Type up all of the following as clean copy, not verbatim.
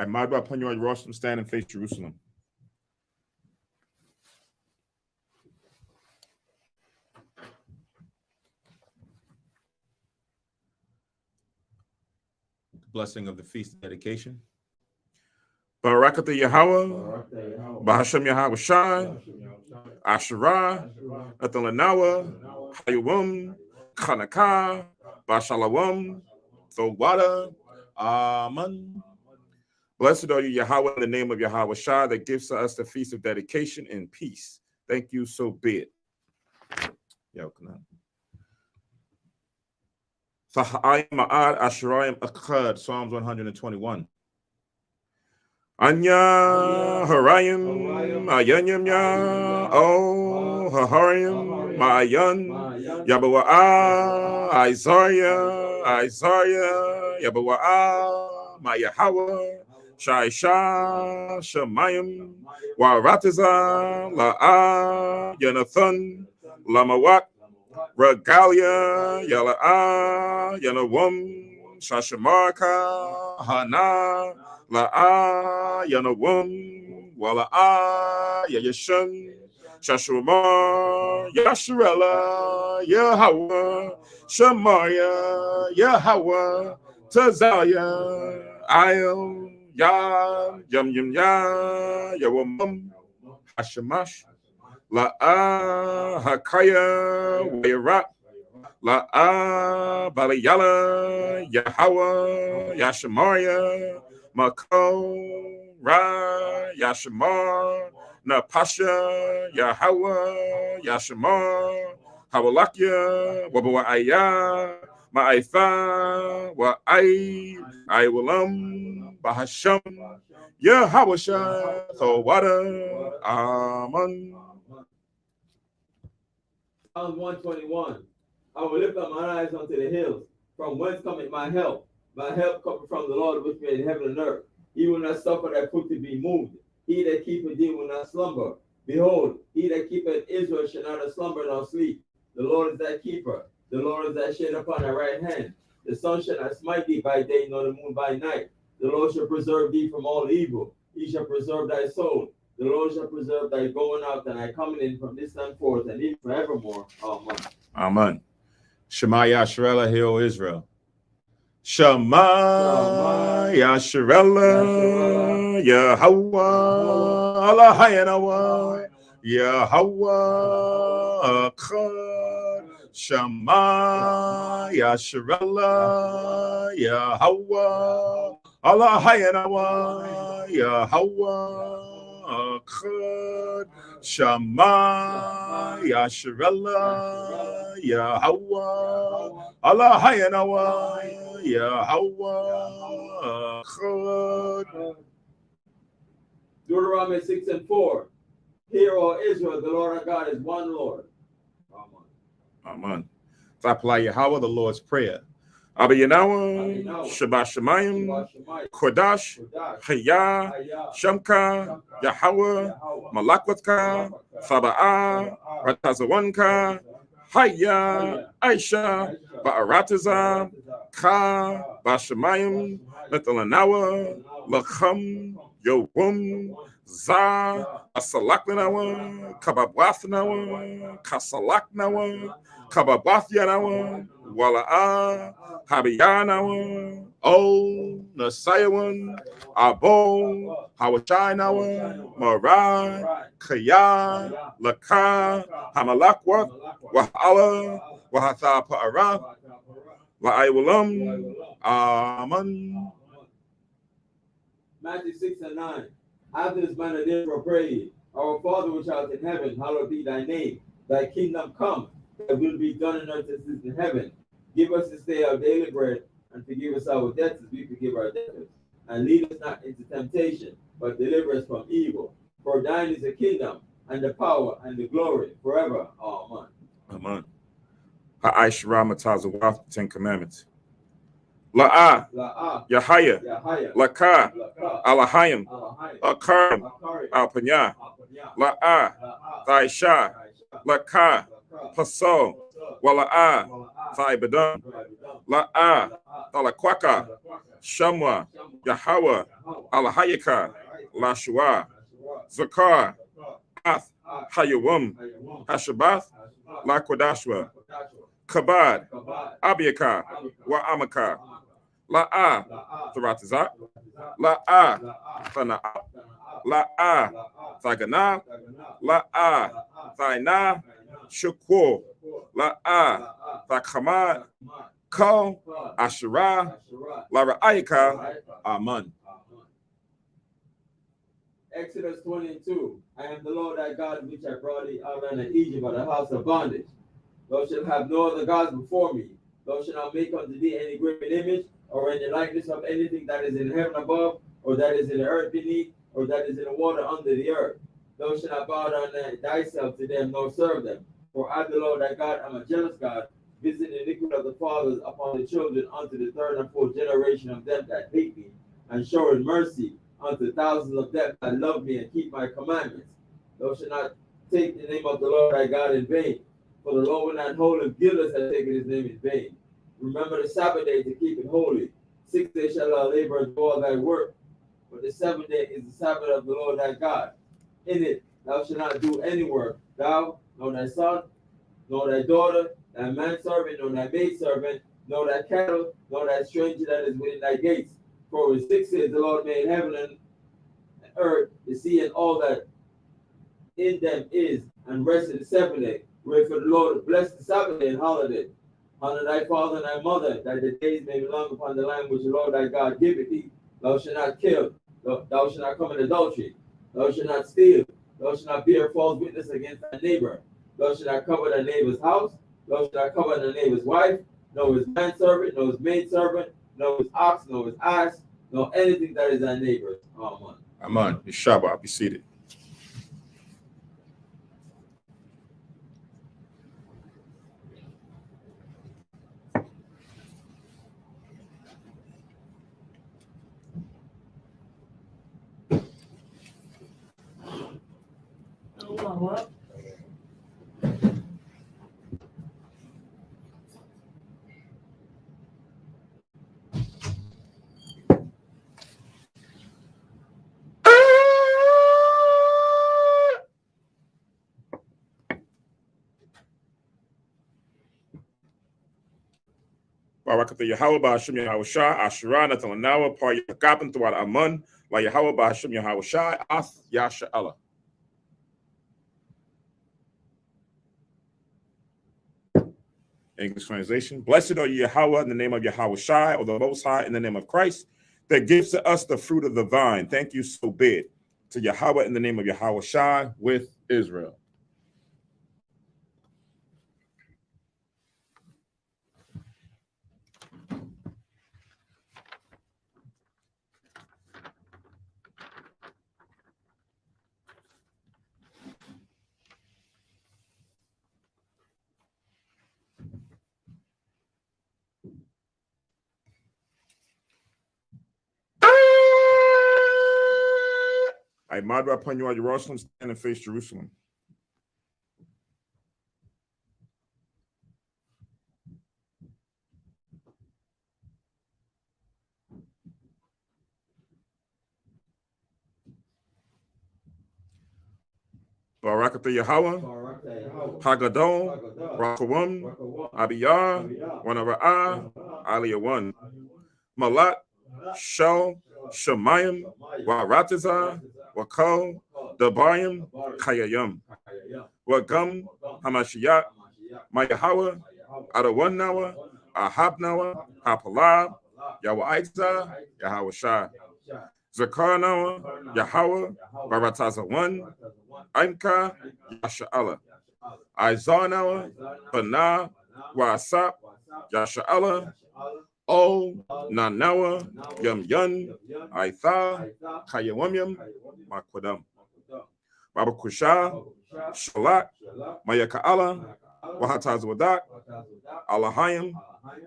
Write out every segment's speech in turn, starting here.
I might upon you on Jerusalem, stand and face Jerusalem. The blessing of the feast of dedication. Barakatah Yahweh, Bahashem Yahweh Shai, Asherah, Athalanawa, Hayawam, Chaanakah, Bashalawam, Thowada, Amen. Blessed are you, Yahweh, in the name of Yahweh Shai, that gives to us the feast of dedication and peace. Thank you, so be it. Psalms 121. Anya Harayim Ayanyam Ya O Haharayim Mayan Yabawa Isaiah Yabawa Mayahawa Shaisha Shemayim Warataza La'a Yanathan Lamawat Regalia Yala'a Yanawum Shashamarka Hana La'a Yanawum Wala'a Yayashun Shashumar Yasharella Yahweh Shemaya Yahweh Tazaya Ayel Yam Yam Yawam Hashemash La'a Hakaya Wayrat La'a Balayala Yahweh Yashamaya Mako Ra Yashamar Napasha Yahweh Yashamar Hawalakia Wabuaya Ma'aifa I Willam Bahasham Yahweh Thawada Aman. Psalm 121. I will lift up my eyes unto the hills, from whence cometh my help. My help cometh from the Lord which made heaven and earth. He will not suffer thy foot to be moved. He that keepeth thee will not slumber. Behold, he that keepeth Israel shall not slumber nor sleep. The Lord is thy keeper. The Lord is thy shade upon thy right hand. The sun shall not smite thee by day, nor the moon by night. The Lord shall preserve thee from all evil. He shall preserve thy soul. The Lord shall preserve thy going out and thy coming in from this time forth and even forevermore. Amen. Amen. Shema Yasharella, hear, O Israel. Shema Yasharella, Yahweh, Allahayanawa, Yahweh, Echad. Shema Yasharella, Yahweh, Allahayanawa, Yahweh. Echad. Shema Yasharella Yahweh Allahayanawa Yahweh Echad. Deuteronomy 6:4. Hear, O Israel, the Lord our God is one Lord. Amen. Amen. So I apply Yahweh, the Lord's Prayer. Abba Yanawa, Shabbat Shemayim, Kodash, Chaya, Shamka, Yahweh, Malakwatka, Saba'ah, Ratazawanka, Haya, Aisha, Ba'arataza, Ka, Bashemayim, Netalanawa, Lacham, Yowum, Za, Asalaknawa, Kababwathnawa, Kasalaknawa, Kababathanawa, Wala'a, Habiyanawa, O Nasayawan, Abo, Hawashinawa, Marai, Kaya, Laka, Hamalakwa, Wahala, Wahatha Pa'ara, La'aywalam, Aman. Matthew 6:9. After this manner therefore pray ye, Our Father which art in heaven, hallowed be thy name. Thy kingdom come, thy will be done on earth as it is in heaven. Give us this day our daily bread, and forgive us our debts as we forgive our debtors. And lead us not into temptation, but deliver us from evil. For thine is the kingdom, and the power, and the glory, forever. Amen. Amen. Ha'aish Ramatazawaf, the Ten Commandments. La'a, Yahaya, Laka, Alahayim, Akarim, Alpanya, La'a, Thaisha, Laka, Paso, Wala'a, Thaibadan, La'a, Talaquaka, Shamwa, Yahweh, Alahayaka, Lashua, Zakar, Ath, Hayawum, Hashabath, Laquadashwa, Kabad, Abiaka, Wa'amaka, La'a, Tharatazak, La'a, Thana'a, La'a, Thagana, La'a, Thaina, Shakur, La'a, Thakhamad, Ko, Asherah, Lara'aika, Aman. Exodus 22. I am the Lord thy God, which I brought thee out of Egypt, out of the house of bondage. Thou shalt have no other gods before me. Thou shalt not make unto thee any graven image, or any likeness of anything that is in heaven above, or that is in the earth beneath, or that is in the water under the earth. Thou shalt not bow down thyself to them, nor serve them. For I, the Lord thy God, am a jealous God, visiting the iniquity of the fathers upon the children unto the third and fourth generation of them that hate me, and showing mercy unto thousands of them that love me and keep my commandments. Thou shalt not take the name of the Lord thy God in vain, for the Lord will not hold him guiltless and taken his name in vain. Remember the Sabbath day to keep it holy. 6 days shalt thou labor and do all thy work, but the seventh day is the Sabbath of the Lord thy God. In it thou shalt not do any work, thou, nor thy son, nor thy daughter, thy manservant, nor thy maidservant, nor thy cattle, nor thy stranger that is within thy gates. For in 6 days the Lord made heaven and earth, the sea, and all that in them is, and rested the seventh day. Wherefore the Lord blessed the Sabbath day and holiday. Honor thy father and thy mother, that the days may be long upon the land which the Lord thy God giveth thee. Thou shalt not kill, thou shalt not commit adultery, thou shalt not steal, thou shalt not bear false witness against thy neighbor, thou shalt not cover thy neighbor's house, thou shalt not cover thy neighbor's wife, nor his manservant, nor his maidservant, nor his ox, nor his ass, nor anything that is thy neighbor's. Amen. Aman. Yeshua, be seated. Barakatha Yahweh Ba'Hashem Yahweh Shai, Asherah, Nathan Lanawa, Par Yakapin, throughout Amun, La Yahweh Ba'Hashem Yahweh Shai, Ath Yasha Allah. English translation. Blessed are you, Yahweh, in the name of Yahweh Shai, or the Most High, in the name of Christ, that gives to us the fruit of the vine. Thank you, so be it. To Yahweh, in the name of Yahweh Shai, with Israel. I model upon you, Jerusalem, stand and face Jerusalem. Barakatha Yahweh, Hagadol, Rakawam, Abiyah, Wanara'ah, Aliyah, Malat, Shal, Shemayim, Waratazah, Wakal, Dabayim, Kayayim, Wagam, Hamashiach, Mayahawa, Adawanawa, Ahabnawa, Hapalab, Yahweh Yahweh Shai, Zakarnawa, Yahweh, Barataza 1, Aimka, Yasha Allah, Izanawa, Bana, Wasap, Yasha Allah, O, Nanawa, Yum Yun, Aitha, Kayawamyam, Makwadam, Babakusha, Shalak, Mayaka Allah, Wahataz Wadak, Alahayim,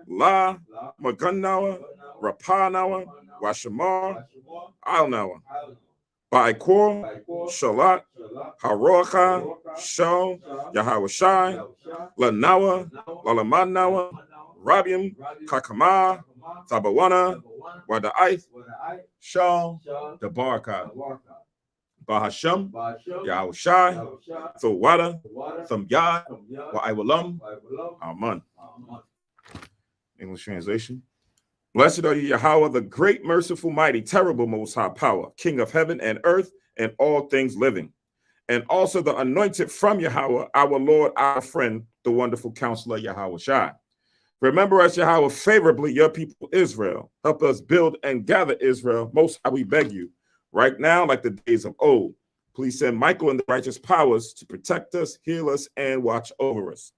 La, Magunnawa, Rapanawa, Washamar, Alnawa, Baikor, Shalat, Harocha, Shal, Yahweh Shai, Lanawa, Lalamanawa, Rabiam, Kakama, Tabawana, Wada'ith, Shal, Dabaraka, Bahasham, Yahweh Shai, Thawada, Thamyad, Wa'iwalam, Aman. English translation. Blessed are you, Yahweh, the great, merciful, mighty, terrible, most high power, King of heaven and earth and all things living. And also the anointed from Yahweh, our Lord, our friend, the wonderful counselor, Yahweh Shai. Remember us, Yahweh, favorably, your people Israel. Help us build and gather Israel. Most high, we beg you, right now, like the days of old. Please send Michael and the righteous powers to protect us, heal us, and watch over us.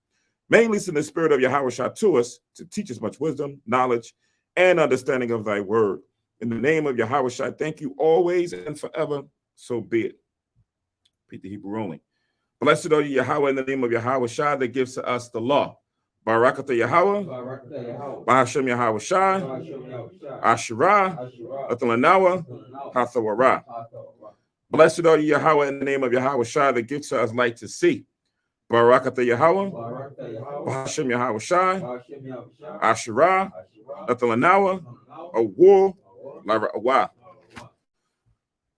Mainly send the spirit of Yahweh Shai to us to teach us much wisdom, knowledge, and understanding of thy word. In the name of Yahweh Shai, thank you always and forever. So be it. Repeat the Hebrew only. Blessed are you, Yahweh, in the name of Yahweh Shai that gives to us the law. Barakatah Yahweh, Bahashem Yahweh Shai, Asherah, Athalanawa, Hathawara. Blessed are you, Yahweh, in the name of Yahweh Shai that gives to us light to see. Barakatah Yahweh, Bahashem Yahweh Shai, Asherah, Athalanawa, Awar, Lara Awa.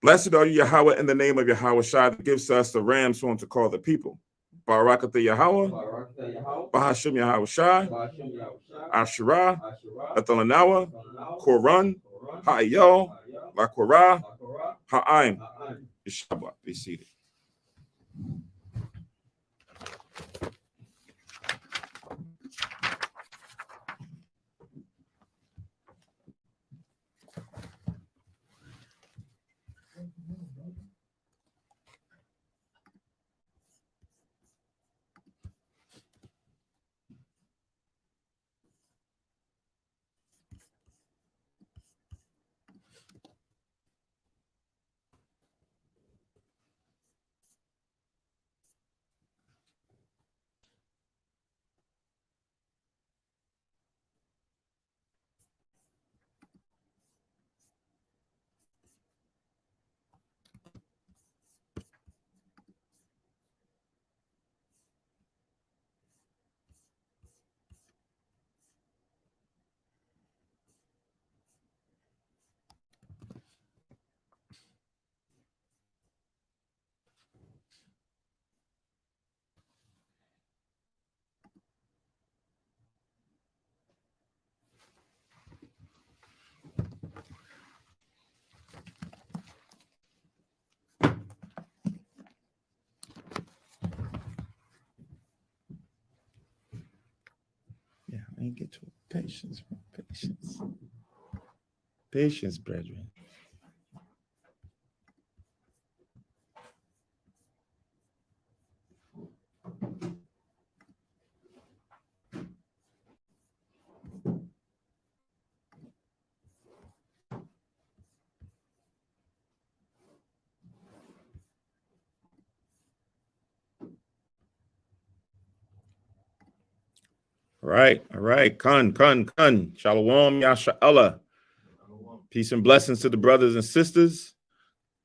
Blessed are you, Yahweh, in the name of Yahweh Shai that gives us the ram's horn to call the people. Barakatah Yahweh, Bahashem Yahweh Shai, Asherah, Athalanawa, Koran, Ha'ayel, La Korah, Ha'aim. Yeshabah. Be seated. Yeah, I ain't get to it. Patience, patience. Patience, brethren. All right. Kun. Shalom, Yasha'Allah. Peace and blessings to the brothers and sisters.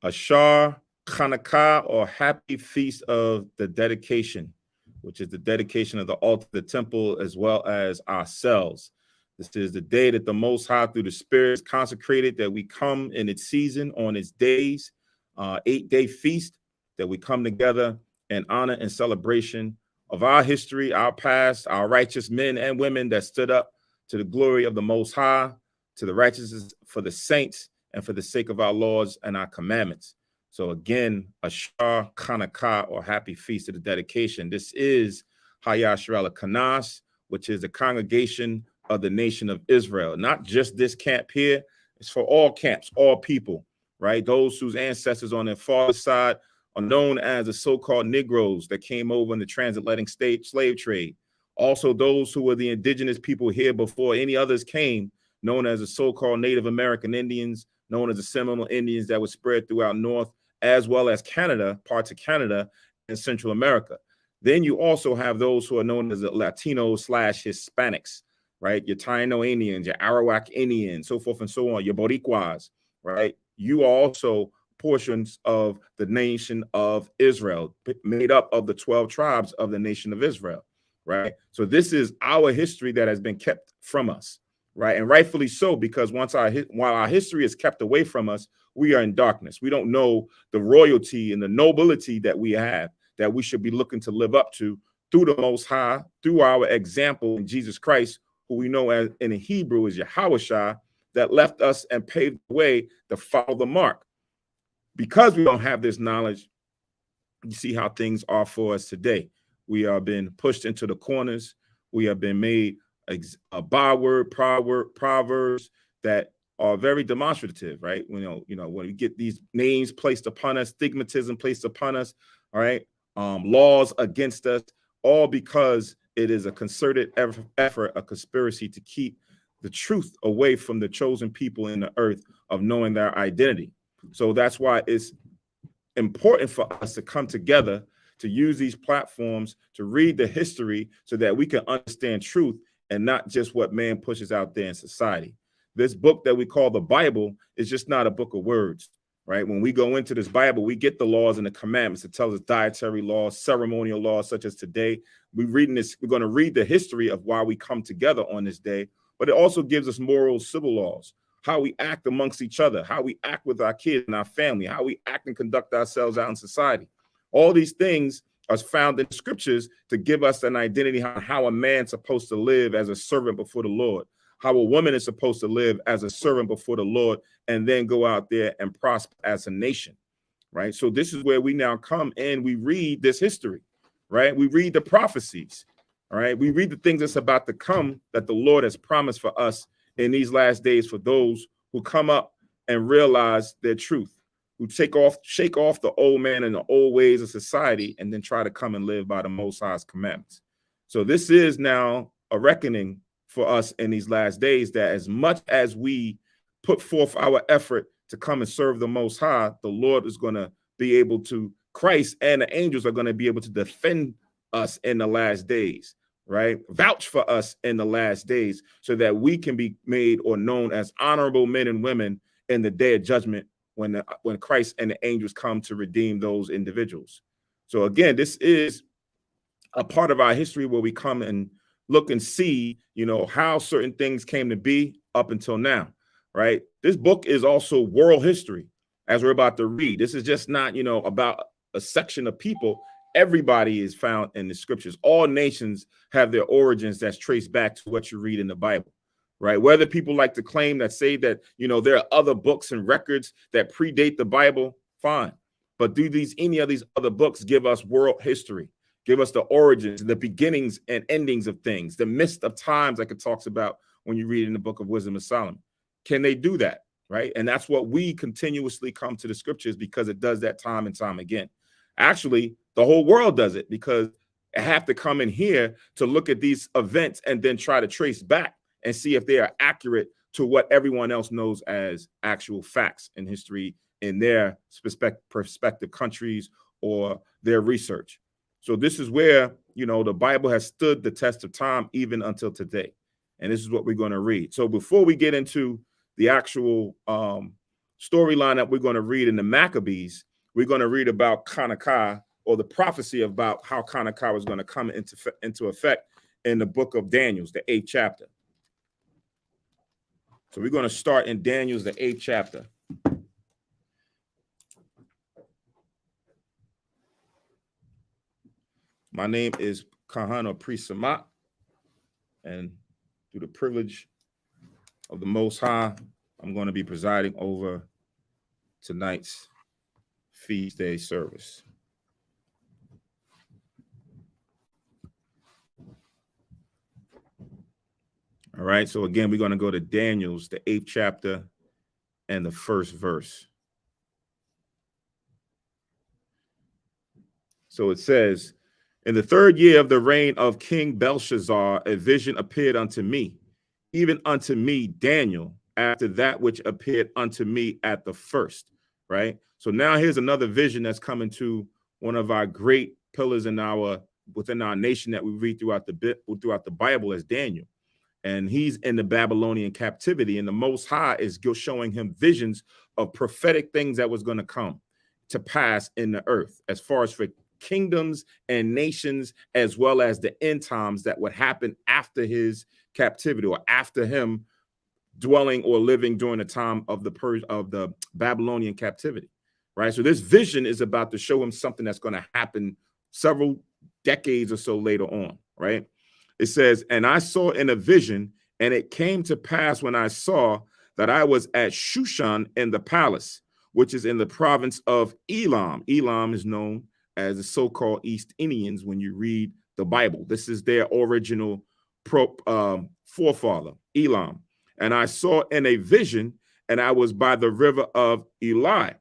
Ashar, Chaanakah, or Happy Feast of the Dedication, which is the dedication of the altar, the temple, as well as ourselves. This is the day that the Most High, through the Spirit, is consecrated, that we come in its season, on its days, 8-day feast, that we come together in honor and celebration of our history, our past, our righteous men and women that stood up to the glory of the Most High, to the righteousness for the saints, and for the sake of our laws and our commandments. So again, Ashar Chaanakah, or Happy Feast of the Dedication. This is Hayashrala Kanas, which is the congregation of the nation of Israel. Not just this camp here, it's for all camps, all people, right? Those whose ancestors on their father's side are known as the so-called Negroes that came over in the transatlantic slave trade. Also those who were the indigenous people here before any others came, known as the so-called Native American Indians, known as the Seminole Indians that were spread throughout North, as well as Canada, parts of Canada and Central America. Then you also have those who are known as the Latinos/Hispanics, right? Your Taino Indians, your Arawak Indians, so forth and so on, your Boricuas, right? You are also portions of the nation of Israel, made up of the 12 tribes of the nation of Israel, right? So this is our history that has been kept from us, right? And rightfully so, because while our history is kept away from us, we are in darkness. We don't know the royalty and the nobility that we have, that we should be looking to live up to through the Most High, through our example in Jesus Christ, who we know as in Hebrew is Yahushua, that left us and paved the way to follow the mark. Because we don't have this knowledge, you see how things are for us today. We are being pushed into the corners. We have been made a byword, proverbs that are very demonstrative, right? When we get these names placed upon us, stigmatism placed upon us, all right, laws against us, all because it is a concerted effort, a conspiracy to keep the truth away from the chosen people in the earth of knowing their identity. So that's why it's important for us to come together, to use these platforms, to read the history so that we can understand truth and not just what man pushes out there in society. This book that we call the Bible is just not a book of words, right? When we go into this Bible, we get the laws and the commandments that tell us dietary laws, ceremonial laws, such as today. We're going to read the history of why we come together on this day, but it also gives us moral, civil laws, how we act amongst each other, how we act with our kids and our family, how we act and conduct ourselves out in society. All these things are found in scriptures to give us an identity on how a man's supposed to live as a servant before the Lord, how a woman is supposed to live as a servant before the Lord, and then go out there and prosper as a nation, right? So this is where we now come and we read this history, right? We read the prophecies, all right? We read the things that's about to come that the Lord has promised for us in these last days for those who come up and realize their truth, who shake off the old man and the old ways of society and then try to come and live by the Most High's commandments. So this is now a reckoning for us in these last days, that as much as we put forth our effort to come and serve the Most High, the Lord is going to be able to, Christ and the angels are going to be able to defend us in the last days, right? Vouch for us in the last days so that we can be made or known as honorable men and women in the day of judgment when Christ and the angels come to redeem those individuals. So again, this is a part of our history where we come and look and see, how certain things came to be up until now, right? This book is also world history, as we're about to read. This is just not, about a section of people. Everybody is found in the scriptures. All nations have their origins that's traced back to what you read in the Bible, right? Whether people like to claim that, say that, there are other books and records that predate the Bible, fine. But do any of these other books give us world history? Give us the origins, the beginnings and endings of things, the mist of times like it talks about when you read in the book of Wisdom of Solomon. Can they do that, right? And that's what we continuously come to the scriptures, because it does that time and time again. Actually, the whole world does it, because I have to come in here to look at these events and then try to trace back and see if they are accurate to what everyone else knows as actual facts in history in their prospective countries or their research. So this is where, the Bible has stood the test of time even until today. And this is what we're going to read. So before we get into the actual storyline that we're going to read in the Maccabees, we're going to read about Chaanakah, or the prophecy about how Chaanakah was going to come into effect in the book of Daniel, the 8th chapter. So we're going to start in Daniel, the 8th chapter. My name is Kahan, or Priest Samat, and through the privilege of the Most High, I'm going to be presiding over tonight's feast day service. All right, so again, we're going to go to Daniel, the 8th chapter and the 1st verse. So it says, in the 3rd year of the reign of King Belshazzar, a vision appeared unto me, even unto me, Daniel, after that which appeared unto me at the first, right? So now here's another vision that's coming to one of our great pillars within our nation that we read throughout the Bible as Daniel. and he's in the Babylonian captivity, and the Most High is showing him visions of prophetic things that was going to come to pass in the earth, as far as for kingdoms and nations, as well as the end times that would happen after his captivity, or after him dwelling or living during the time of the Babylonian captivity, right? So this vision is about to show him something that's going to happen several decades or so later on, right? It says, and I saw in a vision, and it came to pass when I saw that I was at Shushan in the palace, which is in the province of Elam. Elam is known as the so-called East Indians when you read the Bible. This is their original forefather, Elam. And I saw in a vision, and I was by the river of Eli.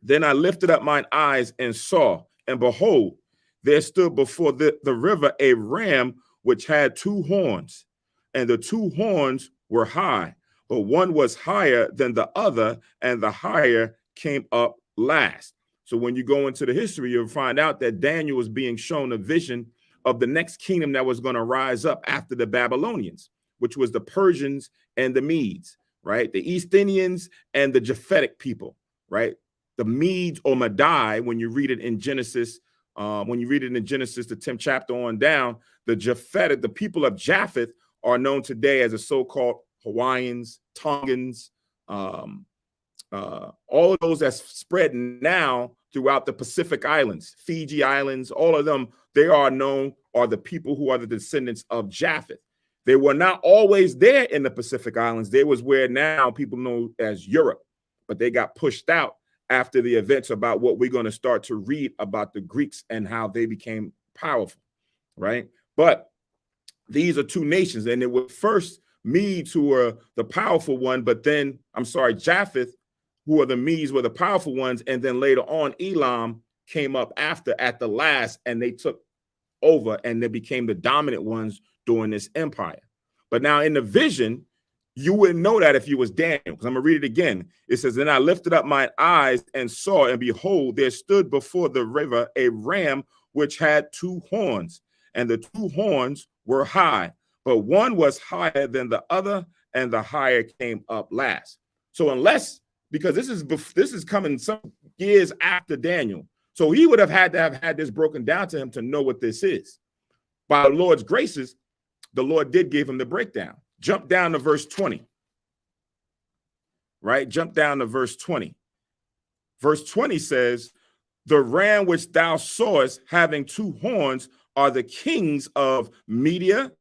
Then I lifted up mine eyes and saw, and behold, there stood before the river a ram which had two horns, and the two horns were high, but one was higher than the other, and the higher came up last. So when you go into the history, you'll find out that Daniel was being shown a vision of the next kingdom that was going to rise up after the Babylonians, which was the Persians and the Medes, right? The East Indians and the Japhetic people, right? The Medes or Madai, when you read it in Genesis, the 10th chapter on down, the Japhetic, the people of Japheth are known today as the so-called Hawaiians, Tongans, all of those that's spread now throughout the Pacific Islands, Fiji Islands, all of them, they are known are the people who are the descendants of Japheth. They were not always there in the Pacific Islands. They was where now people know as Europe, but they got pushed out after the events about what we're going to start to read about the Greeks and how they became powerful, right? But these are two nations, and it was first Medes who were the powerful one, but then, Japheth, who are the Medes, were the powerful ones, and then later on, Elam came up after at the last, and they took over, and they became the dominant ones during this empire. But now in the vision, you wouldn't know that if you was Daniel, because I'm going to read it again. It says, then I lifted up my eyes and saw, and behold, there stood before the river a ram which had two horns, and the two horns were high, but one was higher than the other, and the higher came up last. So because this is coming some years after Daniel, so he would have had this broken down to him to know what this is. By the Lord's graces, the Lord did give him the breakdown. Jump down to verse 20, right? Jump down to verse 20. Verse 20 says, the ram which thou sawest having two horns are the kings of Media,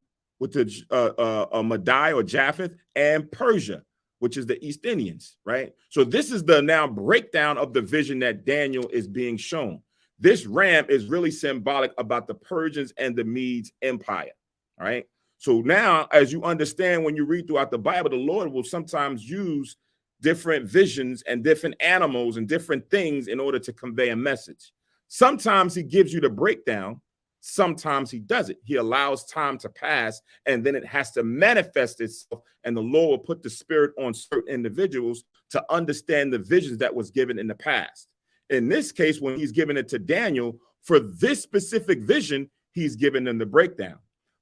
with the Madai or Japheth, and Persia, which is the East Indians, right? So this is the now breakdown of the vision that Daniel is being shown. This ram is really symbolic about the Persians and the Medes empire, all right? So now, as you understand, when you read throughout the Bible, the Lord will sometimes use different visions and different animals and different things in order to convey a message. Sometimes he gives you the breakdown. Sometimes he doesn't. He allows time to pass, and then it has to manifest itself, and the Lord will put the spirit on certain individuals to understand the visions that was given in the past. In this case, when he's giving it to Daniel, for this specific vision, he's giving them the breakdown.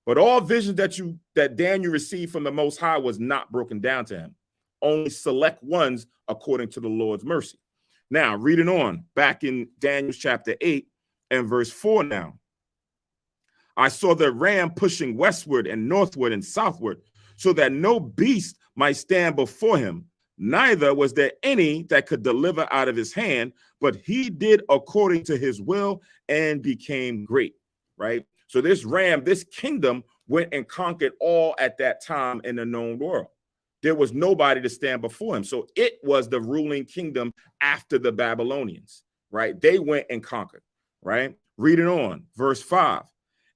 But all visions that Daniel received from the Most High was not broken down to him. Only select ones according to the Lord's mercy. Now, reading on, back in Daniel chapter 8 and verse 4 now. I saw the ram pushing westward and northward and southward, so that no beast might stand before him. Neither was there any that could deliver out of his hand, but he did according to his will and became great, right? So this ram, this kingdom went and conquered all at that time in the known world. There was nobody to stand before him. So it was the ruling kingdom after the Babylonians, right? They went and conquered, right? Reading on, verse 5.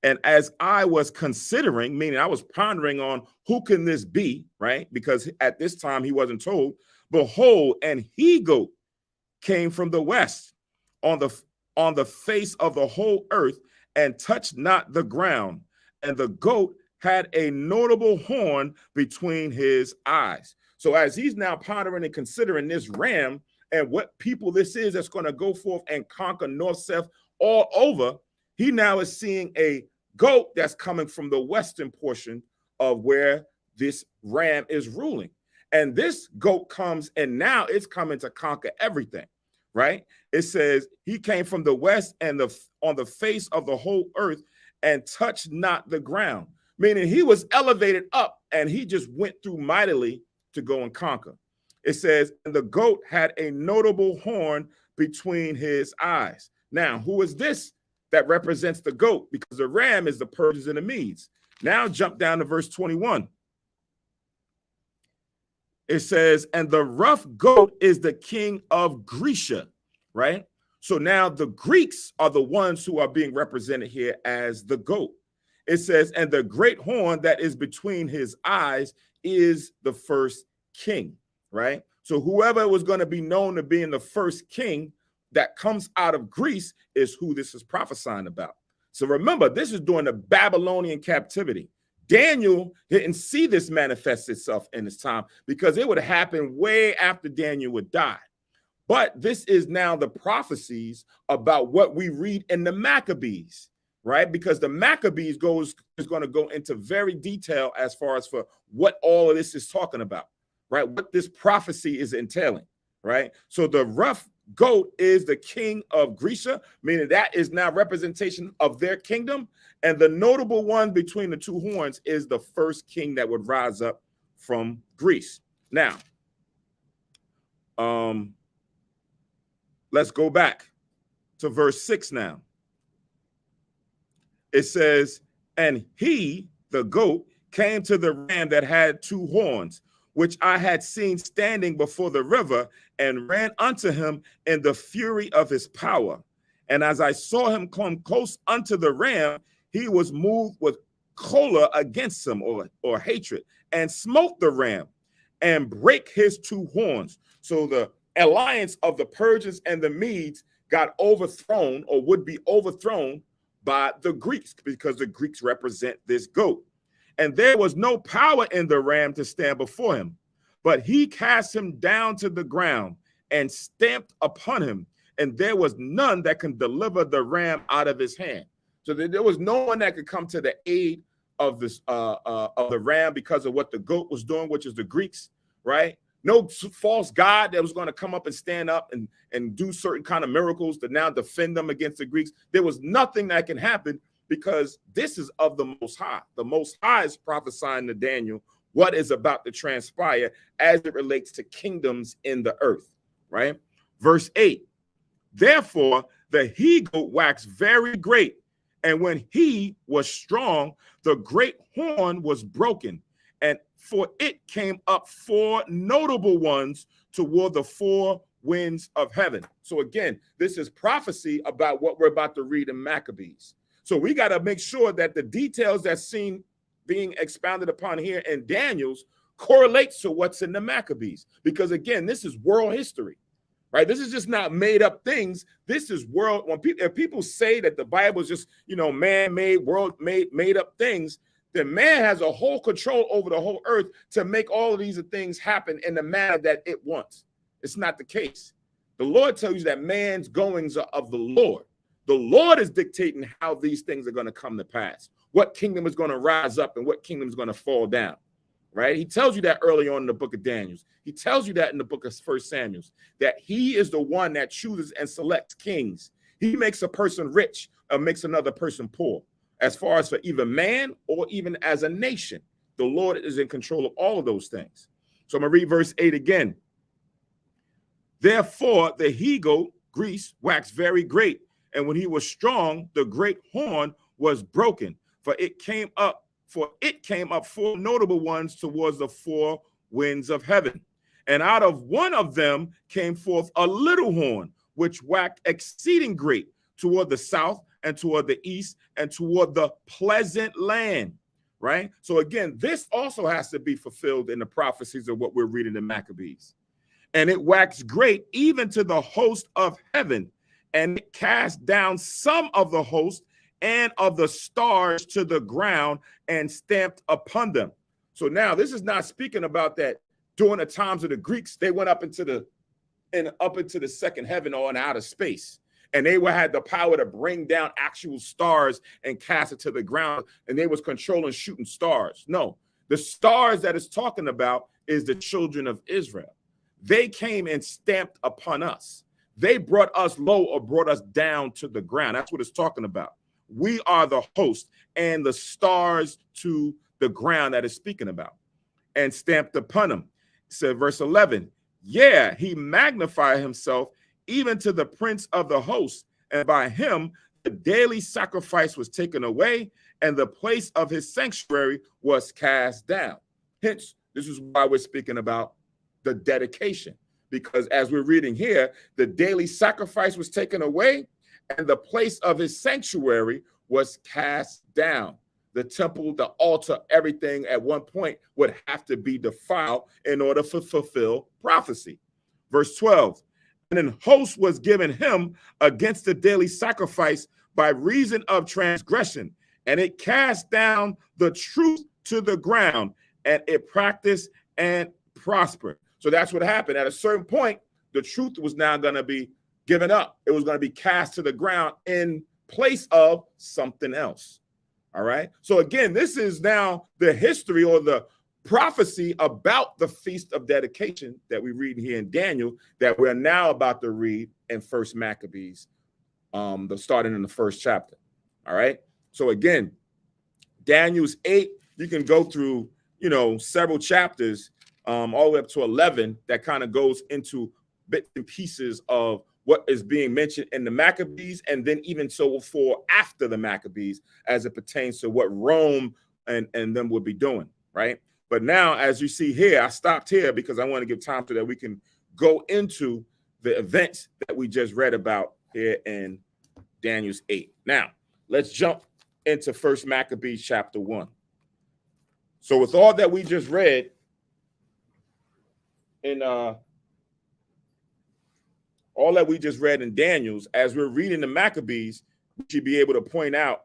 And as I was considering, meaning I was pondering on who can this be, right? Because at this time he wasn't told, behold, an he-goat came from the west on the face of the whole earth and touched not the ground. And the goat had a notable horn between his eyes. So as he's now pondering and considering this ram and what people this is that's going to go forth and conquer north, south, all over, he now is seeing a goat that's coming from the western portion of where this ram is ruling. And this goat comes, and now it's coming to conquer everything, right? It says he came from the west and on the face of the whole earth and touched not the ground, meaning he was elevated up and he just went through mightily to go and conquer. It says, and the goat had a notable horn between his eyes. Now, who is this that represents the goat? Because the ram is the Persians and the Medes. Now jump down to verse 21. It says, and the rough goat is the king of Grecia, right? So now the Greeks are the ones who are being represented here as the goat. It says, and the great horn that is between his eyes is the first king, right? So whoever was going to be known to being the first king that comes out of Greece is who this is prophesying about. So remember, this is during the Babylonian captivity. Daniel didn't see this manifest itself in his time because it would happen way after Daniel would die. But this is now the prophecies about what we read in the Maccabees, right? Because the Maccabees is going to go into very detail as far as for what all of this is talking about, right? What this prophecy is entailing, right? So the rough goat is the king of Grecia, meaning that is now representation of their kingdom. And the notable one between the two horns is the first king that would rise up from Greece. Now, let's go back to verse 6 now. It says, and he, the goat, came to the ram that had two horns, which I had seen standing before the river, and ran unto him in the fury of his power. And as I saw him come close unto the ram, he was moved with choler against him, or hatred, and smote the ram and break his two horns. So the alliance of the Persians and the Medes got overthrown, or would be overthrown, by the Greeks, because the Greeks represent this goat. And there was no power in the ram to stand before him, but he cast him down to the ground and stamped upon him, and there was none that can deliver the ram out of his hand. So there was no one that could come to the aid of this of the ram because of what the goat was doing, which is the Greeks, right? No false god that was going to come up and stand up and do certain kind of miracles to now defend them against the Greeks. There was nothing that can happen because this is of the Most High. The Most High is prophesying to Daniel what is about to transpire as it relates to kingdoms in the earth, right? Verse 8, therefore the he-goat waxed very great, and when he was strong, the great horn was broken, and for it came up four notable ones toward the four winds of heaven. So again, this is prophecy about what we're about to read in Maccabees. So we got to make sure that the details that's seen being expounded upon here in Daniel's correlates to what's in the Maccabees. Because again, this is world history, right? This is just not made up things. This is world. If people say that the Bible is just, man-made, world-made up things, then man has a whole control over the whole earth to make all of these things happen in the manner that it wants. It's not the case. The Lord tells you that man's goings are of the Lord. The Lord is dictating how these things are going to come to pass, what kingdom is going to rise up and what kingdom is going to fall down, right? He tells you that early on in the book of Daniel. He tells you that in the book of 1 Samuel, that he is the one that chooses and selects kings. He makes a person rich or makes another person poor, as far as for either man or even as a nation. The Lord is in control of all of those things. So I'm going to read verse 8 again. Therefore, the he-goat, Greece, waxed very great, and when he was strong, the great horn was broken, for it came up four notable ones towards the four winds of heaven. And out of one of them came forth a little horn, which waxed exceeding great toward the south and toward the east and toward the pleasant land, right? So again, this also has to be fulfilled in the prophecies of what we're reading in Maccabees. And it waxed great even to the host of heaven, and it cast down some of the host and of the stars to the ground and stamped upon them. So now this is not speaking about that during the times of the Greeks, they went up into the second heaven or in outer space, and they had the power to bring down actual stars and cast it to the ground, and they was controlling shooting stars. No, The stars that it's talking about is the children of Israel. They came and stamped upon us. They brought us low or brought us down to the ground. That's what it's talking about. We are the host and the stars to the ground that it's speaking about, and stamped upon them. Said verse 11, yeah, he magnified himself even to the prince of the host, and by him the daily sacrifice was taken away, and the place of his sanctuary was cast down. Hence, this is why we're speaking about the dedication, because as we're reading here, the daily sacrifice was taken away, and the place of his sanctuary was cast down. The temple, the altar, everything at one point would have to be defiled in order to fulfill prophecy. Verse 12, and an host was given him against the daily sacrifice by reason of transgression, and it cast down the truth to the ground, and it practiced and prospered. So that's what happened. At a certain point, the truth was now going to be given up. It was going to be cast to the ground in place of something else. All right. So again, this is now the history or the prophecy about the Feast of Dedication that we read here in Daniel, that we're now about to read in First Maccabees, starting in the first chapter. All right. So again, Daniel's 8, you can go through, several chapters, all the way up to 11, that kind of goes into bits and pieces of what is being mentioned in the Maccabees, and then even so for after the Maccabees, as it pertains to what Rome and them would be doing, right? But now, as you see here, I stopped here because I want to give time so that we can go into the events that we just read about here in Daniel's 8. Now, let's jump into First Maccabees chapter 1. So with all that we just read in all that we just read in Daniel's, as we're reading the Maccabees, we should be able to point out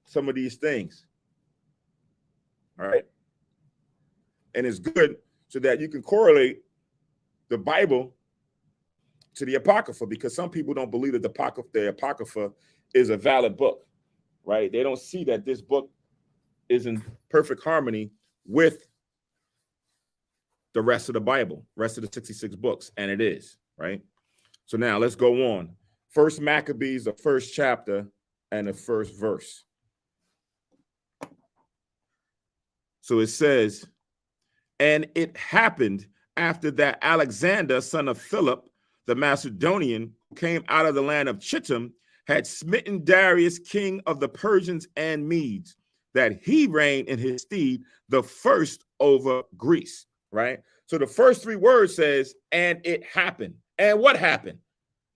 some of these things. All right. And it's good so that you can correlate the Bible to the Apocrypha, because some people don't believe that the Apocrypha is a valid book, right? They don't see that this book is in perfect harmony with the rest of the Bible, rest of the 66 books, and it is, right? So now let's go on. First Maccabees, the first chapter and the first verse. So it says, and it happened after that Alexander, son of Philip, the Macedonian, who came out of the land of Chittim, had smitten Darius, king of the Persians and Medes, that he reigned in his stead the first over Greece, right? So the first three words says, and it happened. And what happened?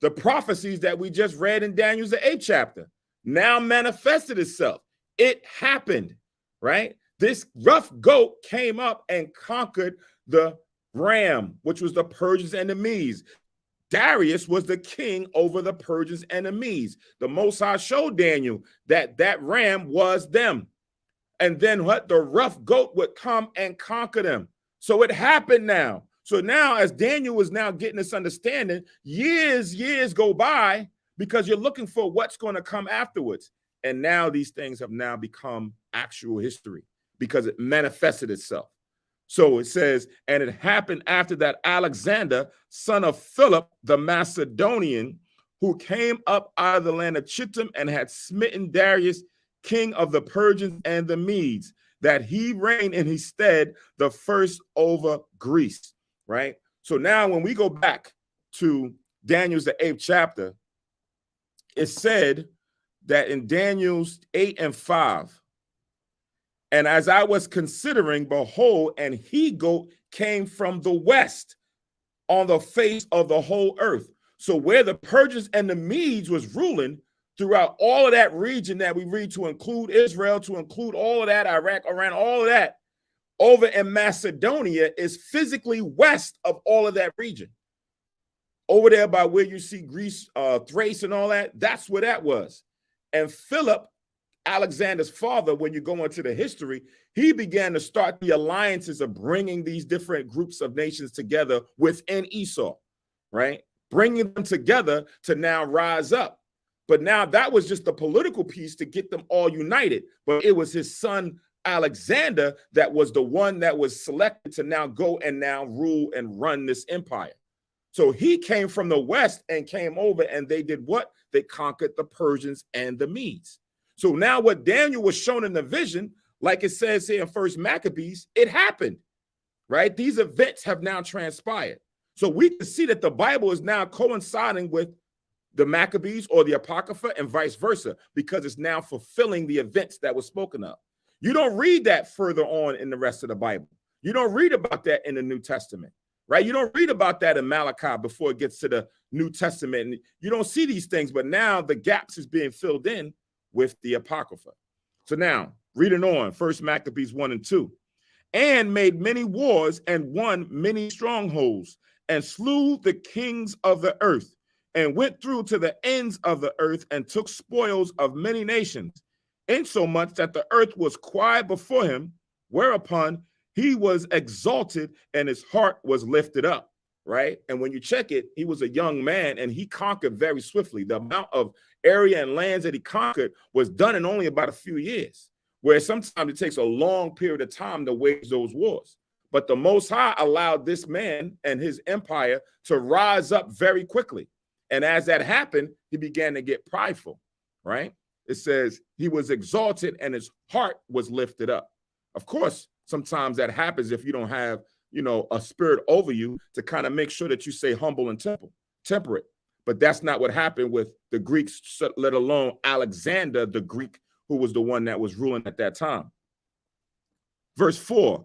The prophecies that we just read in Daniel's 8th chapter now manifested itself. It happened, right? This rough goat came up and conquered the ram, which was the Persians and the Medes. Darius was the king over the Persians and the Medes. The Most High showed Daniel that that ram was them. And then what? The rough goat would come and conquer them. So it happened now. So now, as Daniel is now getting this understanding, years go by, because you're looking for what's going to come afterwards. And now these things have now become actual history because it manifested itself. So it says, and it happened after that Alexander, son of Philip, the Macedonian, who came up out of the land of Chittim and had smitten Darius, king of the Persians and the Medes, that he reigned in his stead the first over Greece. Right. So now when we go back to Daniel's the 8th chapter, it said that in Daniel's 8 and 5, and as I was considering, behold, an he-goat came from the west on the face of the whole earth. So where the Persians and the Medes was ruling throughout all of that region that we read, to include Israel, to include all of that, Iraq, Iran, all of that, over in Macedonia is physically west of all of that region. Over there by where you see Greece, Thrace and all that, that's where that was. And Philip, Alexander's father, when you go into the history, he began to start the alliances of bringing these different groups of nations together within Esau, right? Bringing them together to now rise up. But now that was just the political piece to get them all united. But it was his son Alexander that was the one that was selected to now go and now rule and run this empire. So he came from the west and came over, and they did what? They conquered the Persians and the Medes. So now what Daniel was shown in the vision, like it says here in First Maccabees, it happened, right? These events have now transpired. So we can see that the Bible is now coinciding with the Maccabees or the Apocrypha and vice versa, because it's now fulfilling the events that were spoken of. You don't read that further on in the rest of the Bible. You don't read about that in the New Testament, right? You don't read about that in Malachi before it gets to the New Testament. And you don't see these things, but now the gaps is being filled in with the Apocrypha. So now, reading on, First Maccabees 1 and 2. And made many wars and won many strongholds and slew the kings of the earth and went through to the ends of the earth and took spoils of many nations, insomuch that the earth was quiet before him, whereupon he was exalted and his heart was lifted up, right? And when you check it, he was a young man and he conquered very swiftly. The amount of area and lands that he conquered was done in only about a few years, where sometimes it takes a long period of time to wage those wars. But the Most High allowed this man and his empire to rise up very quickly. And as that happened, he began to get prideful, right? It says he was exalted and his heart was lifted up. Of course, sometimes that happens if you don't have, a spirit over you to kind of make sure that you stay humble and temperate. But that's not what happened with the Greeks, let alone Alexander the Greek, who was the one that was ruling at that time. Verse 4,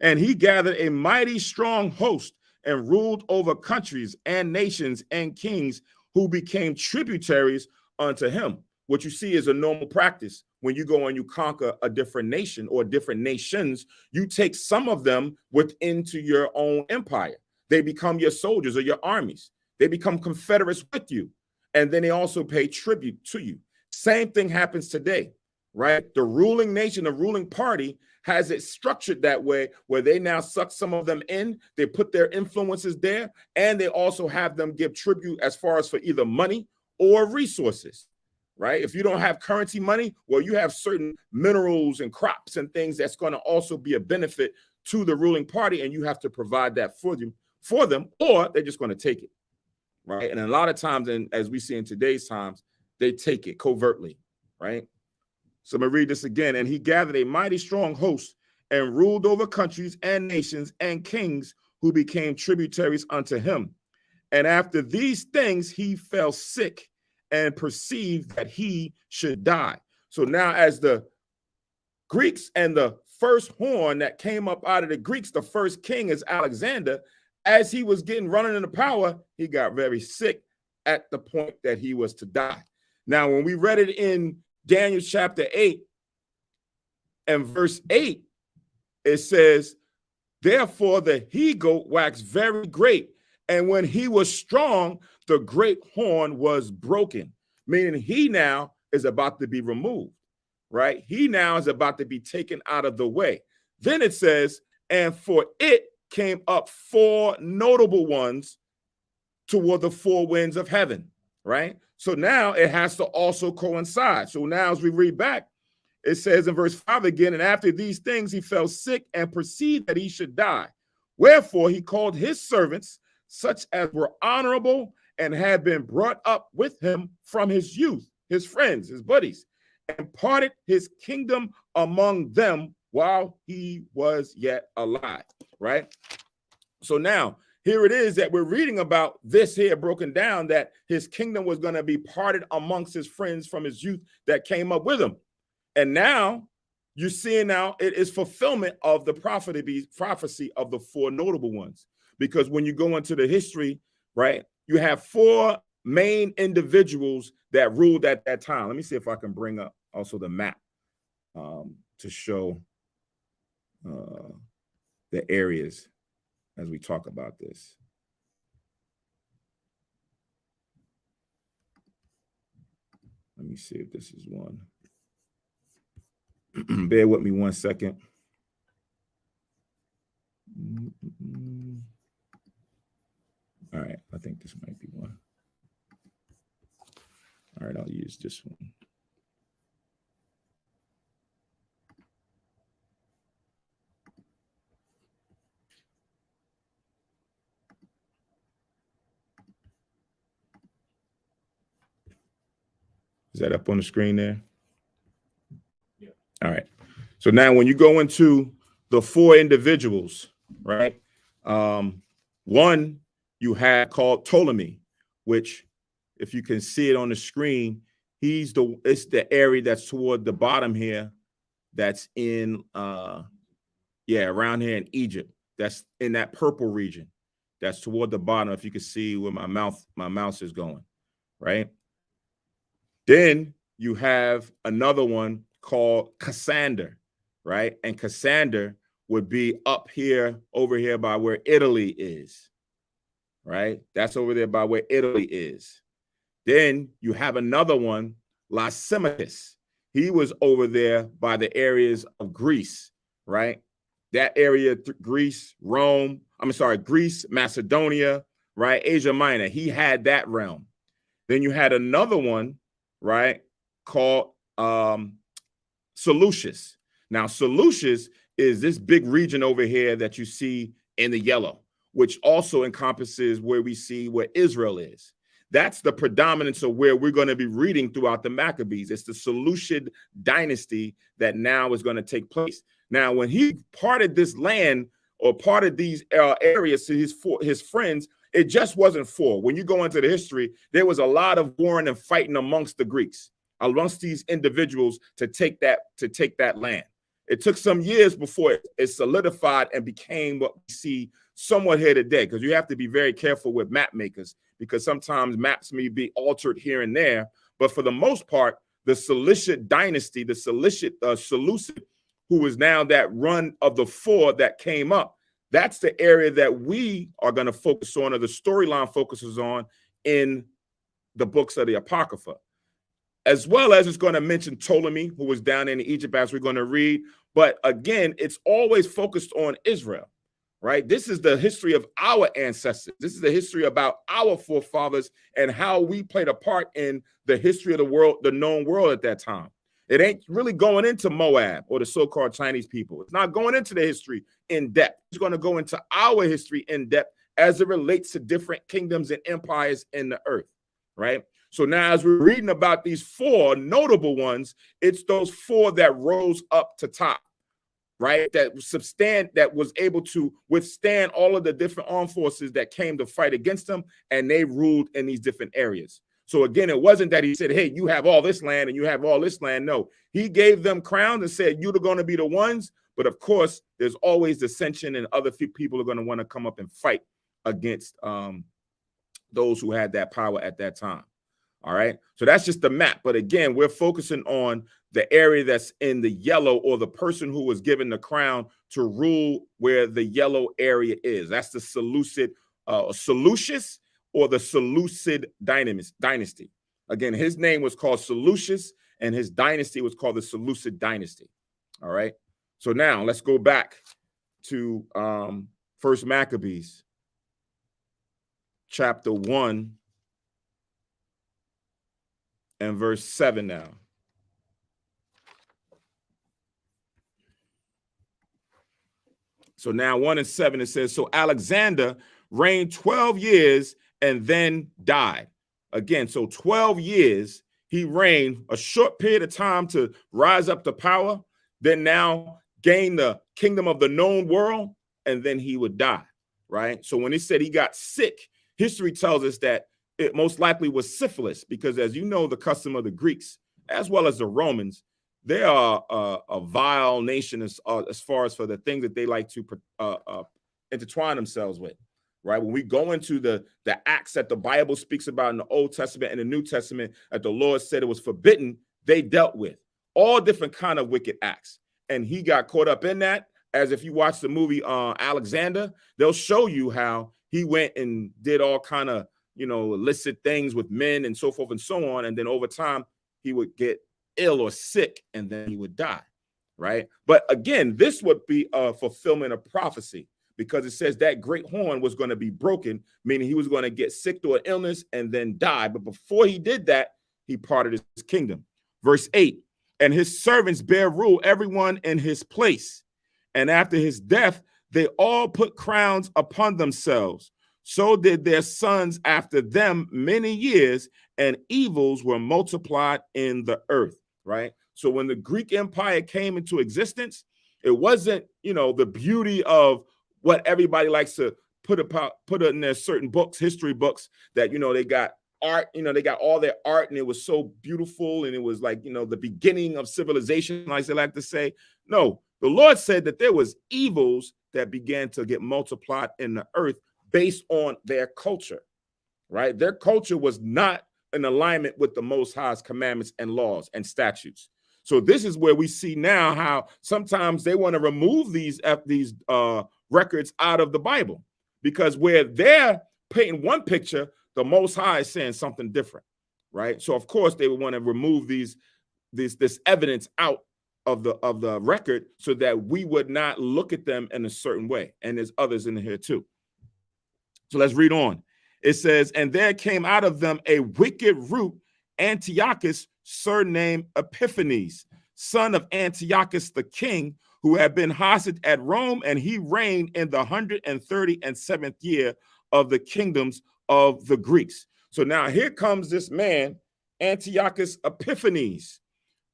and he gathered a mighty strong host and ruled over countries and nations and kings who became tributaries unto him. What you see is a normal practice. When you go and you conquer a different nation or different nations, you take some of them into your own empire. They become your soldiers or your armies. They become confederates with you. And then they also pay tribute to you. Same thing happens today, right? The ruling nation, the ruling party has it structured that way, where they now suck some of them in, they put their influences there, and they also have them give tribute as far as for either money or resources, right? If you don't have currency money, well, you have certain minerals and crops and things that's going to also be a benefit to the ruling party, and you have to provide that for them, or they're just going to take it, right? And a lot of times, and as we see in today's times, they take it covertly, right? So I'm going to read this again. And he gathered a mighty strong host and ruled over countries and nations and kings who became tributaries unto him. And after these things, he fell sick and perceived that he should die. So now as the Greeks and the first horn that came up out of the Greeks, the first king is Alexander, as he was running into power, he got very sick at the point that he was to die. Now, when we read it in Daniel chapter 8 and verse 8, it says, therefore the he-goat waxed very great, and when he was strong, the great horn was broken, meaning he now is about to be removed, right? He now is about to be taken out of the way. Then it says, and for it came up 4 notable ones toward the 4 winds of heaven, right? So now it has to also coincide. So now as we read back, it says in verse 5 again, and after these things he fell sick and perceived that he should die. Wherefore he called his servants, such as were honorable and had been brought up with him from his youth, his friends, his buddies, and parted his kingdom among them while he was yet alive, right? So now, here it is that we're reading about this here broken down, that his kingdom was going to be parted amongst his friends from his youth that came up with him. And now you're seeing now it is fulfillment of the prophecy of the 4 notable ones. Because when you go into the history, right, you have 4 main individuals that ruled at that time. Let me see if I can bring up also the map to show the areas as we talk about this. Let me see if this is one. Bear with me 1 second. All right, I think this might be one. All right, I'll use this one. Is that up on the screen there? Yeah. All right. So now when you go into the four individuals, right? One you had called Ptolemy, which if you can see it on the screen, it's the area that's toward the bottom here. That's in around here in Egypt. That's in that purple region. That's toward the bottom. If you can see where my mouse is going, right? Then you have another one called Cassander, right? And Cassander would be up here, over here by where Italy is, right? That's over there by where Italy is. Then you have another one, Lysimachus. He was over there by the areas of Greece, right? That area, Greece, Greece, Macedonia, right? Asia Minor. He had that realm. Then you had another one, right, called Seleucus. Now, Seleucus is this big region over here that you see in the yellow, which also encompasses where we see where Israel is. That's the predominance of where we're going to be reading throughout the Maccabees. It's the Seleucid dynasty that now is going to take place. Now, when he parted this land or parted these areas to his friends, it just wasn't for. When you go into the history, there was a lot of warring and fighting amongst the Greeks, amongst these individuals to take that land. It took some years before it solidified and became what we see somewhat here today, because you have to be very careful with map makers, because sometimes maps may be altered here and there. But for the most part, the Seleucid dynasty, the Seleucid, who is now that run of the four that came up, that's the area that we are going to focus on, or the storyline focuses on in the books of the Apocrypha. As well as it's going to mention Ptolemy, who was down in Egypt, as we're going to read. But again, it's always focused on Israel, right? This is the history of our ancestors. This is the history about our forefathers and how we played a part in the history of the world, the known world at that time. It ain't really going into Moab or the so-called Chinese people. It's not going into the history in depth. It's going to go into our history in depth as it relates to different kingdoms and empires in the earth, right? So now as we're reading about these four notable ones, it's those four that rose up to top, right? That was able to withstand all of the different armed forces that came to fight against them, and they ruled in these different areas. So again, it wasn't that he said, hey, you have all this land and you have all this land. No, he gave them crowns and said, you're going to be the ones. But of course, there's always dissension, and other people are going to want to come up and fight against those who had that power at that time. All right. So that's just the map. But again, we're focusing on the area that's in the yellow, or the person who was given the crown to rule where the yellow area is. That's the Seleucus, or the Seleucid dynasty. Again, his name was called Seleucus, and his dynasty was called the Seleucid dynasty. All right. So now let's go back to First Maccabees, chapter 1 and verse 7 now. So now 1 and 7, it says, so Alexander reigned 12 years and then died. Again, so 12 years he reigned, a short period of time to rise up to power, then now gain the kingdom of the known world, and then he would die, right? So when he said he got sick, history tells us that it most likely was syphilis, because as you know, the custom of the Greeks, as well as the Romans, they are a vile nation as far as for the things that they like to intertwine themselves with, right? When we go into the acts that the Bible speaks about in the Old Testament and the New Testament, that the Lord said it was forbidden, they dealt with all different kind of wicked acts. And he got caught up in that. As if you watch the movie Alexander, they'll show you how he went and did all kind of, illicit things with men and so forth and so on. And then over time, he would get ill or sick, and then he would die, right? But again, this would be a fulfillment of prophecy, because it says that great horn was going to be broken, meaning he was going to get sick through an illness and then die. But before he did that, he parted his kingdom. Verse 8, and his servants bear rule, everyone in his place. And after his death, they all put crowns upon themselves. So did their sons after them many years, and evils were multiplied in the earth, right? So when the Greek Empire came into existence, it wasn't, the beauty of what everybody likes to put in their certain books, history books, that, they got art, they got all their art, and it was so beautiful, and it was like, the beginning of civilization, like they like to say. No, the Lord said that there was evils that began to get multiplied in the earth based on their culture, right? Their culture was not in alignment with the Most High's commandments and laws and statutes. So this is where we see now how sometimes they want to remove these records out of the Bible, because where they're painting one picture, the Most High is saying something different, right? So of course they would want to remove this evidence out of the record so that we would not look at them in a certain way. And there's others in here too. So let's read on. It says, and there came out of them a wicked root, Antiochus, surnamed Epiphanes, son of Antiochus the king, who had been hostage at Rome, and he reigned in the 137th year of the kingdoms of the Greeks. So now here comes this man, Antiochus Epiphanes,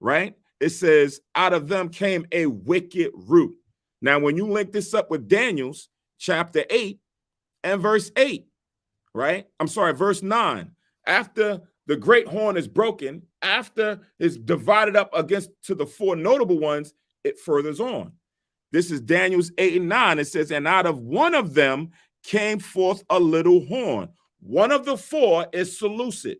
right? It says, out of them came a wicked root. Now, when you link this up with Daniel's chapter 8 and verse 8, right? I'm sorry, verse 9. After the great horn is broken, after it's divided up against to the four notable ones, it furthers on. This is Daniel's 8 and 9. It says, and out of one of them came forth a little horn. One of the four is Seleucid.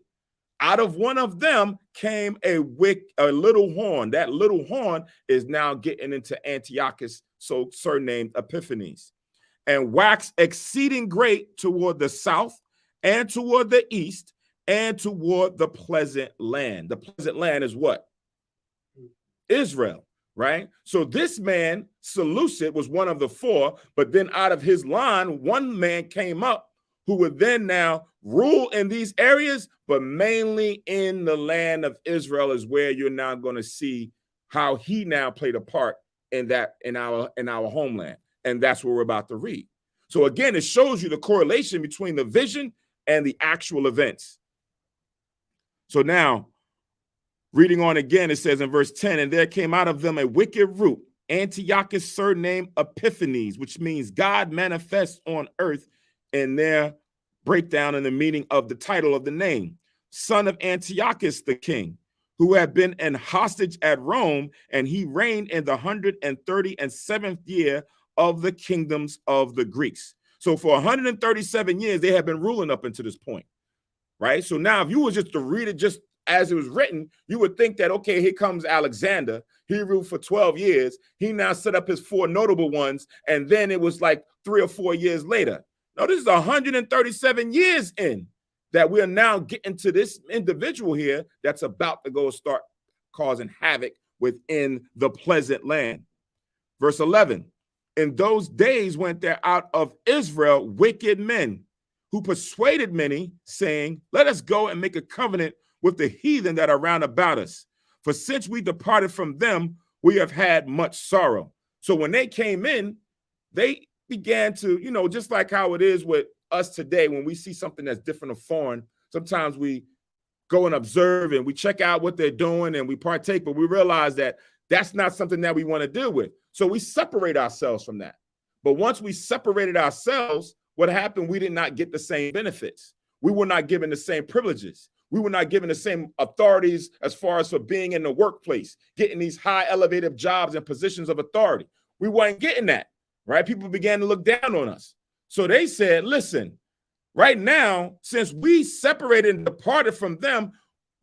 Out of one of them came a little horn. That little horn is now getting into Antiochus, so surnamed Epiphanes, and waxed exceeding great toward the south and toward the east and toward the pleasant land. The pleasant land is what? Israel, right? So this man, Seleucid, was one of the four, but then out of his line, one man came up who would then now rule in these areas, but mainly in the land of Israel is where you're now going to see how he now played a part in our homeland. And that's what we're about to read. So again, it shows you the correlation between the vision and the actual events. So now, reading on again, it says in verse 10, and there came out of them a wicked root, Antiochus surnamed Epiphanes, which means God manifests on earth, in their breakdown in the meaning of the title of the name, son of Antiochus the king, who had been an hostage at Rome, and he reigned in the 137th year of the kingdoms of the Greeks. So for 137 years, they had been ruling up until this point, right? So now if you were just to read it just as it was written, you would think that, okay, here comes Alexander. He ruled for 12 years. He now set up his four notable ones, and then it was like 3 or 4 years later. No, this is 137 years in that we are now getting to this individual here that's about to go start causing havoc within the pleasant land. Verse 11, in those days went there out of Israel wicked men who persuaded many, saying, let us go and make a covenant with the heathen that are round about us. For since we departed from them, we have had much sorrow. So when they came in, they began to, just like how it is with us today, when we see something that's different or foreign, sometimes we go and observe and we check out what they're doing and we partake, but we realize that that's not something that we want to deal with. So we separate ourselves from that. But once we separated ourselves, what happened? We did not get the same benefits. We were not given the same privileges. We were not given the same authorities as far as for being in the workplace, getting these high elevated jobs and positions of authority. We weren't getting that. Right? People began to look down on us. So they said, listen, right now, since we separated and departed from them,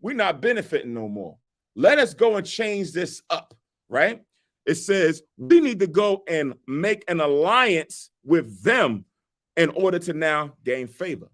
we're not benefiting no more. Let us go and change this up, right? It says we need to go and make an alliance with them in order to now gain favor,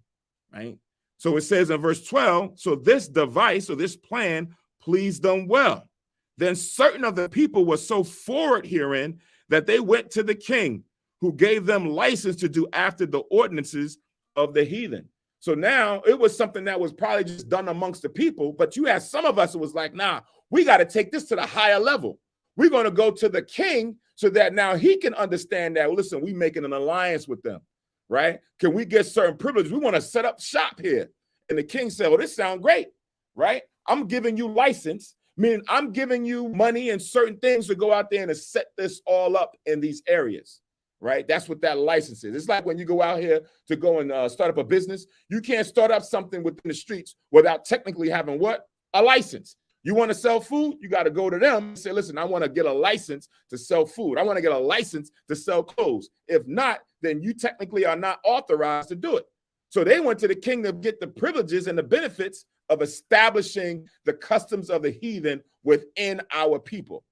right? So it says in verse 12, so this device or this plan pleased them well. Then certain of the people were so forward herein that they went to the king, who gave them license to do after the ordinances of the heathen. So now it was something that was probably just done amongst the people, but you had some of us who was like, nah, we got to take this to the higher level. We're going to go to the king so that now he can understand that, listen, we're making an alliance with them. right? Can we get certain privileges? We want to set up shop here. And the king said, well, this sounds great, right? I'm giving you license, meaning I'm giving you money and certain things to go out there and to set this all up in these areas, right? That's what that license is. It's like when you go out here to go and start up a business, you can't start up something within the streets without technically having what? A license. You want to sell food? You got to go to them and say, listen, I want to get a license to sell food. I want to get a license to sell clothes. If not, then you technically are not authorized to do it. So they went to the king to get the privileges and the benefits of establishing the customs of the heathen within our people.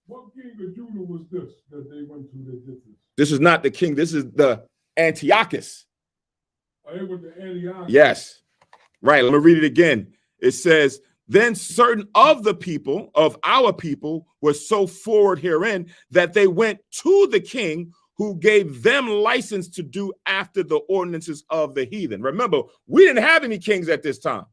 What king of Judah was this that they went to that did this? This is not the king. This is the Antiochus. Oh, it was the Antiochus. Yes. Right. Let me read it again. It says, then certain of the people, of our people, were so forward herein that they went to the king, who gave them license to do after the ordinances of the heathen. Remember, we didn't have any kings at this time,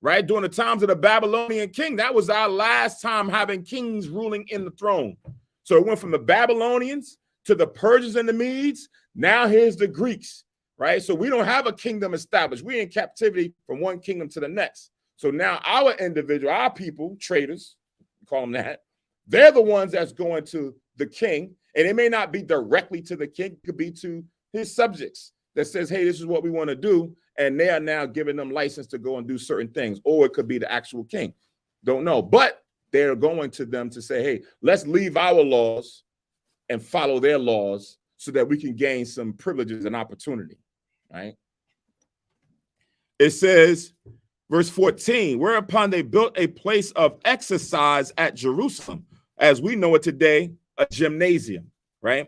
right? During the times of the Babylonian king, that was our last time having kings ruling in the throne. So it went from the Babylonians to the Persians and the Medes. Now here's the Greeks, right? So we don't have a kingdom established. We're in captivity from one kingdom to the next. So now our individual, our people, traders, call them that, they're the ones that's going to the king. And it may not be directly to the king, it could be to his subjects that says, hey, this is what we want to do. And they are now giving them license to go and do certain things. Or it could be the actual king. Don't know. But they're going to them to say, hey, let's leave our laws and follow their laws so that we can gain some privileges and opportunity, right? It says, verse 14, whereupon they built a place of exercise at Jerusalem, as we know it today, a gymnasium, right?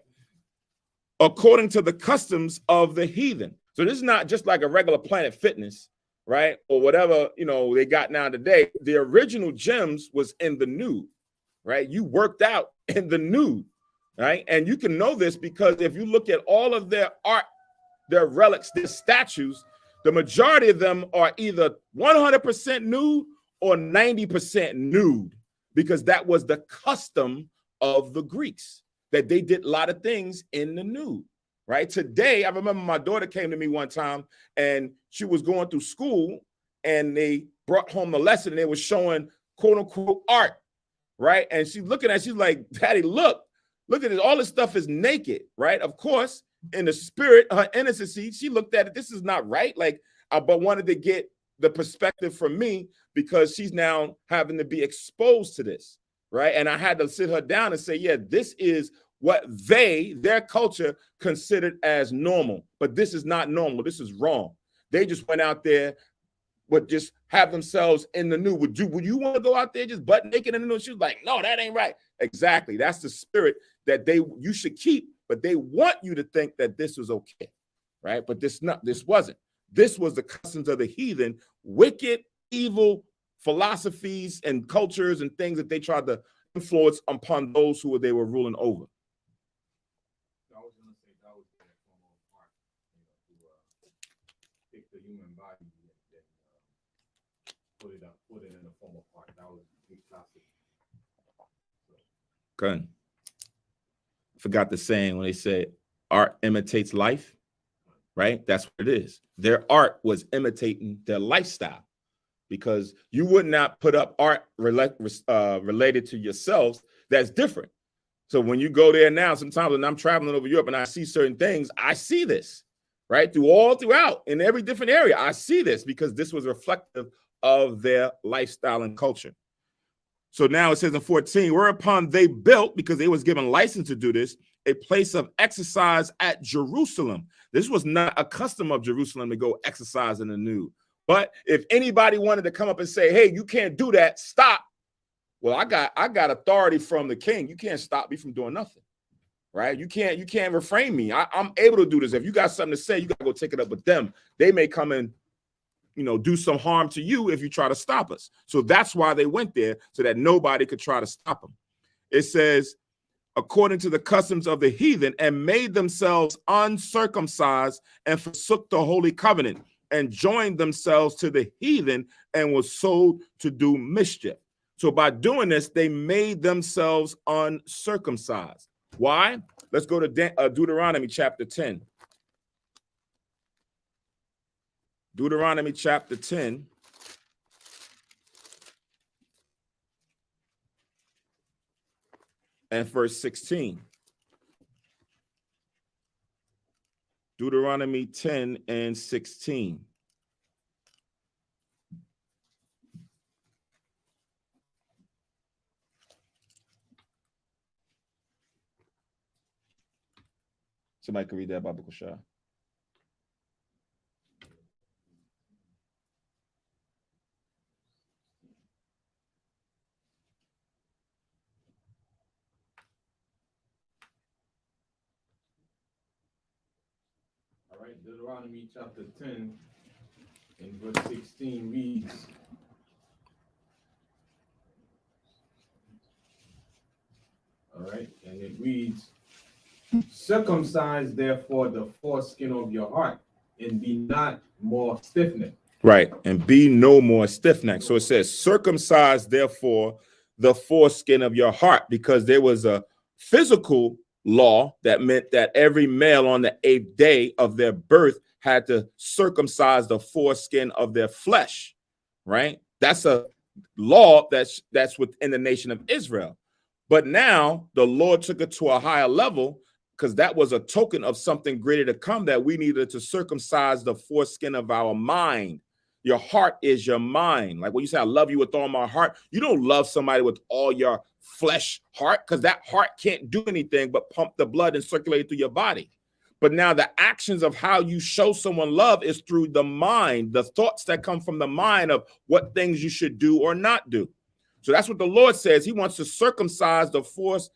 According to the customs of the heathen. So this is not just like a regular Planet Fitness, right? Or whatever, you know, they got now today. The original gyms was in the nude, right? You worked out in the nude, right? And you can know this because if you look at all of their art, their relics, their statues, the majority of them are either 100% nude or 90% nude, because that was the custom of the Greeks, that they did a lot of things in the nude, right? Today, I remember my daughter came to me one time and she was going through school and they brought home the lesson and they were showing quote unquote art, right? And she's looking at, she's like, Daddy, look at this. All this stuff is naked, right? Of course, in the spirit, her innocency, she looked at it. This is not right. Like, but wanted to get the perspective from me because she's now having to be exposed to this. Right. And I had to sit her down and say, yeah, this is what their culture considered as normal. But this is not normal. This is wrong. They just went out there, would just have themselves in the nude. Would you want to go out there just butt naked in the nude? She was like, no, that ain't right. Exactly. That's the spirit that you should keep. But they want you to think that this was okay. Right. But this wasn't. This was the customs of the heathen, wicked, evil philosophies and cultures and things that they tried to influence upon those who they were ruling over. I was going to say that was their form of art, to take the human body and put it in the form of art. That was big classic. Good. Forgot the saying when they said art imitates life, right? That's what it is. Their art was imitating their lifestyle. Because you would not put up art related to yourselves that's different. So when you go there now, sometimes when I'm traveling over Europe and I see certain things, I see this, right? Throughout in every different area, I see this because this was reflective of their lifestyle and culture. So now it says in 14, whereupon they built, because they was given license to do this, a place of exercise at Jerusalem. This was not a custom of Jerusalem to go exercise in the nude. But if anybody wanted to come up and say, hey, you can't do that, stop. Well, I got authority from the king. You can't stop me from doing nothing, right? You can't refrain me. I'm able to do this. If you got something to say, you got to go take it up with them. They may come and, do some harm to you if you try to stop us. So that's why they went there, so that nobody could try to stop them. It says, according to the customs of the heathen, and made themselves uncircumcised and forsook the holy covenant, and joined themselves to the heathen and was sold to do mischief. So by doing this, they made themselves uncircumcised. Why? Let's go to Deuteronomy chapter 10. Deuteronomy chapter 10. And verse 16. Deuteronomy 10 and 16. Somebody can read that, Bible Shah. All right, Deuteronomy chapter 10 and verse 16 reads, all right, and it reads, circumcise therefore the foreskin of your heart, and be not more stiff-necked. Right, and be no more stiff-necked. So it says, circumcise therefore the foreskin of your heart, because there was a physical law that meant that every male on the 8th day of their birth had to circumcise the foreskin of their flesh, right? That's a law that's within the nation of Israel. But now the Lord took it to a higher level, because that was a token of something greater to come, that we needed to circumcise the foreskin of our mind. Your heart is your mind. Like when you say, I love you with all my heart, you don't love somebody with all your flesh heart, because that heart can't do anything but pump the blood and circulate it through your body. But now the actions of how you show someone love is through the mind, the thoughts that come from the mind of what things you should do or not do. So that's what the Lord says. He wants to circumcise the foreskin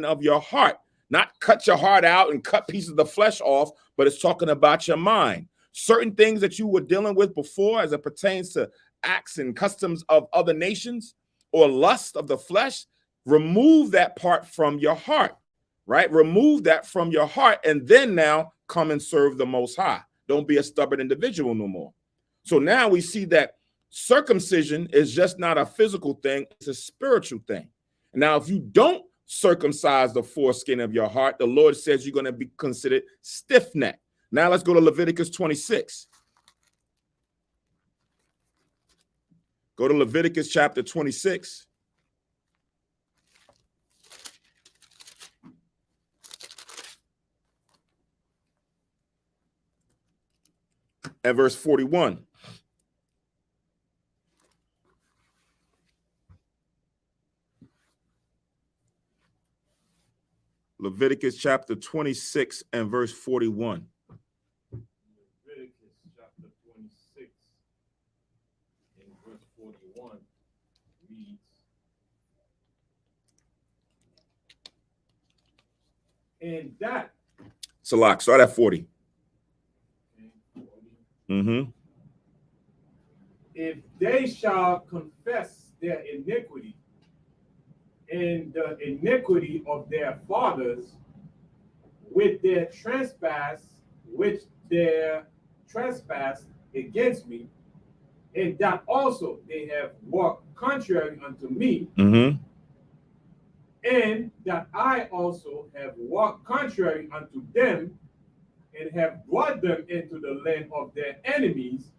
of your heart, not cut your heart out and cut pieces of the flesh off, but it's talking about your mind. Certain things that you were dealing with before as it pertains to acts and customs of other nations or lust of the flesh, remove that part from your heart, right? Remove that from your heart, and then now come and serve the Most High. Don't be a stubborn individual no more. So now we see that circumcision is just not a physical thing, it's a spiritual thing. Now, if you don't circumcise the foreskin of your heart, the Lord says you're going to be considered stiff-necked. Now let's go to Leviticus 26. Go to Leviticus chapter 26. And verse 41. Leviticus chapter 26 and verse 41. Leviticus chapter 26 and verse 41 reads, and that, Salak, start at 40. Mm-hmm. if they shall confess their iniquity and the iniquity of their fathers with their trespass, which their trespass against me, and that also they have walked contrary unto me, Mm-hmm. and that I also have walked contrary unto them, and have brought them into the land of their enemies,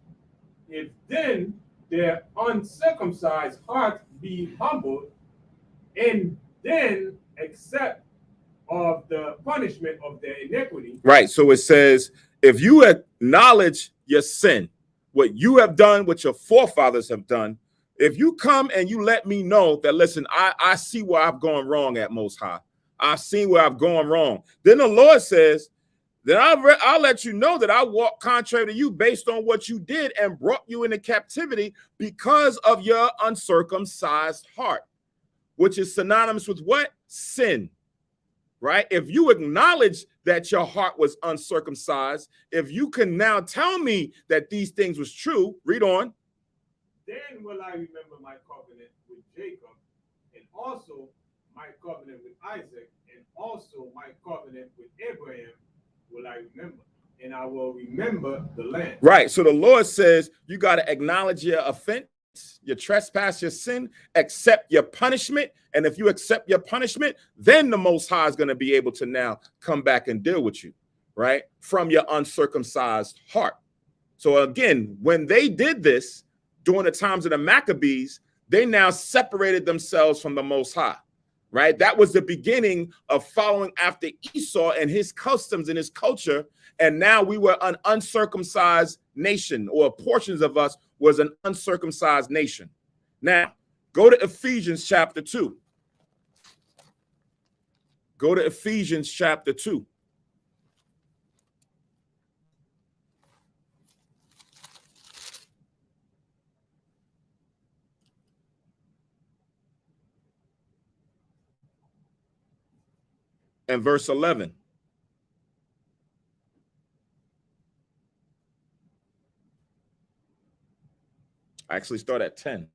if then their uncircumcised heart be humbled, and then accept of the punishment of their iniquity. Right. So it says, if you acknowledge your sin, what you have done, what your forefathers have done, if you come and you let me know that, listen, I see where I've gone wrong at Most High. I've seen where I've gone wrong. Then the Lord says, then I'll let you know that I walked contrary to you based on what you did and brought you into captivity because of your uncircumcised heart, which is synonymous with what? Sin, right? If you acknowledge that your heart was uncircumcised, if you can now tell me that these things was true, read on. Then will I remember my covenant with Jacob, and also my covenant with Isaac, and also my covenant with Abraham will I remember, and I will remember the land. Right. So the Lord says you got to acknowledge your offense, your trespass, your sin, accept your punishment. And if you accept your punishment, then the Most High is going to be able to now come back and deal with you, right? From your uncircumcised heart. So again, when they did this during the times of the Maccabees, they now separated themselves from the Most High, right? That was the beginning of following after Esau and his customs and his culture. And now we were an uncircumcised nation, or portions of us was an uncircumcised nation. Now, go to Ephesians chapter 2. Go to Ephesians chapter 2. And verse 11. I actually start at 10.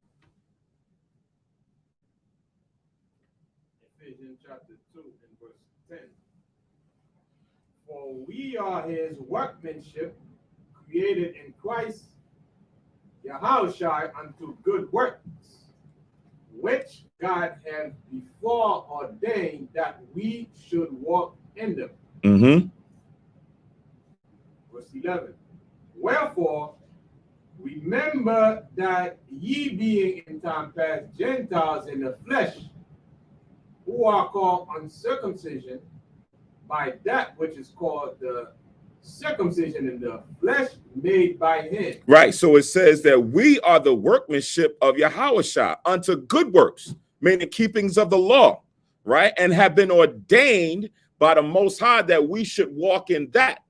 Ephesians chapter 2 and verse 10. For we are his workmanship, created in Christ Yahushua unto good works, which God had before ordained that we should walk in them. Mm-hmm. Verse 11. Wherefore, remember that ye being in time past Gentiles in the flesh, who are called uncircumcision by that which is called the circumcision in the flesh made by him. Right. So it says that we are the workmanship of Yahushua unto good works, meaning keepings of the law, right? And have been ordained by the Most High that we should walk in that.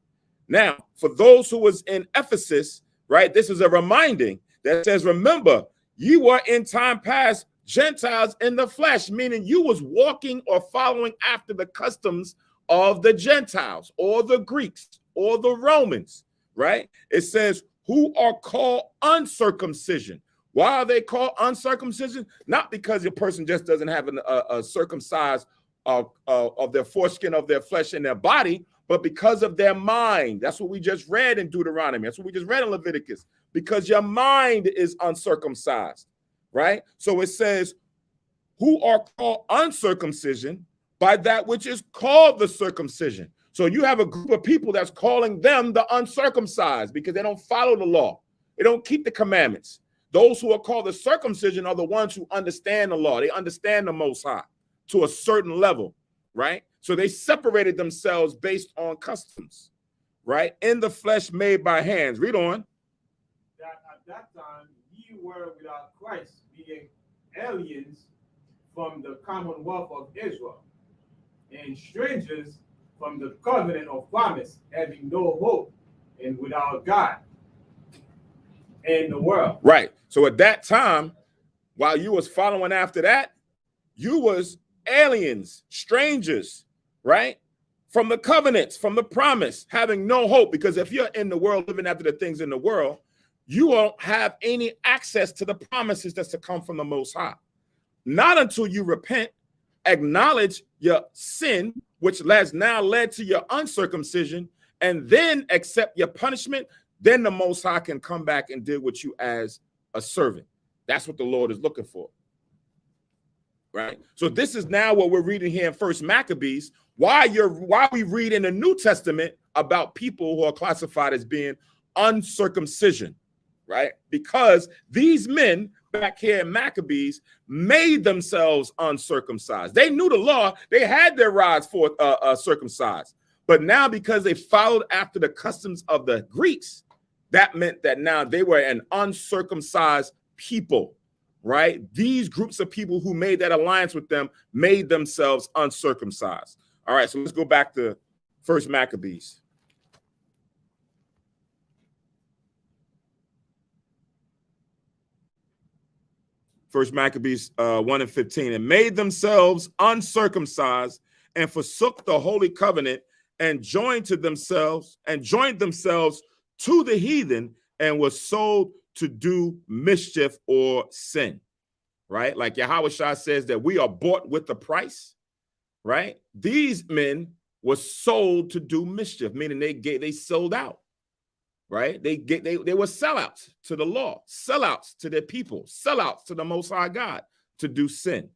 Now, for those who was in Ephesus, right, this is a reminding that says, remember, you were in time past Gentiles in the flesh, meaning you was walking or following after the customs of the Gentiles or the Greeks or the Romans, right? It says, who are called uncircumcision. Why are they called uncircumcision? Not because a person just doesn't have a circumcised of their foreskin of their flesh in their body, but because of their mind. That's what we just read in Deuteronomy. That's what we just read in Leviticus. Because your mind is uncircumcised, right? So it says, who are called uncircumcision by that which is called the circumcision. So you have a group of people that's calling them the uncircumcised because they don't follow the law. They don't keep the commandments. Those who are called the circumcision are the ones who understand the law. They understand the Most High to a certain level, right? So they separated themselves based on customs, right? In the flesh made by hands. Read on. That at that time ye were without Christ, being aliens from the commonwealth of Israel, and strangers from the covenant of promise, having no hope and without God in the world. Right. So at that time, while you was following after that, you was aliens, strangers, right? From the covenants, from the promise, having no hope. Because if you're in the world, living after the things in the world, you won't have any access to the promises that's to come from the Most High. Not until you repent, acknowledge your sin, which has now led to your uncircumcision, and then accept your punishment, then the Most High can come back and deal with you as a servant. That's what the Lord is looking for, right? So this is now what we're reading here in First Maccabees. Why we read in the New Testament about people who are classified as being uncircumcision, right? Because these men back here in Maccabees made themselves uncircumcised. They knew the law. They had their rods for circumcised. But now because they followed after the customs of the Greeks, that meant that now they were an uncircumcised people, right? These groups of people who made that alliance with them made themselves uncircumcised. All right, so let's go back to First Maccabees. First Maccabees 1:15, and made themselves uncircumcised and forsook the holy covenant and joined themselves to the heathen and was sold to do mischief or sin, right? Like Yahushua says that we are bought with the price, right? These men were sold to do mischief, meaning they sold out. Right? They were sellouts to the law, sellouts to their people, sellouts to the Most High God to do sin.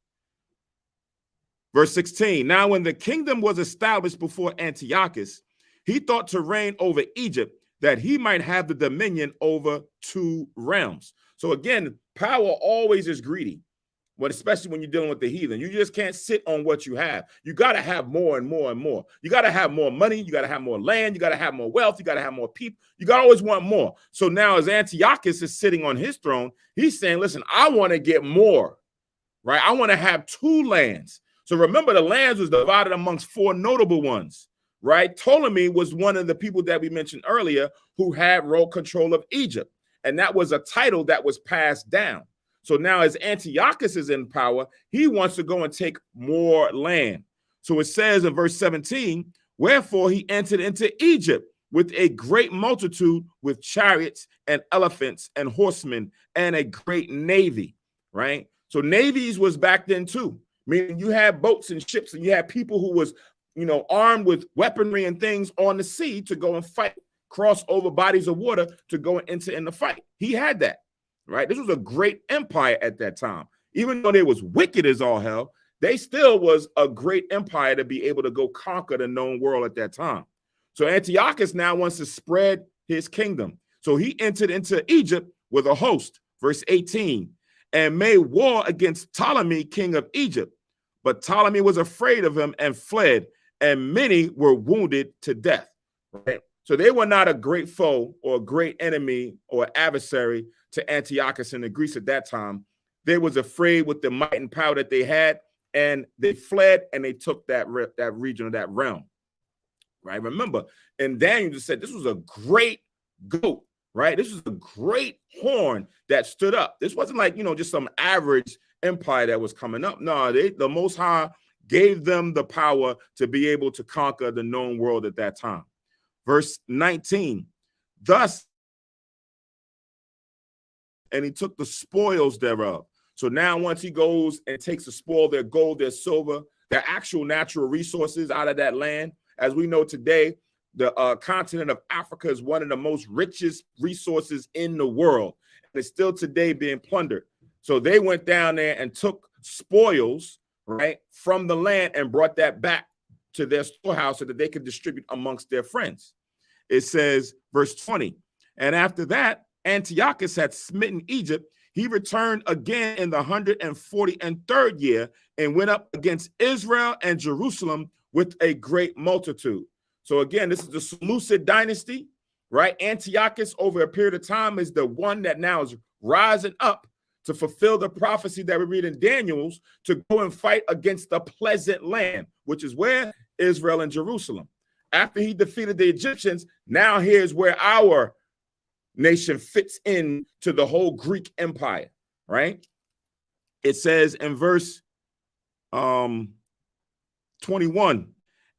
Verse 16, now when the kingdom was established before Antiochus, he thought to reign over Egypt, that he might have the dominion over 2 realms. So again, power always is greedy, but especially when you're dealing with the heathen. You just can't sit on what you have. You got to have more and more and more. You got to have more money. You got to have more land. You got to have more wealth. You got to have more people. You got to always want more. So now as Antiochus is sitting on his throne, he's saying, listen, I want to get more, right? I want to have 2 lands. So remember, the lands was divided amongst 4 notable ones, right? Ptolemy was one of the people that we mentioned earlier who had royal control of Egypt. And that was a title that was passed down. So now as Antiochus is in power, he wants to go and take more land. So it says in verse 17, wherefore he entered into Egypt with a great multitude, with chariots and elephants and horsemen and a great navy, right? So navies was back then too. Meaning you had boats and ships and you had people who was, armed with weaponry and things on the sea to go and fight, cross over bodies of water to go and enter in the fight. He had that, right? This was a great empire at that time. Even though they was wicked as all hell, they still was a great empire to be able to go conquer the known world at that time. So Antiochus now wants to spread his kingdom. So he entered into Egypt with a host, verse 18, and made war against Ptolemy, king of Egypt. But Ptolemy was afraid of him and fled, and many were wounded to death. Right? So they were not a great foe or a great enemy or adversary to Antiochus and the Greeks at that time. They was afraid with the might and power that they had, and they fled and they took that region of that realm. Right? Remember, and Daniel just said this was a great goat. Right? This was a great horn that stood up. This wasn't like, just some average empire that was coming up. No, the Most High gave them the power to be able to conquer the known world at that time. Verse 19, thus, and he took the spoils thereof. So now once he goes and takes the spoil, their gold, their silver, their actual natural resources out of that land, as we know today, the continent of Africa is one of the most richest resources in the world. And it's still today being plundered. So they went down there and took spoils, right, from the land and brought that back to their storehouse so that they could distribute amongst their friends. It says, verse 20, and after that, Antiochus had smitten Egypt. He returned again in the 143rd year and went up against Israel and Jerusalem with a great multitude. So again, this is the Seleucid dynasty, right? Antiochus over a period of time is the one that now is rising up to fulfill the prophecy that we read in Daniel's to go and fight against the pleasant land, which is where? Israel and Jerusalem. After he defeated the Egyptians, now here's where our nation fits in to the whole Greek empire, right? It says in verse 21,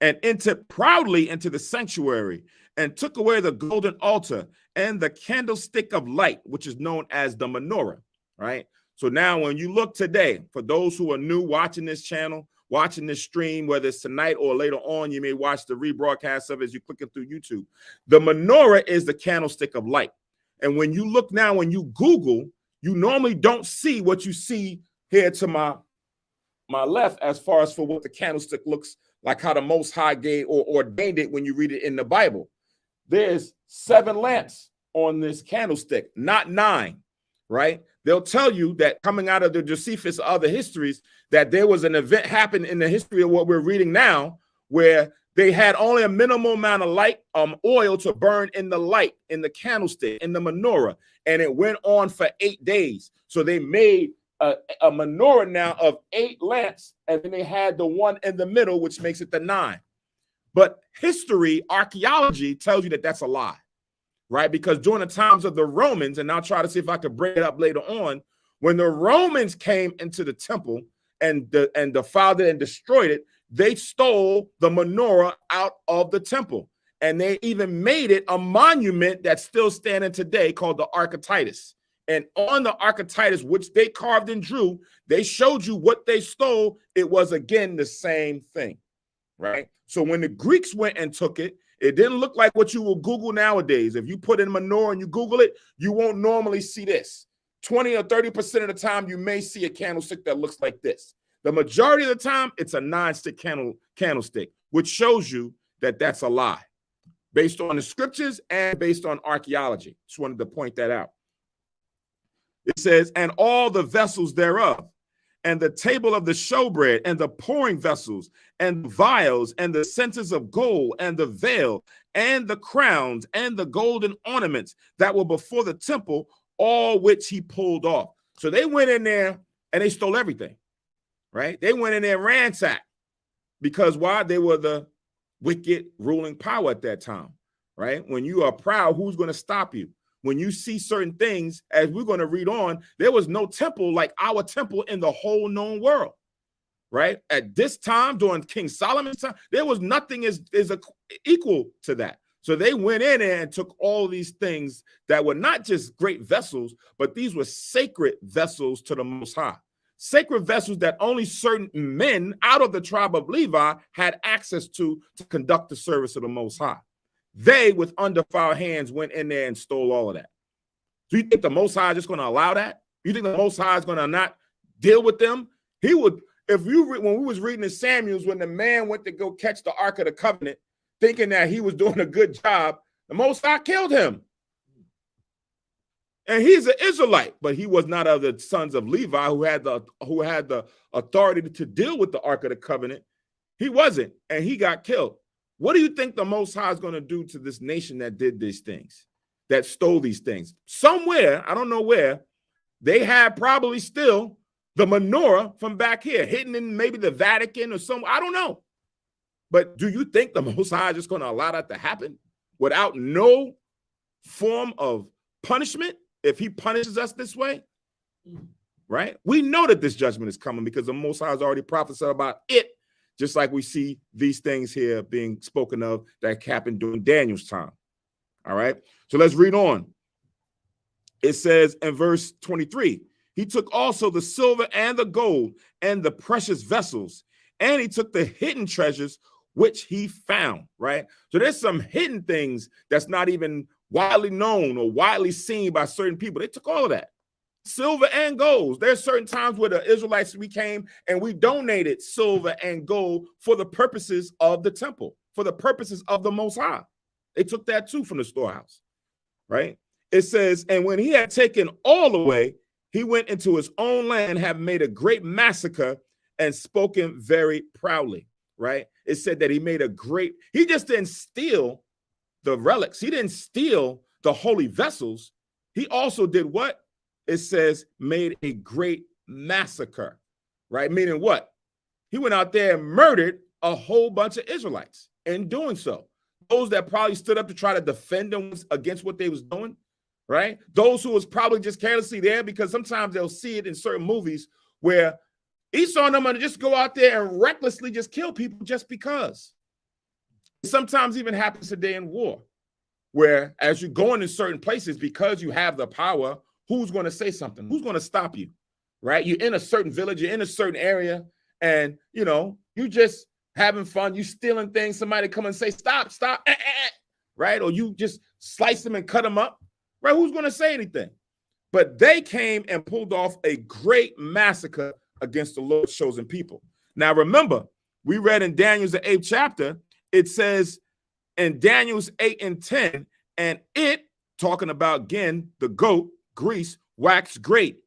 and entered proudly into the sanctuary and took away the golden altar and the candlestick of light, which is known as the menorah, right? So now when you look today, for those who are new watching this channel, watching this stream, whether it's tonight or later on, you may watch the rebroadcast of it as you're clicking through YouTube. The menorah is the candlestick of light. And when you look now, when you Google, you normally don't see what you see here to my left as far as for what the candlestick looks like, how the Most High gave or ordained it when you read it in the Bible. There's 7 lamps on this candlestick, not 9, right? They'll tell you that coming out of the Josephus or other histories that there was an event happened in the history of what we're reading now where they had only a minimal amount of light, oil to burn in the light, in the candlestick, in the menorah, and it went on for 8 days. So they made a menorah now of 8 lamps, and then they had the one in the middle, which makes it the 9. But history, archaeology tells you that that's a lie, right? Because during the times of the Romans, and I'll try to see if I could bring it up later on, when the Romans came into the temple and defiled it and destroyed it, they stole the menorah out of the temple. And they even made it a monument that's still standing today called the Archetitus. And on the Archetitus, which they carved and drew, they showed you what they stole. It was, again, the same thing, right? So when the Greeks went and took it, it didn't look like what you will Google nowadays. If you put in menorah and you Google it, you won't normally see this. 20 or 30% of the time, you may see a candlestick that looks like this. The majority of the time, it's a 9-stick candlestick, which shows you that that's a lie. based on the scriptures and based on archaeology. Just wanted to point that out. It says, and all the vessels thereof, and the table of the showbread, and the pouring vessels, and the vials, and the censers of gold, and the veil, and the crowns, and the golden ornaments that were before the temple, all which he pulled off. So they went in there and they stole everything, right? They went in there and ransacked. Because why? They were the wicked ruling power at that time, right? When you are proud, who's going to stop you? When you see certain things, as we're going to read on, there was no temple like our temple in the whole known world, right? At this time, during King Solomon's time, there was nothing equal to that. So they went in there and took all these things that were not just great vessels, but these were sacred vessels to the Most High. Sacred vessels that only certain men out of the tribe of Levi had access to conduct the service of the Most High. They, with undefiled hands, went in there and stole all of that. Do you think the Most High is just going to allow that? You think the Most High is going to not deal with them? He would. If you when we was reading in Samuel's, when the man went to go catch the Ark of the Covenant, thinking that he was doing a good job, the Most High killed him. And he's an Israelite, but he was not of the sons of Levi who had the authority to deal with the Ark of the Covenant. He wasn't, and he got killed. What do you think the Most High is going to do to this nation that did these things, that stole these things? Somewhere, I don't know where, they had probably still the menorah from back here, hidden in maybe the Vatican or somewhere. I don't know. But do you think the Most High is just going to allow that to happen without no form of punishment if he punishes us this way? Right? We know that this judgment is coming because the Most High has already prophesied about it. Just like we see these things here being spoken of that happened during Daniel's time. All right. So let's read on. It says in verse 23, he took also the silver and the gold and the precious vessels, and he took the hidden treasures which he found. Right. So there's some hidden things that's not even widely known or widely seen by certain people. They took all of that. Silver and gold. There's certain times where the Israelites, we came and we donated silver and gold for the purposes of the temple, for the purposes of the Most High. They took that too from the storehouse, right? It says, and when he had taken all away, he went into his own land, have made a great massacre and spoken very proudly, right? It said that he made he just didn't steal the relics. He didn't steal the holy vessels. He also did what? It says made a great massacre, right? Meaning what? He went out there and murdered a whole bunch of Israelites in doing so. Those that probably stood up to try to defend them against what they was doing, right? Those who was probably just carelessly there, because sometimes they'll see it in certain movies where Esau and them going to just go out there and recklessly just kill people just because. It sometimes even happens today in war, where as you go into certain places, because you have the power, who's going to say something? Who's going to stop you, right? You're in a certain village, you're in a certain area, and, you just having fun, you stealing things, somebody come and say, stop, right? Or you just slice them and cut them up, right? Who's going to say anything? But they came and pulled off a great massacre against the Lord's chosen people. Now, remember, we read in Daniel's the 8th chapter, it says in Daniel's 8 and 10, and it, talking about, again, the goat, Greece, waxed great,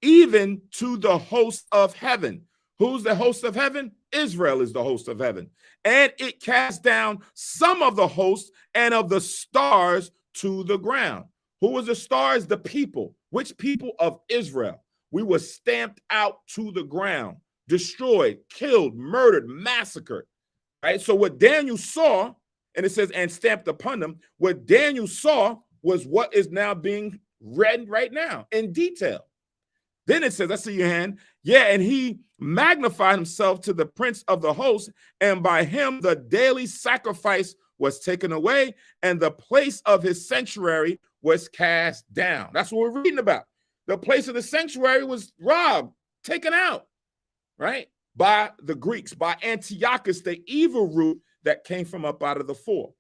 even to the host of heaven. Who's the host of heaven? Israel is the host of heaven. And it cast down some of the hosts and of the stars to the ground. Who was the stars? The people. Which people? Of Israel. We were stamped out to the ground, destroyed, killed, murdered, massacred. Right? So what Daniel saw, and it says, and stamped upon them, what Daniel saw was what is now being read right now in detail. Then it says, I see your hand. Yeah, and he magnified himself to the prince of the host, and by him the daily sacrifice was taken away, and the place of his sanctuary was cast down. That's what we're reading about. The place of the sanctuary was robbed, taken out, right? By the Greeks, by Antiochus, the evil root that came from up out of the four.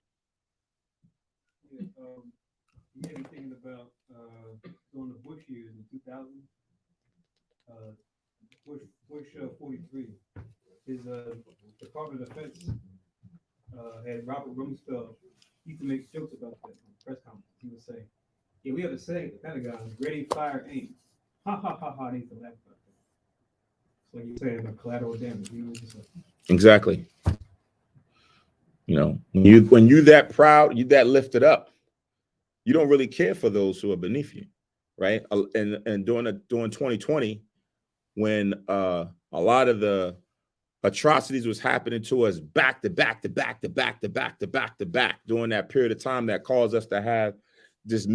You had me thinking about during the Bush years in 2000, Bush 43, his Department of Defense had Robert Rumsfeld He used to make jokes about that on press conference. He would say, "Yeah, we have to say the Pentagon, ready, fire, aim." Ha ha ha ha. They used to laugh about that. So you're saying about collateral damage. He was just like, Exactly. You know, when you that proud, you that lifted up, you don't really care for those who are beneath you, right? And during 2020, when a lot of the atrocities was happening to us back to back during that period of time, that caused us to have this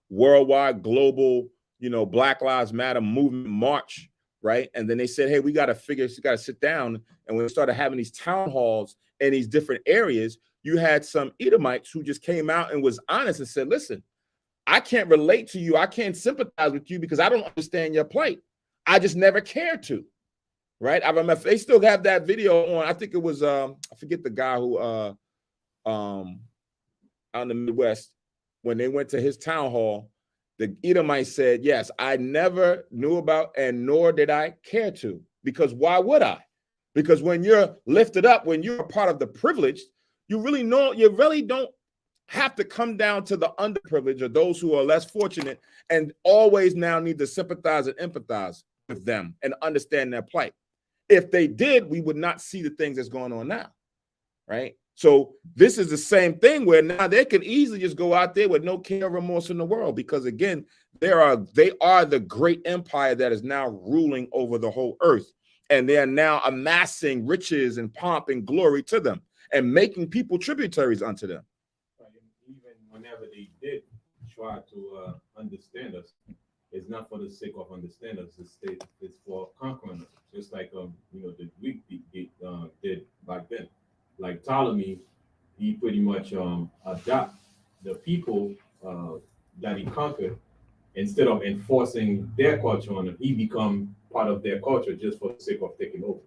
worldwide global, Black Lives Matter movement march, right? And then they said, hey, we got to sit down. And when we started having these town halls in these different areas, you had some Edomites who just came out and was honest and said, listen, I can't relate to you. I can't sympathize with you because I don't understand your plight. I just never cared to, right? I remember they still have that video on. I think it was, I forget the guy who, out in the Midwest, when they went to his town hall, the Edomite said, yes, I never knew about and nor did I care to, because why would I? Because when you're lifted up, when you're a part of the privileged, you really don't have to come down to the underprivileged or those who are less fortunate and always now need to sympathize and empathize with them and understand their plight. If they did, we would not see the things that's going on now, right? So this is the same thing where now they can easily just go out there with no care or remorse in the world, because again, they are the great empire that is now ruling over the whole earth, and they are now amassing riches and pomp and glory to them and making people tributaries unto them. Even whenever they did try to understand us, it's not for the sake of understanding us. It's for conquering us. Just like the Greek did back then. Like Ptolemy, he pretty much adopt the people that he conquered. Instead of enforcing their culture on them, he become part of their culture just for the sake of taking over.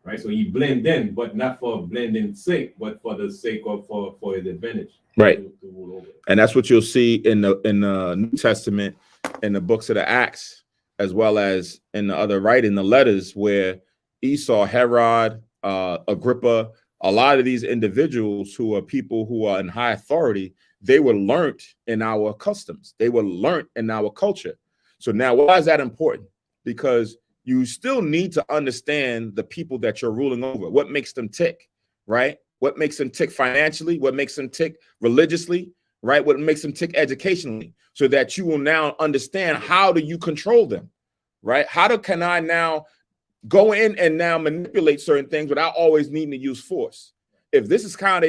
Right, so he blend in, but not for blending's sake, but for the sake of for his advantage. Right, to rule over. And that's what you'll see in the New Testament, in the books of the Acts, as well as in the other writing, the letters, where Esau, Herod, Agrippa, a lot of these individuals who are people who are in high authority, they were learned in our customs. They were learned in our culture. So now, why is that important? Because you still need to understand the people that you're ruling over. What makes them tick, right? What makes them tick financially? What makes them tick religiously, right? What makes them tick educationally, so that you will now understand how do you control them, right? Can I now go in and now manipulate certain things without always needing to use force? If this is how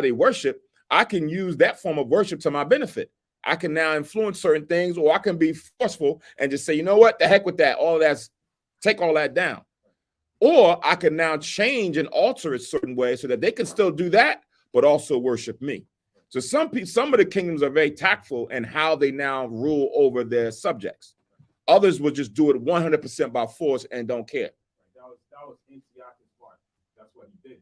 they worship, I can use that form of worship to my benefit. I can now influence certain things, or I can be forceful and just say, you know what, the heck with that. Take all that down. Or I can now change and alter it a certain way so that they can still do that, but also worship me. So some of the kingdoms are very tactful in how they now rule over their subjects. Others will just do it 100% by force and don't care. that was Antiochus' part. That's what he did,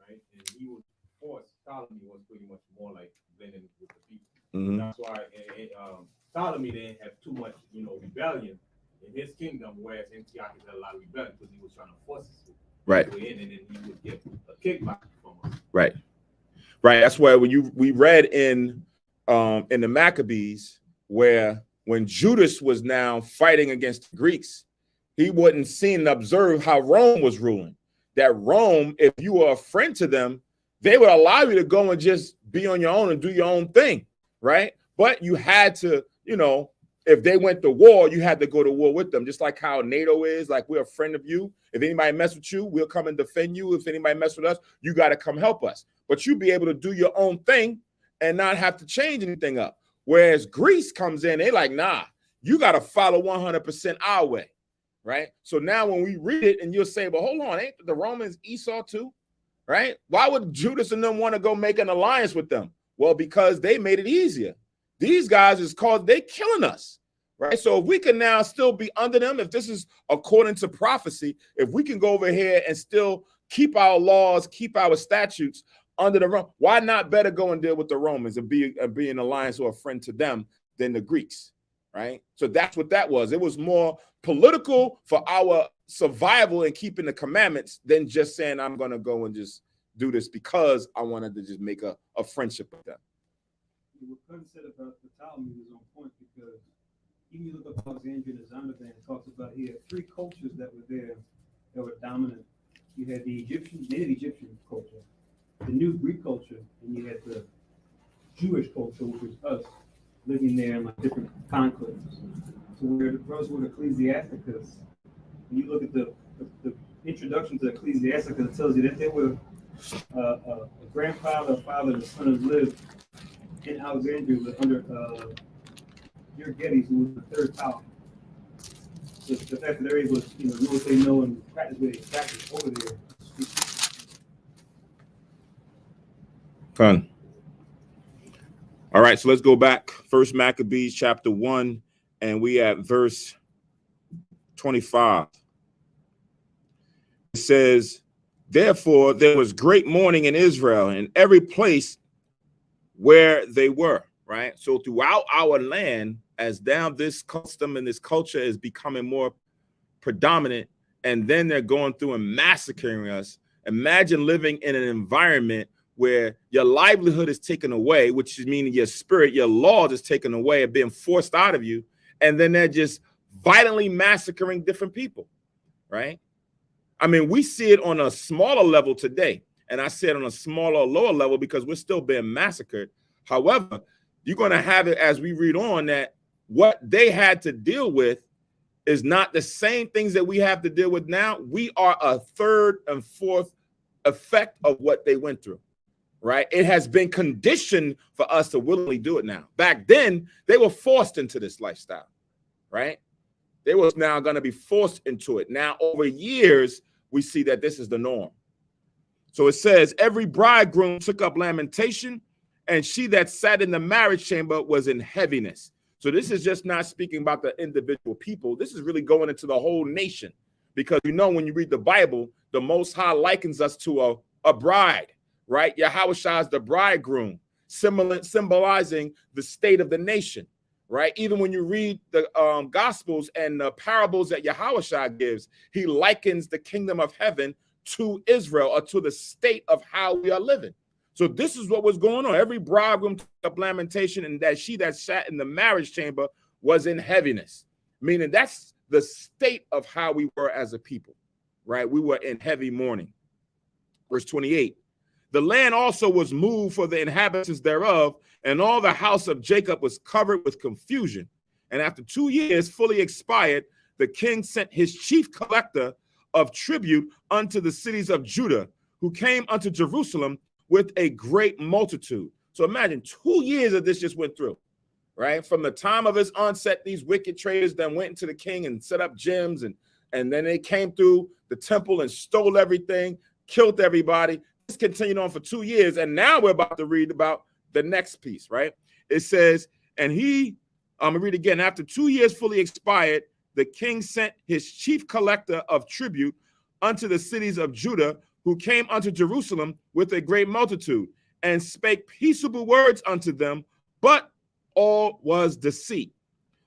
right? And he was forced. Ptolemy was pretty much more like blending with the people. Mm-hmm. That's why Ptolemy didn't have too much, rebellion in his kingdom, whereas Antiochus had a lot of rebellion because he was trying to force us to go in, and then he would get a kickback from us. Right. That's why we read in the Maccabees, where when Judas was now fighting against the Greeks, he wouldn't see and observe how Rome was ruling. That Rome, if you were a friend to them, they would allow you to go and just be on your own and do your own thing, right? But you had to, if they went to war, you had to go to war with them. Just like how NATO is, like we're a friend of you. If anybody mess with you, we'll come and defend you. If anybody mess with us, you got to come help us. But you be able to do your own thing and not have to change anything up. Whereas Greece comes in, they like, nah, you got to follow 100% our way, right? So now when we read it and you'll say, well, hold on, ain't the Romans Esau too, right? Why would Judas and them want to go make an alliance with them? Well, because they made it easier. These guys they killing us, right? So if we can now still be under them, if this is according to prophecy, if we can go over here and still keep our laws, keep our statutes under the Rome, why not better go and deal with the Romans and be in alliance or a friend to them than the Greeks, right? So that's what that was. It was more political for our survival and keeping the commandments than just saying, I'm going to go and just do this because I wanted to just make a friendship with them. What Kurt said about the Ptolemies is on point because even you look up Alexandria and Zondervan talks about he had three cultures that were there that were dominant. You had the native Egyptian culture, the new Greek culture, and you had the Jewish culture, which was us living there in like different conclaves. So where the first word Ecclesiasticus, when you look at the introduction to Ecclesiasticus, it tells you that there were a grandfather, a father, and a son who lived in Alexandria under Euergetes, who was the third power. So the fact that they're able to know what they know and practice what they practice over there. Fun. All right, so let's go back. First Maccabees chapter 1, and we at verse 25. It says, therefore there was great mourning in Israel in every place where they were, right? So throughout our land, as now this custom and this culture is becoming more predominant, and then they're going through and massacring us. Imagine living in an environment where your livelihood is taken away, which is meaning your spirit, your laws is taken away and being forced out of you. And then they're just violently massacring different people, right? I mean, we see it on a smaller level today. And I say it on a smaller, lower level because we're still being massacred. However, you're going to have it as we read on that what they had to deal with is not the same things that we have to deal with now. We are a third and fourth effect of what they went through. Right? It has been conditioned for us to willingly do it now. Back then, they were forced into this lifestyle, right? They was now going to be forced into it. Now, over years, we see that this is the norm. So it says, every bridegroom took up lamentation, and she that sat in the marriage chamber was in heaviness. So this is just not speaking about the individual people. This is really going into the whole nation. Because when you read the Bible, the Most High likens us to a bride. Right? Yahushua is the bridegroom, symbolizing the state of the nation, right? Even when you read the Gospels and the parables that Yahushua gives, he likens the kingdom of heaven to Israel or to the state of how we are living. So this is what was going on. Every bridegroom took up lamentation, and that she that sat in the marriage chamber was in heaviness, meaning that's the state of how we were as a people, right? We were in heavy mourning. Verse 28. The land also was moved for the inhabitants thereof, and all the house of Jacob was covered with confusion. And after 2 years fully expired, the king sent his chief collector of tribute unto the cities of Judah, who came unto Jerusalem with a great multitude. So imagine 2 years of this just went through, right? From the time of his onset, these wicked traders then went into the king and set up gyms, and then they came through the temple and stole everything, killed everybody. This continued on for 2 years, and now we're about to read about the next piece, right? It says, and I'm gonna read again. After 2 years fully expired, the king sent his chief collector of tribute unto the cities of Judah, who came unto Jerusalem with a great multitude, and spake peaceable words unto them, but all was deceit.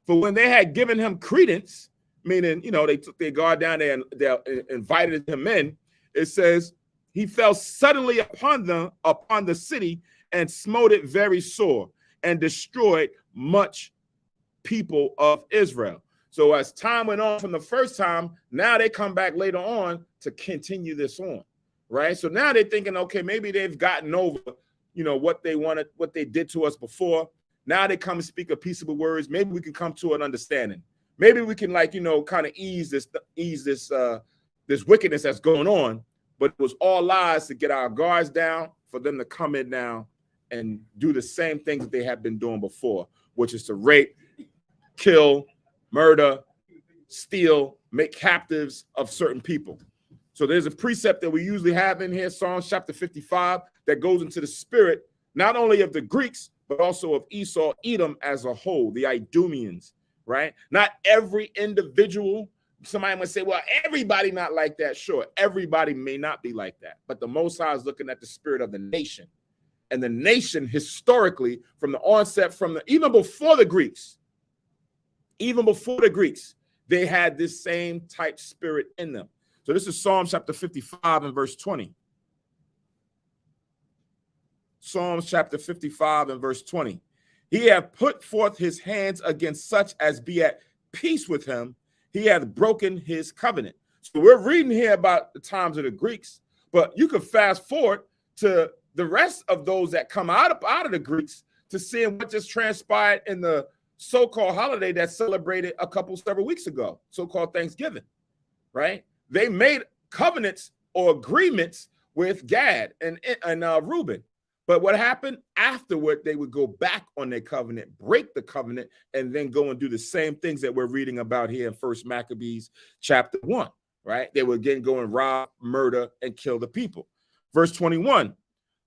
For when they had given him credence, meaning, they took their guard down there and they invited him in, it says, he fell suddenly upon the city and smote it very sore and destroyed much people of Israel. So as time went on from the first time, now they come back later on to continue this on, right? So now they're thinking, okay, maybe they've gotten over, what they wanted, what they did to us before. Now they come and speak of peaceable words. Maybe we can come to an understanding. Maybe we can kind of ease this wickedness that's going on. But it was all lies to get our guards down, for them to come in now and do the same things that they had been doing before, which is to rape, kill, murder, steal, make captives of certain people. So there's a precept that we usually have in here, Psalms chapter 55, that goes into the spirit, not only of the Greeks, but also of Esau, Edom as a whole, the Idumeans, right? Not every individual. Somebody might say, well, everybody not like that. Sure, everybody may not be like that. But the Most High is looking at the spirit of the nation. And the nation historically, from the onset, even before the Greeks, they had this same type spirit in them. So this is Psalm chapter 55 and verse 20. Psalms chapter 55 and verse 20. He hath put forth his hands against such as be at peace with him. He hath broken his covenant. So we're reading here about the times of the Greeks, but you could fast forward to the rest of those that come out of the Greeks to seeing what just transpired in the so-called holiday that celebrated several weeks ago, so-called Thanksgiving, right? They made covenants or agreements with Gad and Reuben. But what happened afterward, they would go back on their covenant, break the covenant, and then go and do the same things that we're reading about here in 1 Maccabees chapter 1, right? They would again go and rob, murder, and kill the people. Verse 21,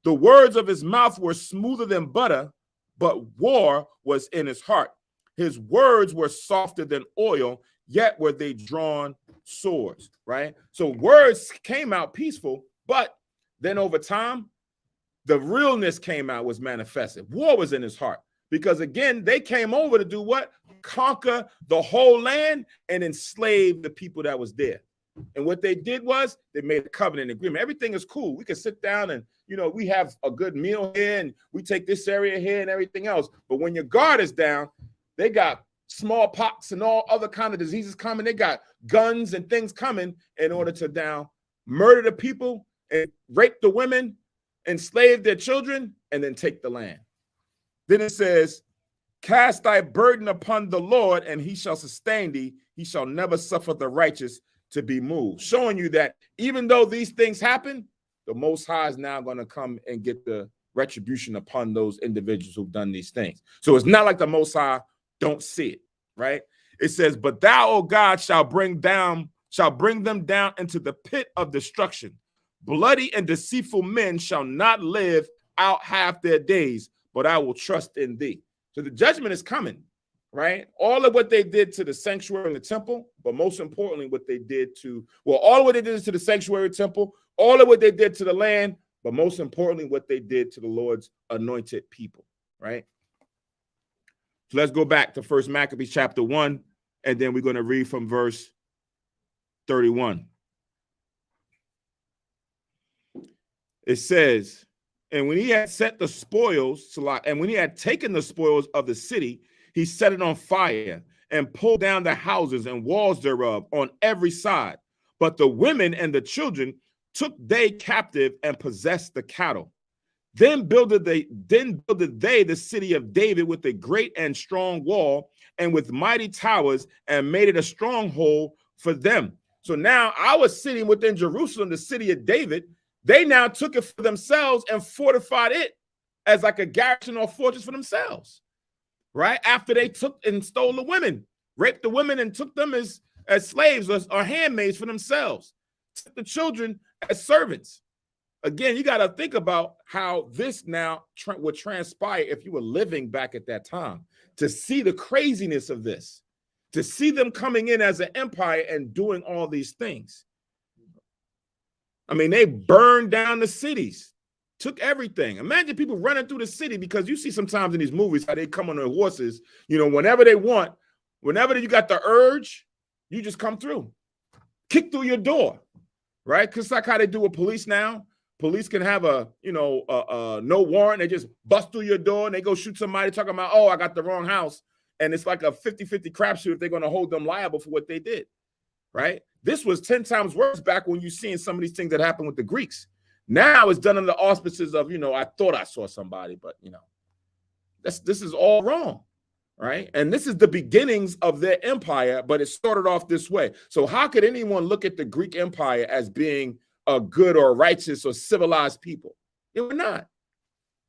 the words of his mouth were smoother than butter, but war was in his heart. His words were softer than oil, yet were they drawn swords, right? So words came out peaceful, but then over time, the realness came out, was manifested. War was in his heart because, again, they came over to do what? Conquer the whole land and enslave the people that was there. And what they did was they made a covenant agreement. Everything is cool. We can sit down and, we have a good meal here and we take this area here and everything else. But when your guard is down, they got smallpox and all other kind of diseases coming. They got guns and things coming in order to now murder the people and rape the women, enslave their children, and then take the land. Then it says, cast thy burden upon the Lord, and he shall sustain thee. He shall never suffer the righteous to be moved. Showing you that even though these things happen, the Most High is now going to come and get the retribution upon those individuals who've done these things. So it's not like the Most High don't see it, right? It says, but thou, O God, shall bring them down into the pit of destruction. Bloody and deceitful men shall not live out half their days, but I will trust in thee. So the judgment is coming, right? All of what they did to the sanctuary and the temple, but most importantly, what they did all of what they did to the sanctuary temple, all of what they did to the land, but most importantly, what they did to the Lord's anointed people, right? So let's go back to 1 Maccabees chapter 1, and then we're going to read from verse 31. It says, and when he had set the spoils, and when he had taken the spoils of the city, he set it on fire and pulled down the houses and walls thereof on every side. But the women and the children took they captive and possessed the cattle. Then builded they the city of David with a great and strong wall and with mighty towers, and made it a stronghold for them. So now our city within Jerusalem, the city of David, they now took it for themselves and fortified it as like a garrison or fortress for themselves, right? After they took and stole the women, raped the women and took them as slaves or handmaids for themselves, took the children as servants. Again, you got to think about how this now would transpire if you were living back at that time, to see the craziness of this, to see them coming in as an empire and doing all these things. I mean, they burned down the cities, took everything. Imagine people running through the city, because you see sometimes in these movies how they come on their horses, whenever they want, whenever you got the urge, you just come through, kick through your door, right? Because like how they do with police now. Police can have a no warrant. They just bust through your door and they go shoot somebody talking about, oh, I got the wrong house. And it's like a 50-50 crapshoot if they're going to hold them liable for what they did, right? This was 10 times worse back when you're seeing some of these things that happened with the Greeks. Now it's done in the auspices of, I thought I saw somebody, but, this is all wrong, right? And this is the beginnings of their empire, but it started off this way. So how could anyone look at the Greek Empire as being a good or righteous or civilized people? They were not.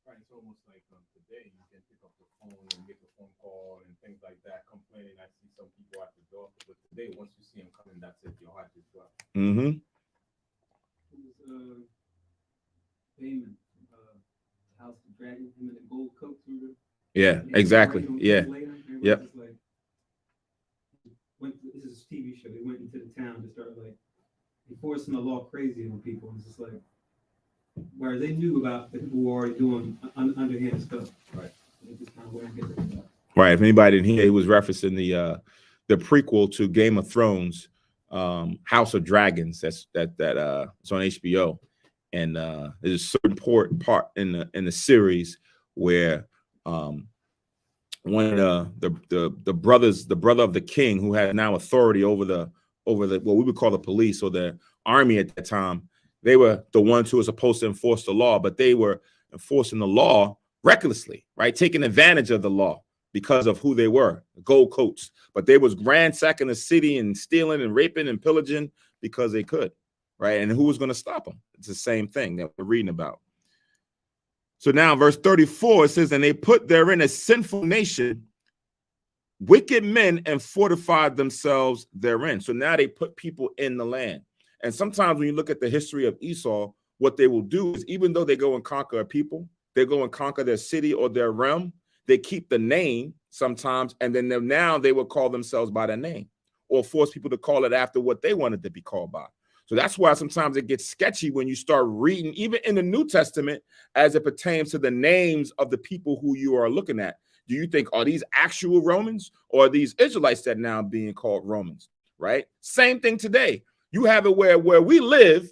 Right, it's almost like today you can pick up the phone and make a phone call and things like that, complaining. I see some people at the door, but today, once you see them coming, that's it. Your heart just drops. Mm-hmm. Damon, House of Dragon, him in the gold coat. Yeah, exactly. Yeah. Yep. This is a TV show. They went into the town to start enforcing the law crazy on people. It's just whereas they knew about the people who were already doing underhand stuff. Right. They just kind of went and get it. Right. If anybody didn't hear, he was referencing the prequel to Game of Thrones, House of Dragons. That's on HBO. And there's a certain part in the series where one of the brother of the king, who had now authority over the what we would call the police or the army at that time, they were the ones who were supposed to enforce the law, but they were enforcing the law recklessly, right? Taking advantage of the law because of who they were, gold coats. But they was ransacking the city and stealing and raping and pillaging because they could, right? And who was going to stop them? It's the same thing that we're reading about. So now verse 34, it says, and they put therein a sinful nation, wicked men, and fortified themselves therein. So now they put people in the land. And sometimes when you look at the history of Esau, what they will do is, even though they go and conquer a people, they go and conquer their city or their realm, they keep the name sometimes, and then now they will call themselves by their name or force people to call it after what they wanted to be called by. So that's why sometimes it gets sketchy when you start reading, even in the New Testament, as it pertains to the names of the people who you are looking at. Do you think, are these actual Romans, or are these Israelites that now being called Romans, right? Same thing today. You have it where we live,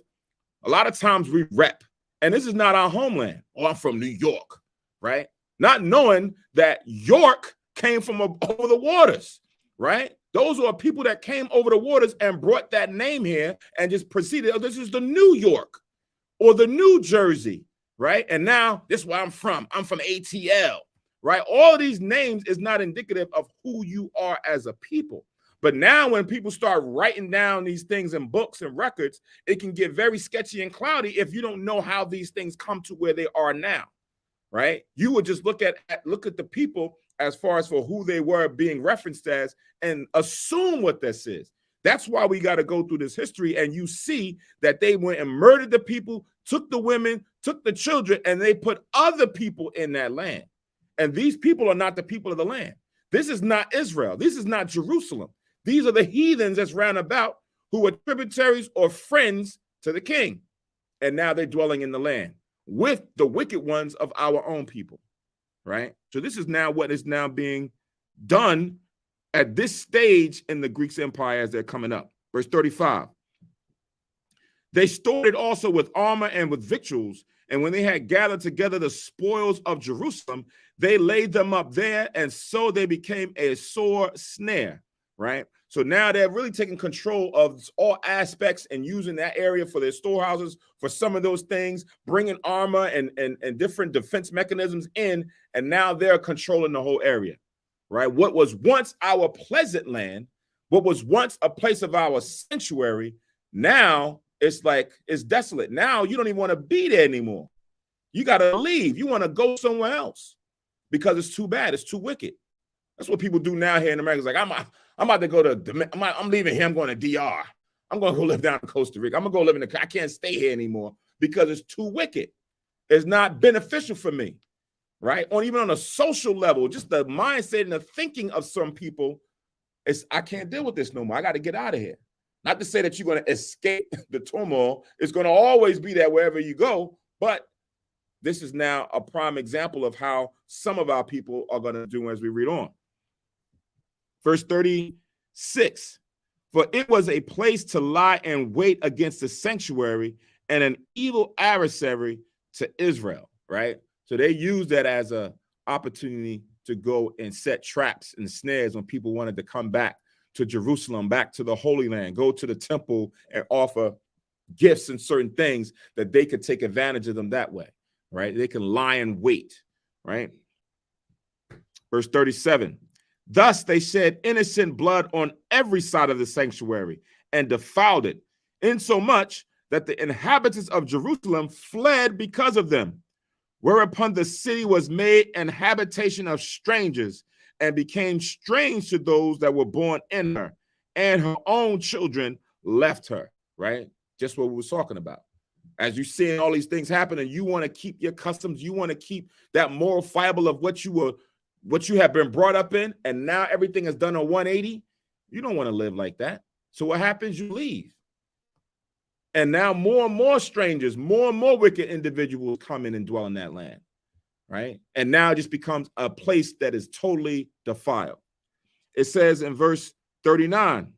a lot of times we rep, and this is not our homeland. Oh, I'm from New York, right? Not knowing that York came from over the waters, right? Those are people that came over the waters and brought that name here and just proceeded. Oh, this is the New York or the New Jersey, right? And now this is where I'm from. I'm from ATL, right? All of these names is not indicative of who you are as a people. But now when people start writing down these things in books and records, it can get very sketchy and cloudy if you don't know how these things come to where they are now, right? You would just look at the people as far as for who they were being referenced as and assume what this is. That's why we got to go through this history, and you see that they went and murdered the people, took the women, took the children, and they put other people in that land. And these people are not the people of the land. This is not Israel. This is not Jerusalem. These are the heathens that's round about who are tributaries or friends to the king. And now they're dwelling in the land with the wicked ones of our own people, right? So this is now what is now being done at this stage in the Greek Empire as they're coming up. Verse 35. They stored it also with armor and with victuals. And when they had gathered together the spoils of Jerusalem, they laid them up there. And so they became a sore snare, right? So now they're really taking control of all aspects and using that area for their storehouses, for some of those things, bringing armor and different defense mechanisms in. And now they're controlling the whole area, right? What was once our pleasant land, what was once a place of our sanctuary, now it's like it's desolate. Now you don't even want to be there anymore. You got to leave. You want to go somewhere else because it's too bad. It's too wicked. That's what people do now here in America. It's like, I'm about to go to, I'm leaving here. I'm going to DR. I'm going to go live down in Costa Rica. I'm going to go live in I can't stay here anymore because it's too wicked. It's not beneficial for me, right? Even on a social level, just the mindset and the thinking of some people, I can't deal with this no more. I got to get out of here. Not to say that you're going to escape the turmoil. It's going to always be there wherever you go. But this is now a prime example of how some of our people are going to do as we read on. Verse 36, for it was a place to lie and wait against the sanctuary and an evil adversary to Israel, right? So they used that as an opportunity to go and set traps and snares when people wanted to come back to Jerusalem, back to the Holy Land, go to the temple and offer gifts and certain things that they could take advantage of them that way, right? They can lie in wait, right? Verse 37. Thus they shed innocent blood on every side of the sanctuary and defiled it, insomuch that the inhabitants of Jerusalem fled because of them. Whereupon the city was made an habitation of strangers and became strange to those that were born in her, and her own children left her, right? Just what we were talking about. As you see all these things happen and you want to keep your customs, you want to keep that moral fiber of what you have been brought up in, and now everything is done on 180, you don't want to live like that. So what happens? You leave. And now more and more strangers, more and more wicked individuals come in and dwell in that land, right? And now it just becomes a place that is totally defiled. It says in verse 39,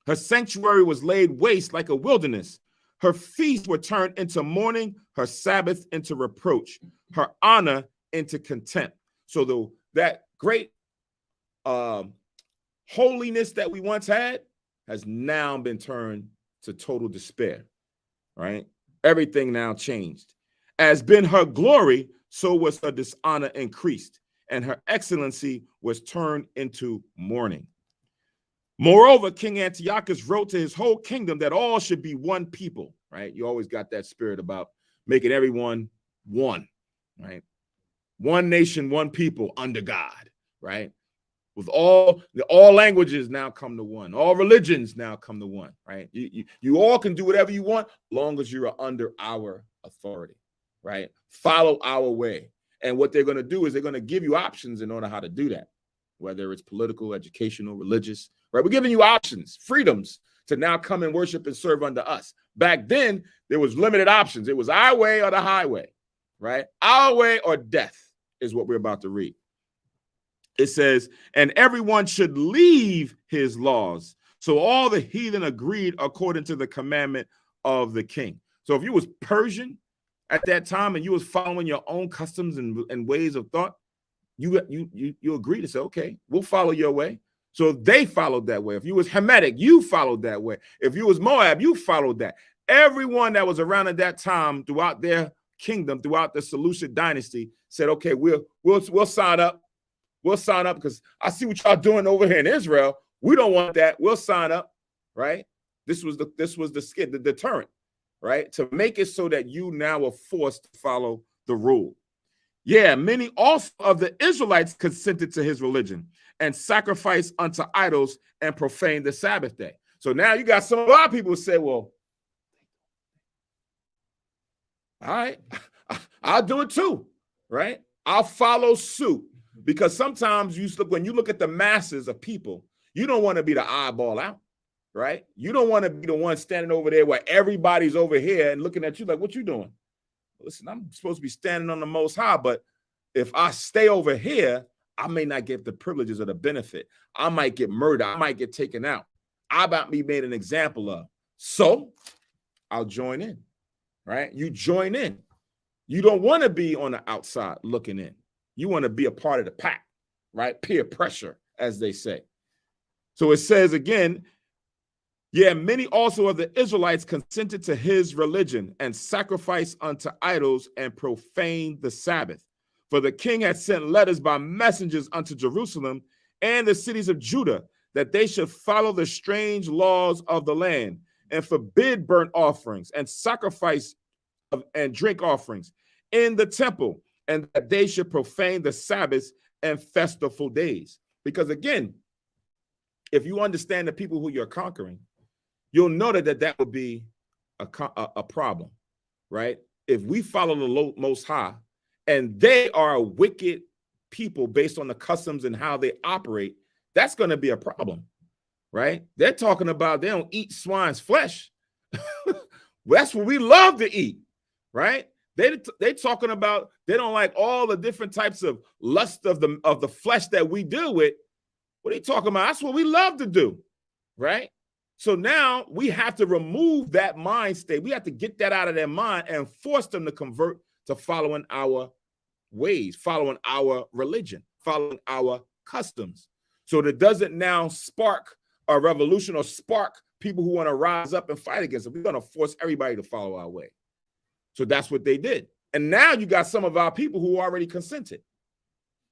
her sanctuary was laid waste like a wilderness. Her feasts were turned into mourning, her Sabbath into reproach, her honor into contempt. So that great holiness that we once had has now been turned to total despair, right? Everything now changed. As been her glory, so was her dishonor increased, and her excellency was turned into mourning. Moreover, King Antiochus wrote to his whole kingdom that all should be one people, right? You always got that spirit about making everyone one, right? One nation, one people under God, right? With all languages now come to one. All religions now come to one, right? You all can do whatever you want, long as you are under our authority, right? Follow our way. And what they're going to do is they're going to give you options in order how to do that, whether it's political, educational, religious, right? We're giving you options, freedoms to now come and worship and serve under us. Back then, there was limited options. It was our way or the highway, right? Our way or death is what we're about to read. It says, and everyone should leave his laws. So all the heathen agreed according to the commandment of the king. So if you was Persian at that time and you was following your own customs and ways of thought, you agree to say, okay, we'll follow your way. So they followed that way. If you was Hamitic, you followed that way. If you was Moab, you followed that. Everyone that was around at that time throughout their kingdom, throughout the Seleucid dynasty, said, okay, we'll sign up. We'll sign up because I see what y'all doing over here in Israel. We don't want that. We'll sign up, right? This was the deterrent, right? To make it so that you now are forced to follow the rule. Yeah, many also of the Israelites consented to his religion and sacrificed unto idols and profaned the Sabbath day. So now you got some of our people who say, well, all right, I'll do it too, right? I'll follow suit. Because sometimes when you look at the masses of people, you don't want to be the eyeball out, right? You don't want to be the one standing over there where everybody's over here and looking at you like, what you doing? Listen, I'm supposed to be standing on the Most High, but if I stay over here, I may not get the privileges or the benefit. I might get murdered. I might get taken out. I might be made an example of. So I'll join in, right? You join in. You don't want to be on the outside looking in. You want to be a part of the pack, right? Peer pressure, as they say. So it says again, yeah, many also of the Israelites consented to his religion and sacrificed unto idols and profaned the Sabbath. For the king had sent letters by messengers unto Jerusalem and the cities of Judah that they should follow the strange laws of the land and forbid burnt offerings and sacrifice and drink offerings in the temple, and that they should profane the Sabbaths and festival days. Because again, if you understand the people who you're conquering, you'll know that would be a problem, right? If we follow the Most High and they are a wicked people based on the customs and how they operate, that's going to be a problem, right? They're talking about they don't eat swine's flesh. That's what we love to eat, right? They talking about they don't like all the different types of lust of the flesh that we deal with. What are you talking about? That's what we love to do, right? So now we have to remove that mind state. We have to get that out of their mind and force them to convert to following our ways, following our religion, following our customs. So that doesn't now spark a revolution or spark people who want to rise up and fight against it. We're going to force everybody to follow our way. So that's what they did. And now you got some of our people who already consented.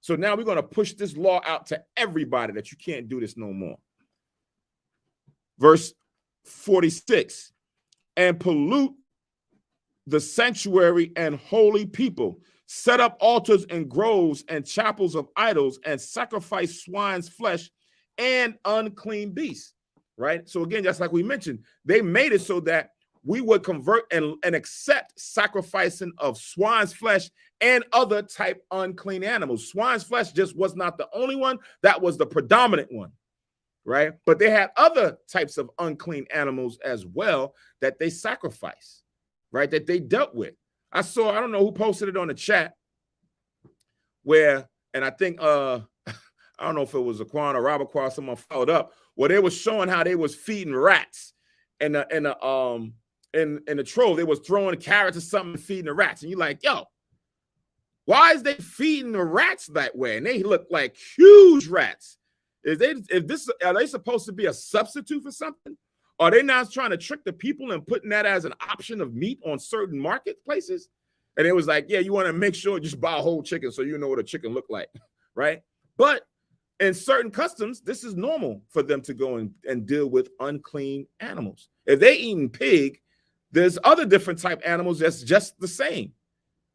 So now we're going to push this law out to everybody that you can't do this no more. Verse 46, and pollute the sanctuary and holy people, set up altars and groves and chapels of idols, and sacrifice swine's flesh and unclean beasts, right? So again, just like we mentioned, they made it so that we would convert and accept sacrificing of swine's flesh and other type unclean animals. Swine's flesh just was not the only one. That was the predominant one, right? But they had other types of unclean animals as well that they sacrificed, right? That they dealt with. I don't know who posted it on the chat where, and I think, I don't know if it was Aquan or Robert Qua, someone followed up, where they were showing how they was feeding rats in the in the troll, they was throwing carrots or something and feeding the rats. And you're like, yo, why is they feeding the rats that way? And they look like huge rats. Are they supposed to be a substitute for something? Are they not trying to trick the people and putting that as an option of meat on certain marketplaces? And it was like, yeah, you want to make sure just buy a whole chicken so you know what a chicken look like, right? But in certain customs, this is normal for them to go and deal with unclean animals. If they eating pig, there's other different type animals that's just the same,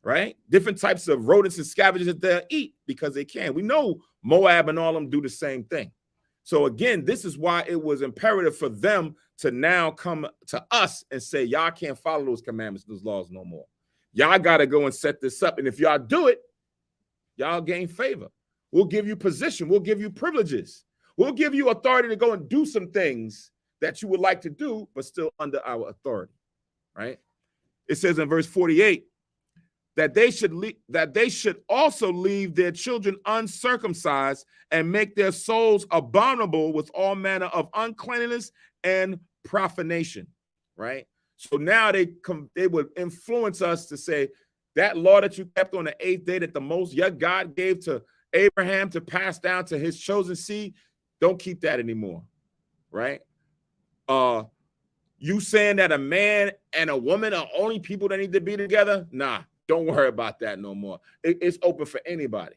right? Different types of rodents and scavengers that they'll eat because they can. We know Moab and all them do the same thing. So again, this is why it was imperative for them to now come to us and say, y'all can't follow those commandments, those laws no more. Y'all got to go and set this up. And if y'all do it, y'all gain favor. We'll give you position. We'll give you privileges. We'll give you authority to go and do some things that you would like to do, but still under our authority, right? It says in verse 48 that they should also leave their children uncircumcised and make their souls abominable with all manner of uncleanness and profanation, right? So now they would influence us to say that law that you kept on the 8th day that the most your God gave to Abraham to pass down to his chosen seed, don't keep that anymore, right? You saying that a man and a woman are only people that need to be together? Nah, don't worry about that no more. It's open for anybody.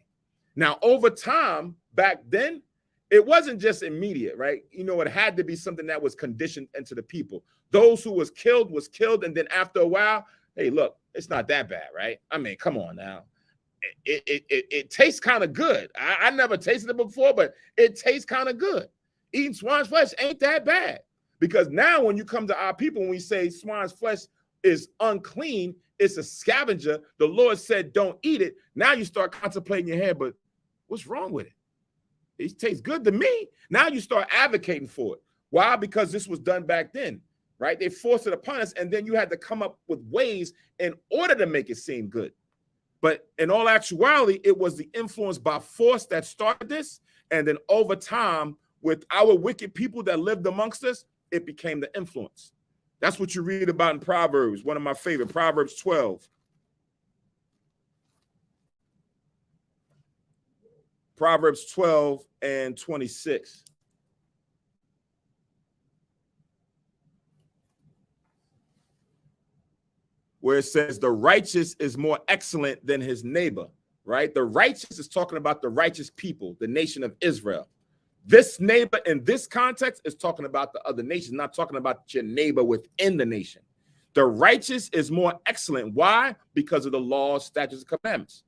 Now, over time, back then, it wasn't just immediate, right? You know, it had to be something that was conditioned into the people. Those who was killed, and then after a while, hey, look, it's not that bad, right? I mean, come on now. It tastes kind of good. I never tasted it before, but it tastes kind of good. Eating swine's flesh ain't that bad. Because now when you come to our people, when we say swine's flesh is unclean, it's a scavenger, the Lord said don't eat it. Now you start contemplating in your head, but what's wrong with it? It tastes good to me. Now you start advocating for it. Why? Because this was done back then, right? They forced it upon us, and then you had to come up with ways in order to make it seem good. But in all actuality, it was the influence by force that started this. And then over time, with our wicked people that lived amongst us, it became the influence. That's what you read about in Proverbs, one of my favorite, Proverbs 12. Proverbs 12 and 26. Where it says the righteous is more excellent than his neighbor, right? The righteous is talking about the righteous people, the nation of Israel. This neighbor in this context is talking about the other nation, not talking about your neighbor within the nation. The righteous is more excellent. Why? Because of the law, statutes, and commandments.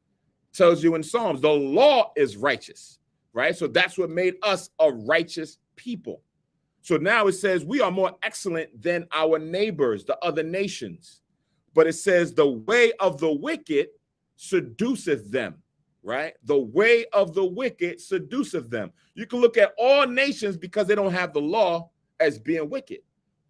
Tells you in Psalms, the law is righteous, right? So that's what made us a righteous people. So now it says we are more excellent than our neighbors, the other nations. But it says the way of the wicked seduceth them, right? The way of the wicked seduceth them. You can look at all nations because they don't have the law as being wicked.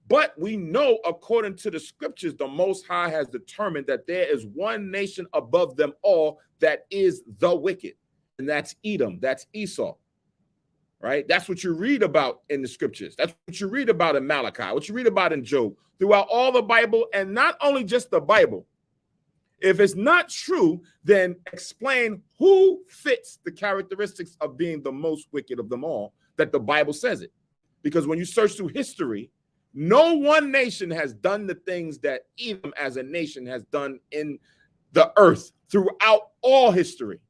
But we know, according to the scriptures, the Most High has determined that there is one nation above them all that is the wicked. And that's Edom, that's Esau, right? That's what you read about in the scriptures. That's what you read about in Malachi, what you read about in Job, throughout all the Bible, and not only just the Bible. If it's not true, then explain who fits the characteristics of being the most wicked of them all, that the Bible says it. Because when you search through history, no one nation has done the things that Edom as a nation has done in the earth throughout all history,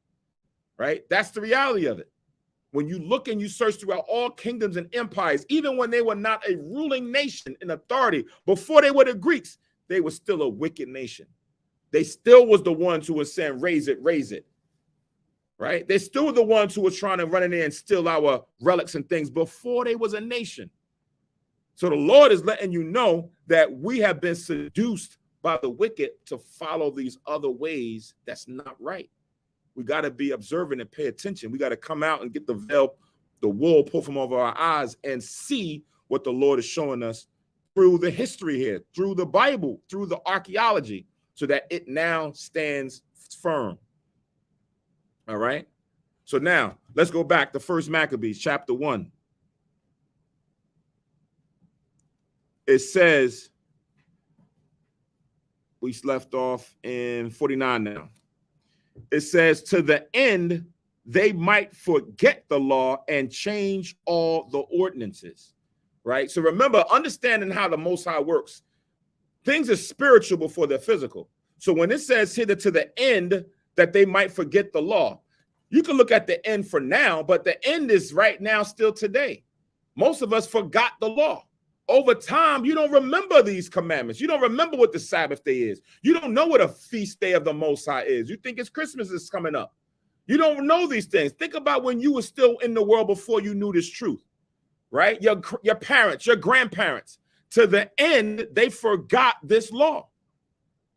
right? That's the reality of it. When you look and you search throughout all kingdoms and empires, even when they were not a ruling nation in authority, before they were the Greeks, they were still a wicked nation. They still was the ones who were saying, raise it, right? They still were the ones who were trying to run in there and steal our relics and things before they was a nation. So the Lord is letting you know that we have been seduced by the wicked to follow these other ways that's not right. We got to be observant and pay attention. We got to come out and get the veil, the wool pulled from over our eyes and see what the Lord is showing us through the history here, through the Bible, through the archaeology, so that it now stands firm. All right. So now let's go back to 1 Maccabees chapter 1. It says We left off in 49 now. It says, to the end they might forget the law and change all the ordinances, right? So remember, understanding how the Most High works, things are spiritual before they're physical. So when it says here that to the end that they might forget the law, you can look at the end for now, but the end is right now, still today. Most of us forgot the law. Over time, you don't remember these commandments. You don't remember what the Sabbath day is. You don't know what a feast day of the Most High is. You think it's Christmas is coming up. You don't know these things. Think about when you were still in the world before you knew this truth, right? Your parents, your grandparents, to the end, they forgot this law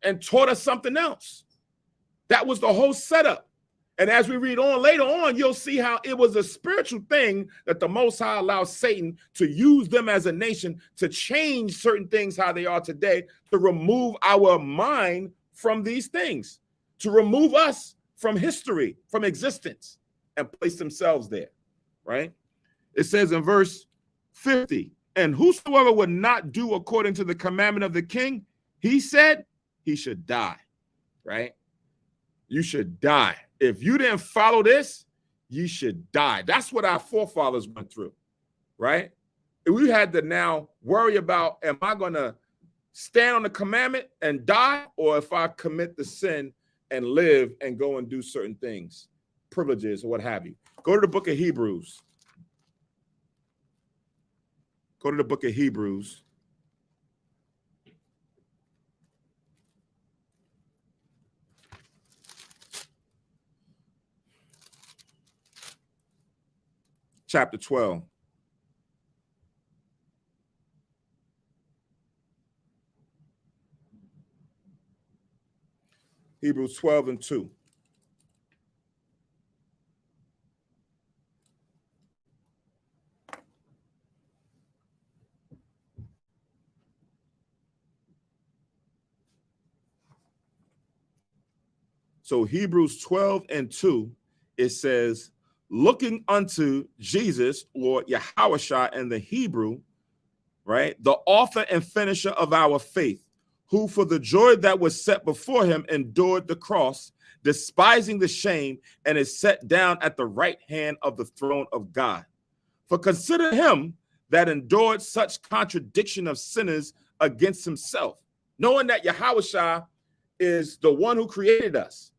and taught us something else. That was the whole setup. And as we read on later on, you'll see how it was a spiritual thing that the Most High allowed Satan to use them as a nation to change certain things how they are today, to remove our mind from these things, to remove us from history, from existence, and place themselves there, right? It says in verse 50, and whosoever would not do according to the commandment of the king, he said he should die, right? You should die. If you didn't follow this, you should die. That's what our forefathers went through, right? And we had to now worry about, am I going to stand on the commandment and die, or if I commit the sin and live and go and do certain things, privileges or what have you. Go to the book of Hebrews. Go to the book of Hebrews. Chapter 12. Hebrews 12 and 2. So Hebrews 12 and 2, it says, looking unto Jesus, or Yahushua in the Hebrew, right? The author and finisher of our faith, who for the joy that was set before him endured the cross, despising the shame, and is set down at the right hand of the throne of God. For consider him that endured such contradiction of sinners against himself, knowing that Yahushua is the one who created us.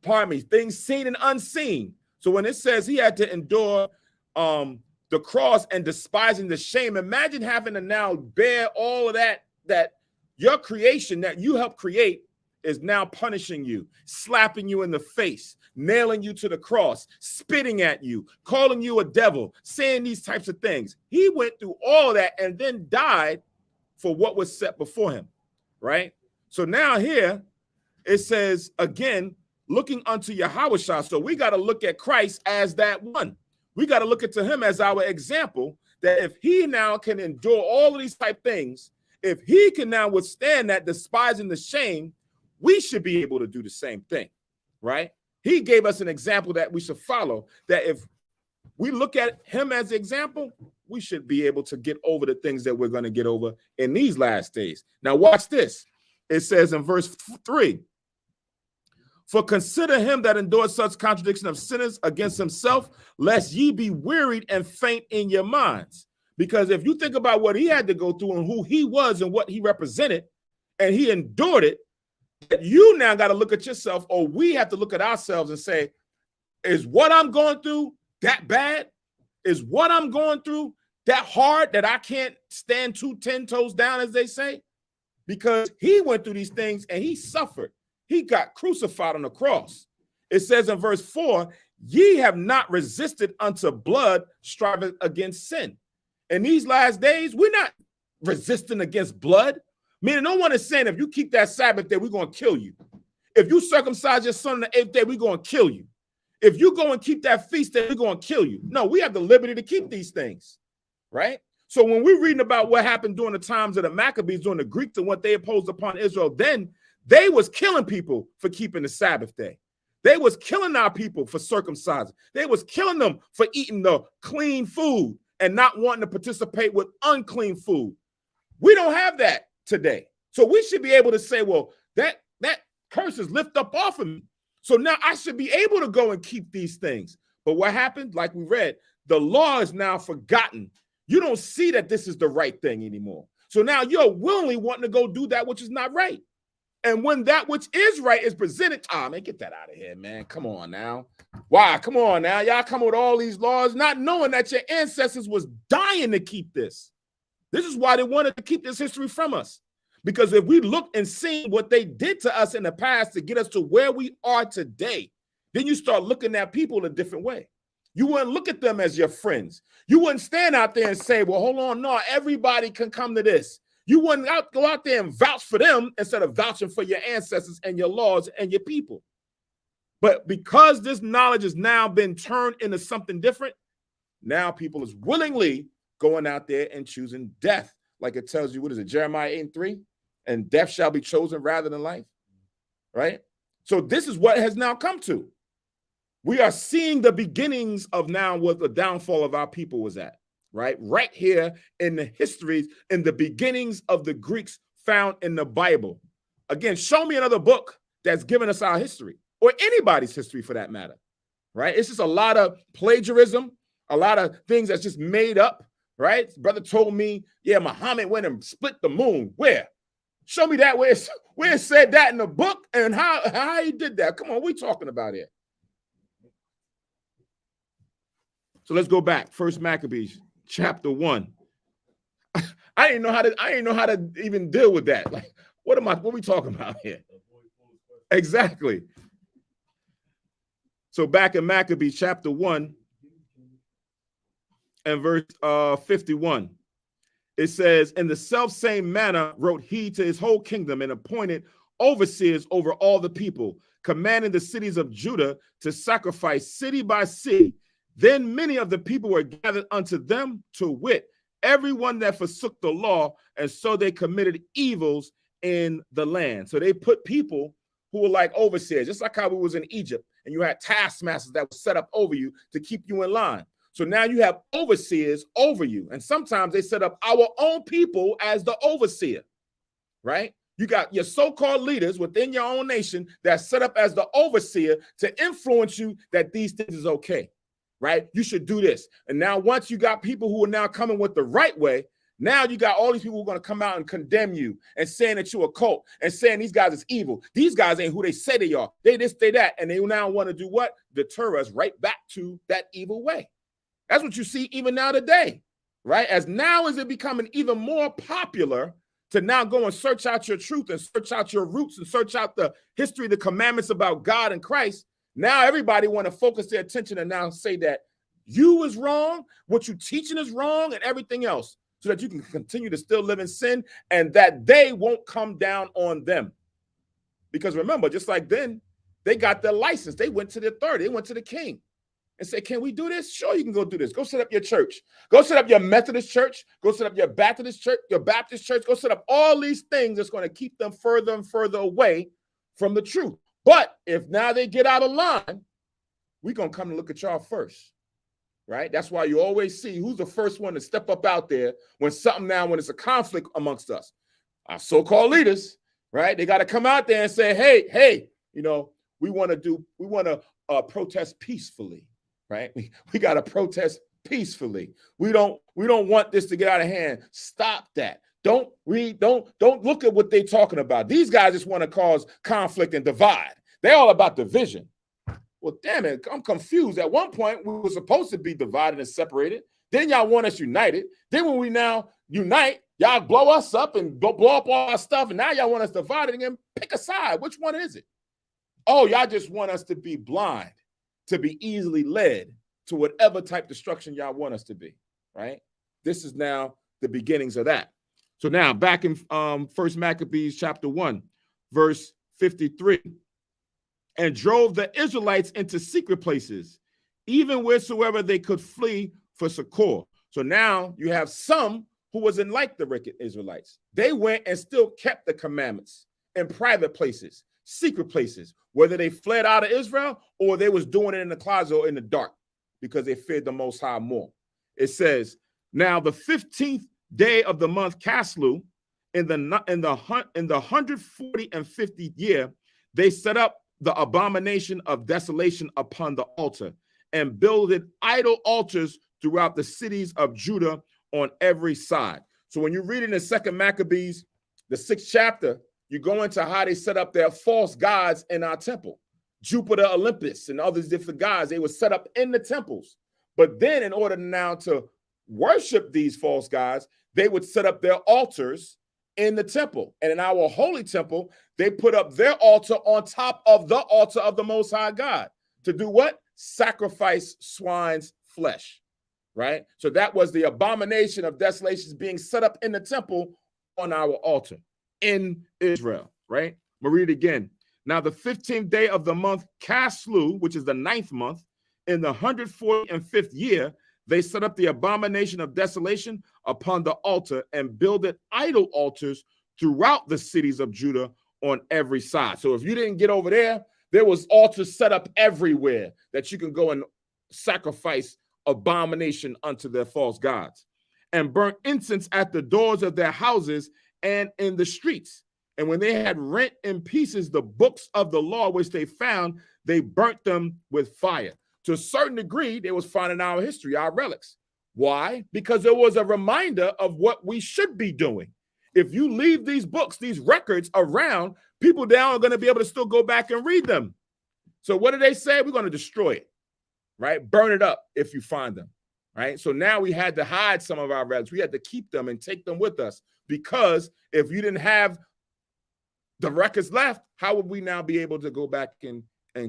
Pardon me, things seen and unseen. So when it says he had to endure the cross and despising the shame, imagine having to now bear all of that your creation that you helped create is now punishing you, slapping you in the face, nailing you to the cross, spitting at you, calling you a devil, saying these types of things. He went through all that and then died for what was set before him, right? So now here it says again, looking unto Yahushua. So we got to look at Christ as that one. We got to look at him as our example, that if he now can endure all of these type things, if he can now withstand that, despising the shame, we should be able to do the same thing, right? He gave us an example that we should follow, that if we look at him as an example, we should be able to get over the things that we're going to get over in these last days. Now watch this. It says in verse 3, for consider him that endured such contradiction of sinners against himself, lest ye be wearied and faint in your minds. Because if you think about what he had to go through and who he was and what he represented, and he endured it, that you now got to look at yourself, or we have to look at ourselves and say, is what I'm going through that bad? Is what I'm going through that hard that I can't stand 10 toes down, as they say? Because he went through these things and he suffered. He got crucified on the cross. It says in verse 4, ye have not resisted unto blood, striving against sin. In these last days, we're not resisting against blood. Meaning no one is saying if you keep that Sabbath day, we're going to kill you. If you circumcise your son on the 8th day, we're going to kill you. If you go and keep that feast day, we're going to kill you. No, we have the liberty to keep these things, right? So when we're reading about what happened during the times of the Maccabees, during the Greeks and what they imposed upon Israel, then they was killing people for keeping the Sabbath day. They was killing our people for circumcising. They was killing them for eating the clean food and not wanting to participate with unclean food. We don't have that today. So we should be able to say, well, that curse is lifted up off of me. So now I should be able to go and keep these things. But what happened? Like we read, the law is now forgotten. You don't see that this is the right thing anymore. So now you're willingly wanting to go do that which is not right. And when that which is right is presented, man, get that out of here, man. Come on now. Why? Come on now. Y'all come with all these laws, not knowing that your ancestors was dying to keep this. This is why they wanted to keep this history from us. Because if we look and see what they did to us in the past to get us to where we are today, then you start looking at people in a different way. You wouldn't look at them as your friends. You wouldn't stand out there and say, well, hold on, no, everybody can come to this. You wouldn't go out there and vouch for them instead of vouching for your ancestors and your laws and your people. But because this knowledge has now been turned into something different, now people is willingly going out there and choosing death. Like it tells you, what is it, Jeremiah 8:3? And death shall be chosen rather than life, right? So this is what has now come to. We are seeing the beginnings of now what the downfall of our people was at. Right here in the histories, in the beginnings of the Greeks found in the Bible. Again, show me another book that's given us our history, or anybody's history for that matter, right? It's just a lot of plagiarism, a lot of things that's just made up, right? Brother told me, yeah, Muhammad went and split the moon. Where? Show me that where it said that in the book and how he did that. Come on, what are we talking about here? So let's go back. First Maccabees. Chapter 1. I didn't know how to even deal with that. Like, what are we talking about here? Exactly. So back in Maccabees chapter 1 and verse 51, it says, in the selfsame manner wrote he to his whole kingdom and appointed overseers over all the people, commanding the cities of Judah to sacrifice city by city. Then many of the people were gathered unto them, to wit, everyone that forsook the law, and so they committed evils in the land. So they put people who were like overseers, just like how we was in Egypt, and you had taskmasters that were set up over you to keep you in line. So now you have overseers over you, and sometimes they set up our own people as the overseer, right? You got your so-called leaders within your own nation that's set up as the overseer to influence you that these things is okay. Right? You should do this. And now once you got people who are now coming with the right way, now you got all these people who are going to come out and condemn you and saying that you're a cult and saying these guys is evil. These guys ain't who they say they are. They this, they that. And they now want to do what? Deter us right back to that evil way. That's what you see even now today, right? As it becoming even more popular to now go and search out your truth and search out your roots and search out the history, the commandments about God and Christ. Now everybody want to focus their attention and now say that you is wrong, what you teaching is wrong, and everything else, so that you can continue to still live in sin and that they won't come down on them. Because remember, just like then, they got their license. They went to the authority. They went to the king and said, can we do this? Sure, you can go do this. Go set up your church. Go set up your Methodist church. Go set up your Baptist church, Go set up all these things that's going to keep them further and further away from the truth. But if now they get out of line, we're going to come and look at y'all first, right? That's why you always see who's the first one to step up out there when it's a conflict amongst us. Our so-called leaders, right? They got to come out there and say, hey, we want to protest peacefully, right? We got to protest peacefully. We don't want this to get out of hand. Stop that. Don't look at what they're talking about. These guys just want to cause conflict and divide. They're all about division. Well, damn it, I'm confused. At one point, we were supposed to be divided and separated. Then y'all want us united. Then when we now unite, y'all blow us up and blow up all our stuff. And now y'all want us divided again. Pick a side. Which one is it? Oh, y'all just want us to be blind, to be easily led to whatever type destruction y'all want us to be, right? This is now the beginnings of that. So now back in First Maccabees chapter 1, verse 53, and drove the Israelites into secret places, even wheresoever they could flee for succor. So now you have some who wasn't like the wicked Israelites. They went and still kept the commandments in private places, secret places, whether they fled out of Israel or they was doing it in the closet or in the dark because they feared the Most High more. It says, now the 15th day of the month Caslu, in the 140 and 50th year, they set up the abomination of desolation upon the altar and builded idol altars throughout the cities of Judah on every side. So when you read in the 2nd Maccabees, the 6th chapter, you go into how they set up their false gods in our temple. Jupiter, Olympus, and others different gods, they were set up in the temples. But then in order now to worship these false gods, they would set up their altars in the temple. And in our holy temple, they put up their altar on top of the altar of the Most High God. To do what? Sacrifice swine's flesh, right? So that was the abomination of desolations being set up in the temple on our altar in Israel, right? We'll read it again. Now, the 15th day of the month Caslu, which is the 9th month, in the 145th year, they set up the abomination of desolation upon the altar and builded idol altars throughout the cities of Judah on every side. So if you didn't get over there, there was altars set up everywhere that you can go and sacrifice abomination unto their false gods, and burnt incense at the doors of their houses and in the streets. And when they had rent in pieces the books of the law which they found, they burnt them with fire. To a certain degree, they was finding our history, our relics. Why? Because there was a reminder of what we should be doing. If you leave these books, these records around, people now are going to be able to still go back and read them. So what do they say? We're going to destroy it, right? Burn it up if you find them, right? So now we had to hide some of our relics. We had to keep them and take them with us, because if you didn't have the records left, how would we now be able to go back and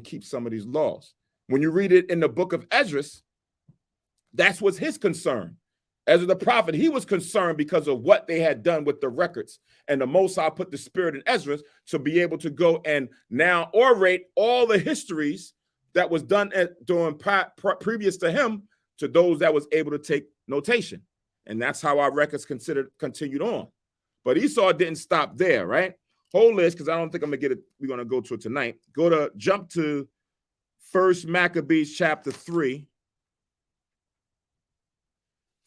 keep some of these laws? When you read it in the book of Esdras, that's what's his concern. Ezra the prophet, he was concerned because of what they had done with the records. And the Most High put the spirit in Esdras to be able to go and now orate all the histories that was done during previous to him to those that was able to take notation. And that's how our records continued on. But Esau didn't stop there, right? Whole list, because I don't think I'm going to get it. We're going to go to it tonight. Jump to 1 Maccabees chapter 3.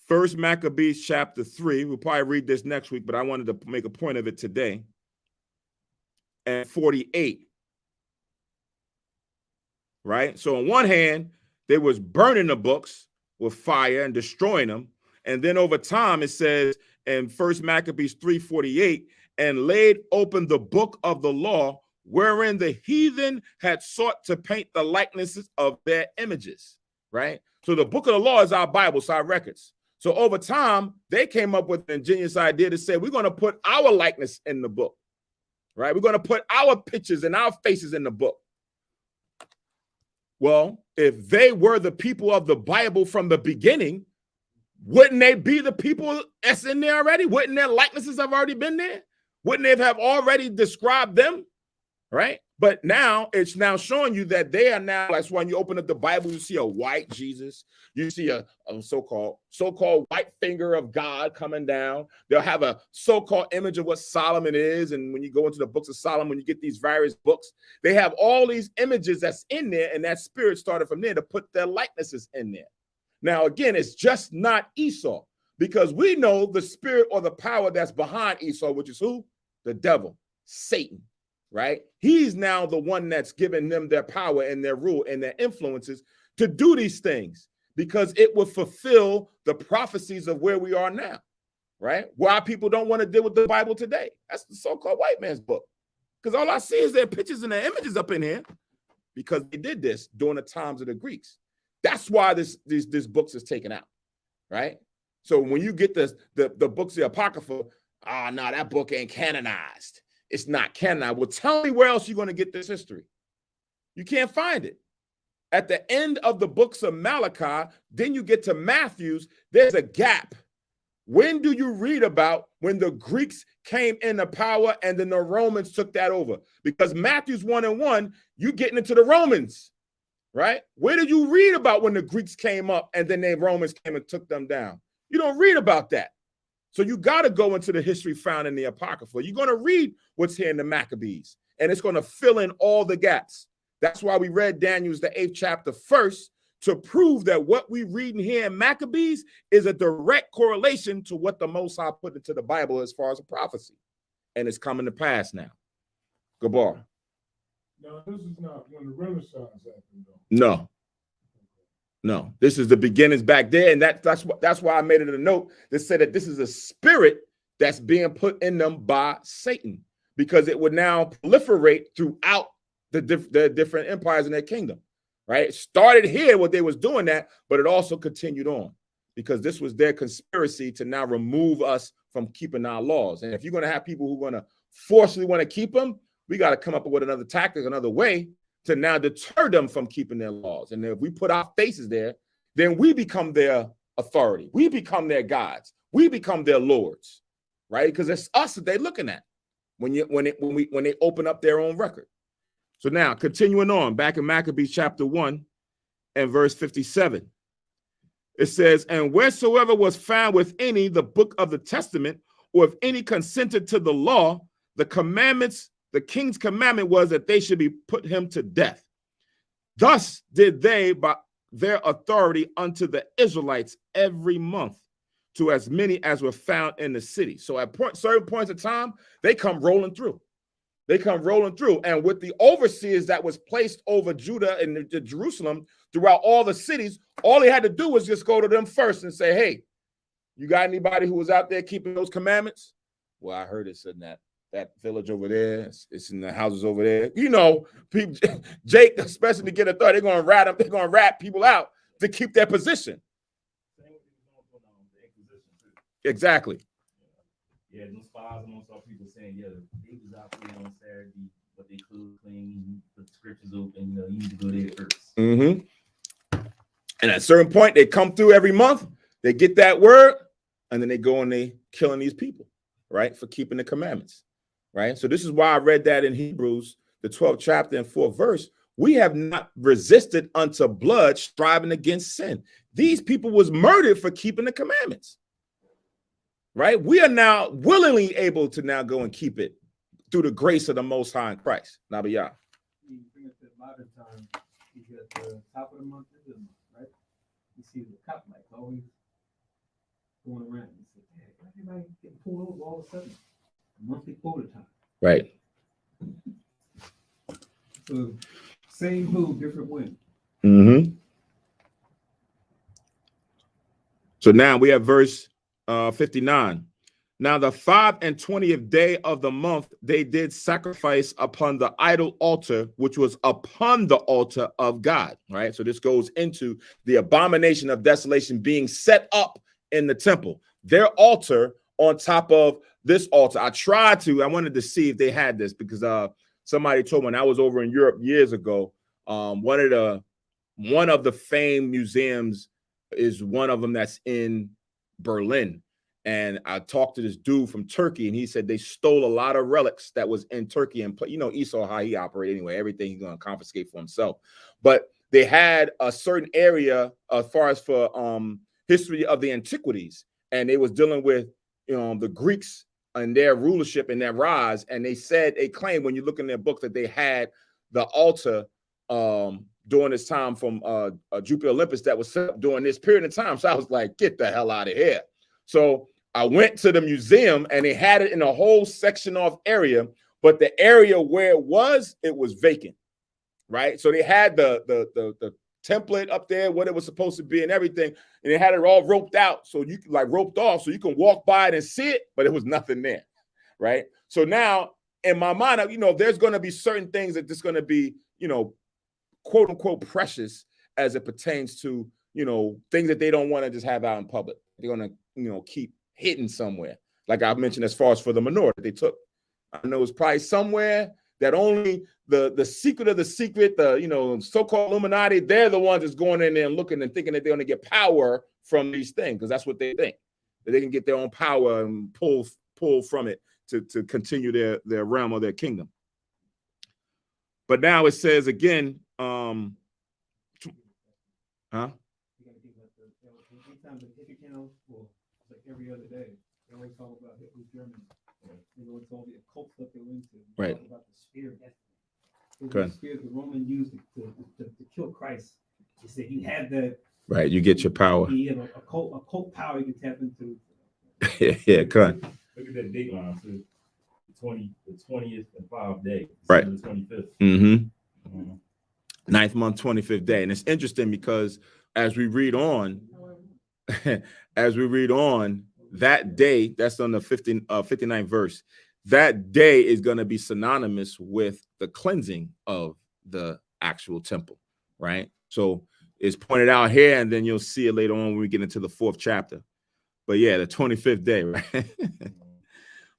1 Maccabees chapter 3. We'll probably read this next week, but I wanted to make a point of it today. And 48. Right? So on one hand, they was burning the books with fire and destroying them. And then over time, it says in 1 Maccabees 3:48, and laid open the book of the law, wherein the heathen had sought to paint the likenesses of their images, right? So the book of the law is our Bible, it's our records. So over time, they came up with an ingenious idea to say, we're going to put our likeness in the book, right? We're going to put our pictures and our faces in the book. Well, if they were the people of the Bible from the beginning, wouldn't they be the people that's in there already? Wouldn't their likenesses have already been there? Wouldn't they have already described them, right? But now it's now showing you that they are now, that's when you open up the Bible, you see a white Jesus, you see a so-called white finger of God coming down. They'll have a so-called image of what Solomon is. And when you go into the books of Solomon, when you get these various books, they have all these images that's in there, and that spirit started from there to put their likenesses in there. Now, again, it's just not Esau, because we know the spirit or the power that's behind Esau, which is who? The devil, Satan, right? He's now the one that's giving them their power and their rule and their influences to do these things, because it will fulfill the prophecies of where we are now, right? Why people don't want to deal with the Bible today. That's the so-called white man's book, because all I see is their pictures and their images up in here, because they did this during the times of the Greeks. That's why this books is taken out, right? So when you get the books of the Apocrypha, no, that book ain't canonized. It's not canonized. Well, tell me where else you're going to get this history. You can't find it. At the end of the books of Malachi, then you get to Matthew's, there's a gap. When do you read about when the Greeks came into power and then the Romans took that over? Because Matthew's 1:1, you getting into the Romans, right? Where did you read about when the Greeks came up and then the Romans came and took them down? You don't read about that. So you got to go into the history found in the Apocrypha. You're going to read what's here in the Maccabees, and it's going to fill in all the gaps. That's why we read Daniel's, the 8th chapter first, to prove that what we reading here in Maccabees is a direct correlation to what the Most High put into the Bible as far as a prophecy. and it's coming to pass now. Gabar. Now, this is not when the Renaissance happened, though. No, this is the beginnings back there, and that's why I made it a note that said that this is a spirit that's being put in them by Satan, because it would now proliferate throughout the different empires in their kingdom, right? It started here what they was doing that, but it also continued on because this was their conspiracy to now remove us from keeping our laws. And if you're going to have people who are going to forcefully want to keep them, we got to come up with another tactic, another way to now deter them from keeping their laws. And if we put our faces there, then we become their authority. We become their gods. We become their lords, right? Because it's us that they're looking at when they open up their own record. So now, continuing on, back in Maccabees chapter 1 and verse 57, it says, and wheresoever was found with any the book of the testament, or if any consented to the law, the commandments, the king's commandment was that they should be put him to death. Thus did they by their authority unto the Israelites every month, to as many as were found in the city. So at certain points of time, they come rolling through. And with the overseers that was placed over Judah and Jerusalem throughout all the cities, all he had to do was just go to them first and say, hey, you got anybody who was out there keeping those commandments? Well, I heard it's in that village over there. It's in the houses over there. You know, people, Jake, especially to get authority, they're going to rat people out to keep their position. Exactly. Yeah, those spies and saw people saying, yeah, they was out there on Saturday, but they could clean, put the scriptures open, you need to go there first. Mm-hmm. And at a certain point, they come through every month, they get that word, and then they go and they killing these people, right, for keeping the commandments, right? So this is why I read that in Hebrews, the 12th chapter and 4th verse. We have not resisted unto blood, striving against sin. These people was murdered for keeping the commandments. Right? We are now willingly able to now go and keep it through the grace of the Most High in Christ. Nabiyah. You bring up the modern time, you got the top of the month, right? You see the cop lights always going around. You say, hey, everybody getting pulled over all of a sudden. Monthly quota time. Right. So same who, different when. Mm-hmm. So now we have verse 59. Now the 25th day of the month, they did sacrifice upon the idol altar, which was upon the altar of God. Right. So this goes into the abomination of desolation being set up in the temple. Their altar on top of this altar. I wanted to see if they had this because somebody told me when I was over in Europe years ago. One of the famed museums is one of them that's in Berlin. And I talked to this dude from Turkey, and he said they stole a lot of relics that was in Turkey. And you know, Esau, how he operated anyway, everything he's going to confiscate for himself. But they had a certain area as far as for history of the antiquities, and they was dealing with the Greeks and their rulership and their rise. And they claimed when you look in their book that they had the altar during this time from Jupiter Olympus that was set up during this period of time. So I was like, get the hell out of here. So I went to the museum and they had it in a whole section off area, but the area where it was vacant, right? So they had the template up there, what it was supposed to be and everything, and they had it all roped out, so you like roped off, so you can walk by it and see it, but it was nothing there, right? So now in my mind, there's going to be certain things that just going to be, quote unquote precious as it pertains to, things that they don't want to just have out in public. They're going to, keep hidden somewhere. Like I mentioned, as far as for the menorah that they took, I know it's probably somewhere that only the secret of the secret, the, so-called Illuminati, they're the ones that's going in there and looking and thinking that they're going to get power from these things, because that's what they think, that they can get their own power and pull from it to continue their realm or their kingdom. But now it says again, Every other day, they always talk about Hitler's Germany. They always all the occult stuff they went into. Right. Talk about the spear of destiny. Good. The spear the Roman used to kill Christ. He said he had that. Right, you get your power. He had a cult power you can tap into. Yeah, good. Look at that date line too. the 20th and 5th day, Right. the 25th. Mm-hmm. Ninth month, 25th day. And it's interesting because as we read on, that day, that's on the 59th verse, that day is going to be synonymous with the cleansing of the actual temple, right? So it's pointed out here, and then you'll see it later on when we get into the 4th chapter. But yeah, the 25th day, right?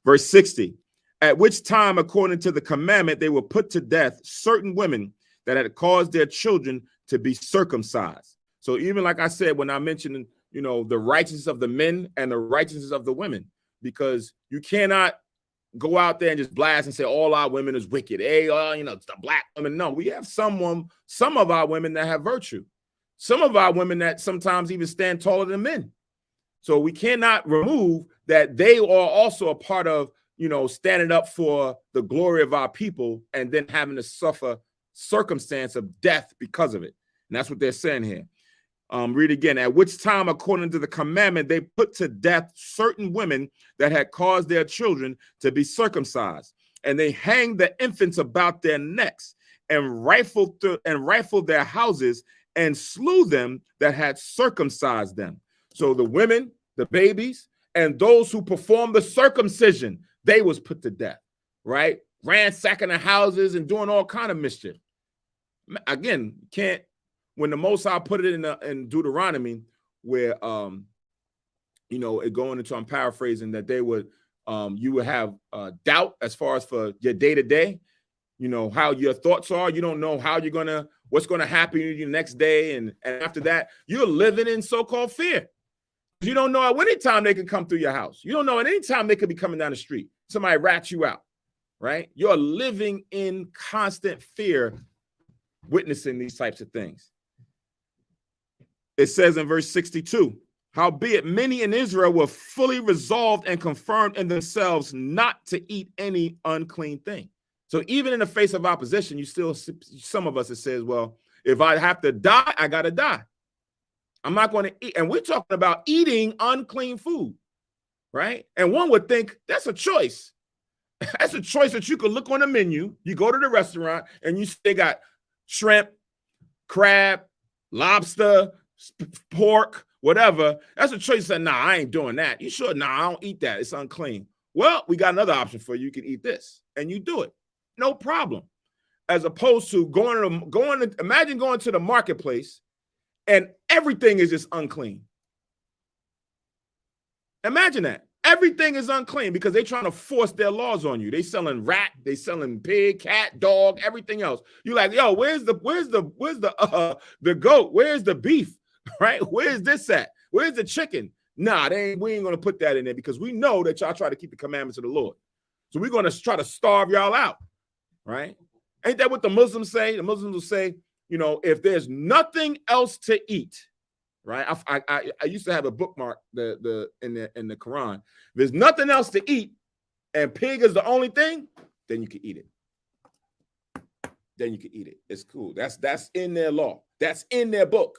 Verse 60, at which time, according to the commandment, they will put to death certain women that had caused their children to be circumcised. So even like I said, when I mentioned, you know, the righteousness of the men and the righteousness of the women, because you cannot go out there and just blast and say all our women is wicked. Hey, you know, it's the black women. No, we have some of our women that have virtue. Some of our women that sometimes even stand taller than men. So we cannot remove that they are also a part of, you know, standing up for the glory of our people and then having to suffer circumstance of death because of it. And that's what they're saying here. Read again. At which time, according to the commandment, they put to death certain women that had caused their children to be circumcised, and they hanged the infants about their necks and rifled their houses and slew them that had circumcised them. So the women, the babies, and those who performed the circumcision, they was put to death, right? Ransacking the houses and doing all kind of mischief. Again, can't. When the Most High put it in Deuteronomy, where you know, it going into, I'm paraphrasing, that they would you would have doubt as far as for your day-to-day, you know, how your thoughts are. You don't know how what's gonna happen to you the next day, and after that, you're living in so-called fear. You don't know at any time they can come through your house. You don't know at any time they could be coming down the street. Somebody rats you out, right? You're living in constant fear, witnessing these types of things. It says in verse 62, howbeit many in Israel were fully resolved and confirmed in themselves not to eat any unclean thing. So even in the face of opposition, you still, some of us, it says, well, if I have to die, I got to die. I'm not going to eat. And we're talking about eating unclean food, right? And one would think that's a choice. That's a choice that you could look on the menu. You go to the restaurant and they got shrimp, crab, lobster, pork, whatever. That's a choice. That nah, I ain't doing that. You sure? Nah, I don't eat that. It's unclean. Well, we got another option for you. You can eat this, and you do it, no problem. As opposed to imagine going to the marketplace, and everything is just unclean. Imagine that. Everything is unclean because they're trying to force their laws on you. They selling rat, they selling pig, cat, dog, everything else. You're like, yo, where's the goat? Where's the beef? Right? Where's this at? Where's the chicken? Nah, we ain't gonna put that in there because we know that y'all try to keep the commandments of the Lord. So we're gonna try to starve y'all out, right? Ain't that what the Muslims say? The Muslims will say, you know, if there's nothing else to eat, right? I used to have a bookmark in the Quran. If there's nothing else to eat, and pig is the only thing, then you can eat it. Then you can eat it. It's cool. That's in their law. That's in their book,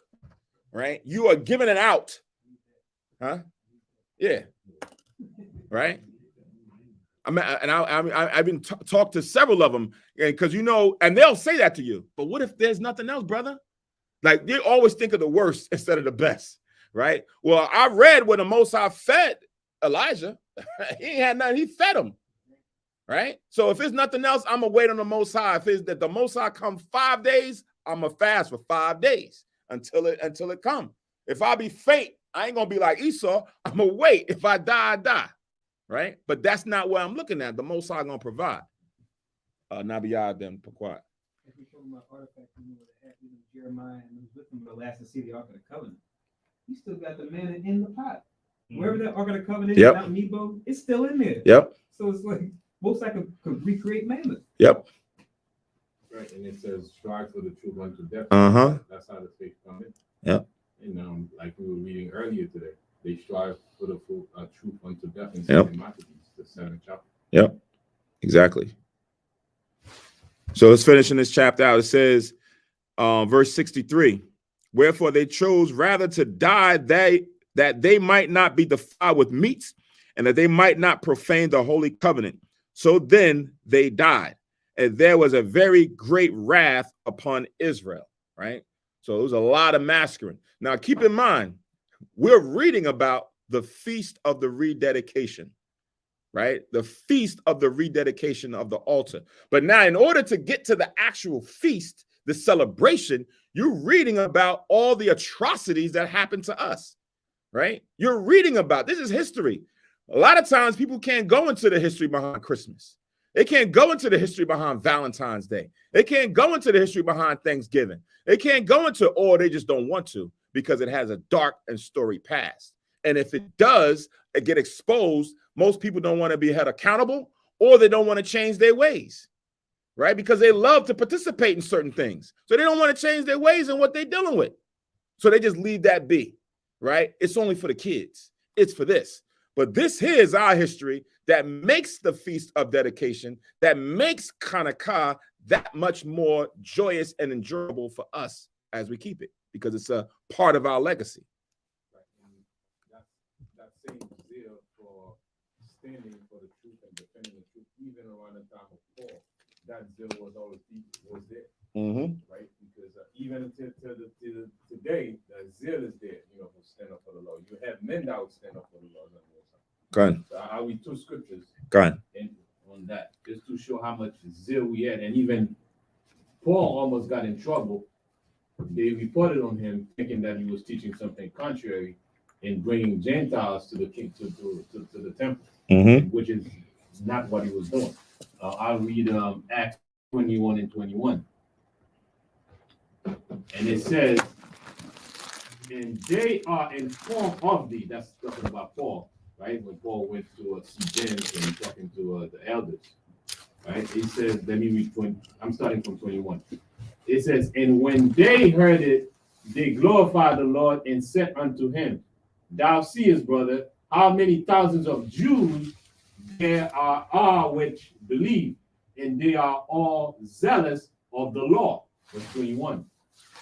right? You are giving it out, huh? Yeah, right. I've been talked to several of them, because you know, and they'll say that to you. But what if there's nothing else, brother? Like, they always think of the worst instead of the best, right? Well, I read when the Most High fed Elijah. He ain't had nothing. He fed him, right? So if there's nothing else, I'm going to wait on the Most High. If it's that the Most High come 5 days, I'm going to fast for 5 days until it come. If I be faint, I ain't going to be like Esau. I'm going to wait. If I die, I die, right? But that's not what I'm looking at. The Most High going to provide. Nabiyah them, quiet. If we talk about artifacts, you know, that happened in Jeremiah and was with them the last to see the Ark of the Covenant. You still got the manna in the pot. Wherever that Ark of the Covenant is, Mount Nebo, it's still in there. Yep. So it's like most I could recreate manna. Yep. Right, and it says strive for the truth unto death. That's how the faith comes in. Yep. And like we were reading earlier today, they strive for the truth unto death in Yep. Maccabees, the 7th chapter. Yep. Exactly. So let's finish in this chapter out. It says, verse 63, wherefore they chose rather to die that they might not be defiled with meats, and that they might not profane the holy covenant. So then they died, and there was a very great wrath upon Israel, right? So it was a lot of massacring. Now, keep in mind, we're reading about the feast of the rededication, right? The feast of the rededication of the altar. But now, in order to get to the actual feast, the celebration, you're reading about all the atrocities that happened to us, right? You're reading about, this is history. A lot of times people can't go into the history behind Christmas. They can't go into the history behind Valentine's Day. They can't go into the history behind Thanksgiving. They can't go into, or they just don't want to, because it has a dark and storied past. And if it does get exposed, most people don't want to be held accountable, or they don't want to change their ways, right? Because they love to participate in certain things. So they don't want to change their ways and what they're dealing with. So they just leave that be, right? It's only for the kids. It's for this. But this here is our history that makes the Feast of Dedication, that makes Chaanakah that much more joyous and enjoyable for us as we keep it, because it's a part of our legacy. That same zeal for standing for the truth and defending the truth, even around the time of Paul, that zeal was there, right? Because even until today, the zeal is there, to stand up for the Lord. You have men that would stand up for the Lord. Go ahead. So I read two scriptures. Go ahead. And on that, just to show how much zeal we had, and even Paul almost got in trouble. They reported on him thinking that he was teaching something contrary in bringing Gentiles to the king to the temple, which is not what he was doing. I'll read Acts 21 and 21, and it says, "And they are informed of thee." That's talking about Paul, right? When Paul went to see James and talking to the elders, right? He says, let me read 20. I'm starting from 21. It says, "And when they heard it, they glorified the Lord and said unto him, Thou seest, brother, how many thousands of Jews there are which believe, and they are all zealous of the law." Verse 21.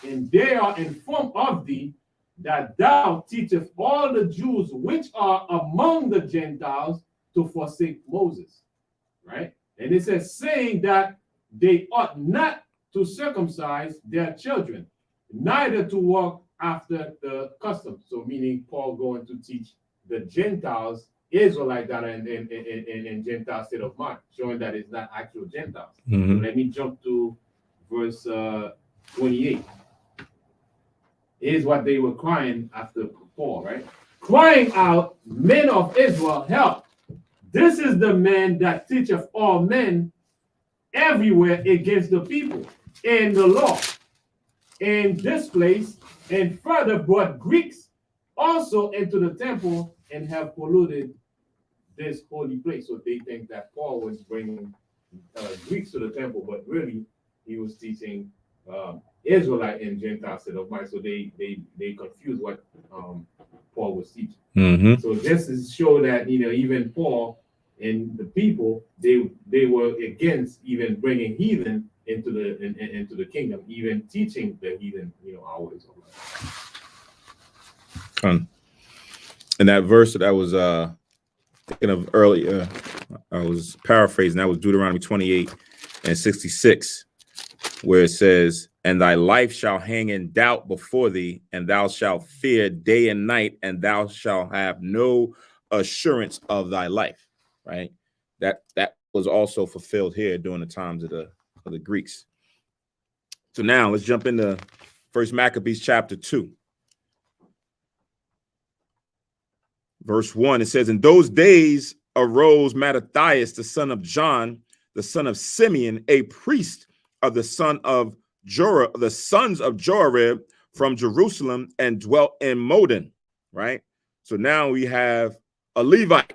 "And they are informed of thee, that thou teachest all the Jews which are among the Gentiles to forsake Moses." Right? And it says, saying that they ought not to circumcise their children, neither to walk after the custom. So meaning Paul going to teach the Gentiles, Israelite that are in Gentile state of mind, showing that it's not actual Gentiles. So let me jump to verse 28. Is what they were crying after Paul, right? "Crying out, men of Israel, help. This is the man that teacheth all men everywhere against the people and the law in this place, and further brought Greeks also into the temple and have polluted this holy place." So they think that Paul was bringing Greeks to the temple, but really he was teaching Israelite and Gentile set of mind. So they confuse what Paul was teaching. So just to show that even Paul and the people they were against even bringing heathen into the kingdom, even teaching the heathen our ways of life. And that verse that I was thinking of earlier, I was paraphrasing. That was Deuteronomy 28 and 66, where it says, "And thy life shall hang in doubt before thee, and thou shalt fear day and night, and thou shalt have no assurance of thy life." Right? That was also fulfilled here during the times of the Greeks. So now let's jump into 1 Maccabees chapter 2. Verse 1, it says, "In those days arose Mattathias, the son of John, the son of Simeon, a priest of the sons of Jorib from Jerusalem, and dwelt in Modin." Right? So now we have a Levite,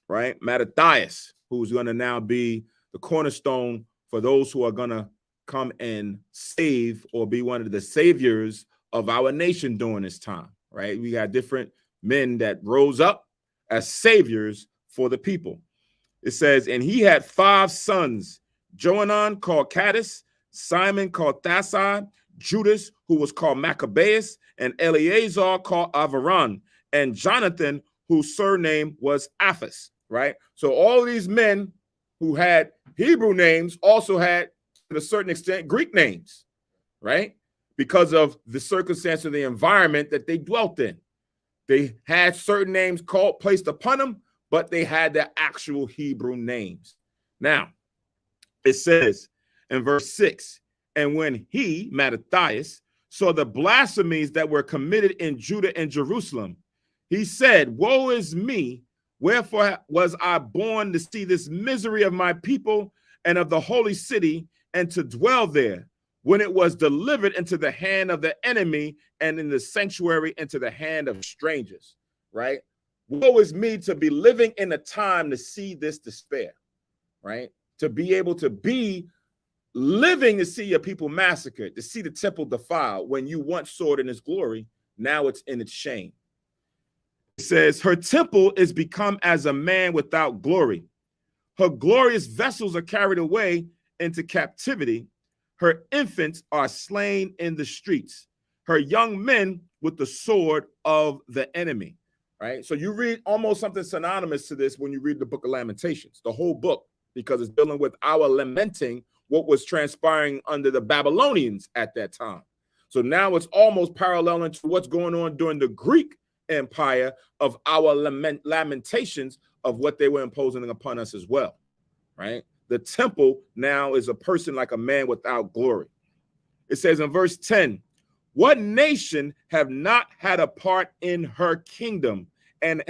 right? Mattathias, who's going to now be the cornerstone for those who are going to come and save or be one of the saviors of our nation during this time, right? We got different men that rose up as saviors for the people. It says, "And he had 5 sons, Johanan called Caddis, Simon called Thasai, Judas, who was called Maccabeus, and Eleazar called Avaran, and Jonathan, whose surname was Aphas." Right? So all these men who had Hebrew names also had, to a certain extent, Greek names, right? Because of the circumstance of the environment that they dwelt in. They had certain names placed upon them, but they had their actual Hebrew names. Now, it says in verse 6, and when he, Mattathias, saw the blasphemies that were committed in Judah and Jerusalem, he said, woe is me, wherefore was I born to see this misery of my people and of the holy city, and to dwell there, when it was delivered into the hand of the enemy, and in the sanctuary into the hand of strangers, right? Woe is me to be living in a time to see this despair, right? To be able to be living to see your people massacred, to see the temple defiled, when you once saw it in its glory, now it's in its shame. It says, her temple is become as a man without glory. Her glorious vessels are carried away into captivity. Her infants are slain in the streets. Her young men with the sword of the enemy, right? So you read almost something synonymous to this when you read the book of Lamentations, the whole book, because it's dealing with our lamenting what was transpiring under the Babylonians at that time. So now it's almost paralleling to what's going on during the Greek Empire of our lamentations of what they were imposing upon us as well, right? The temple now is a person like a man without glory. It says in verse 10, what nation have not had a part in her kingdom and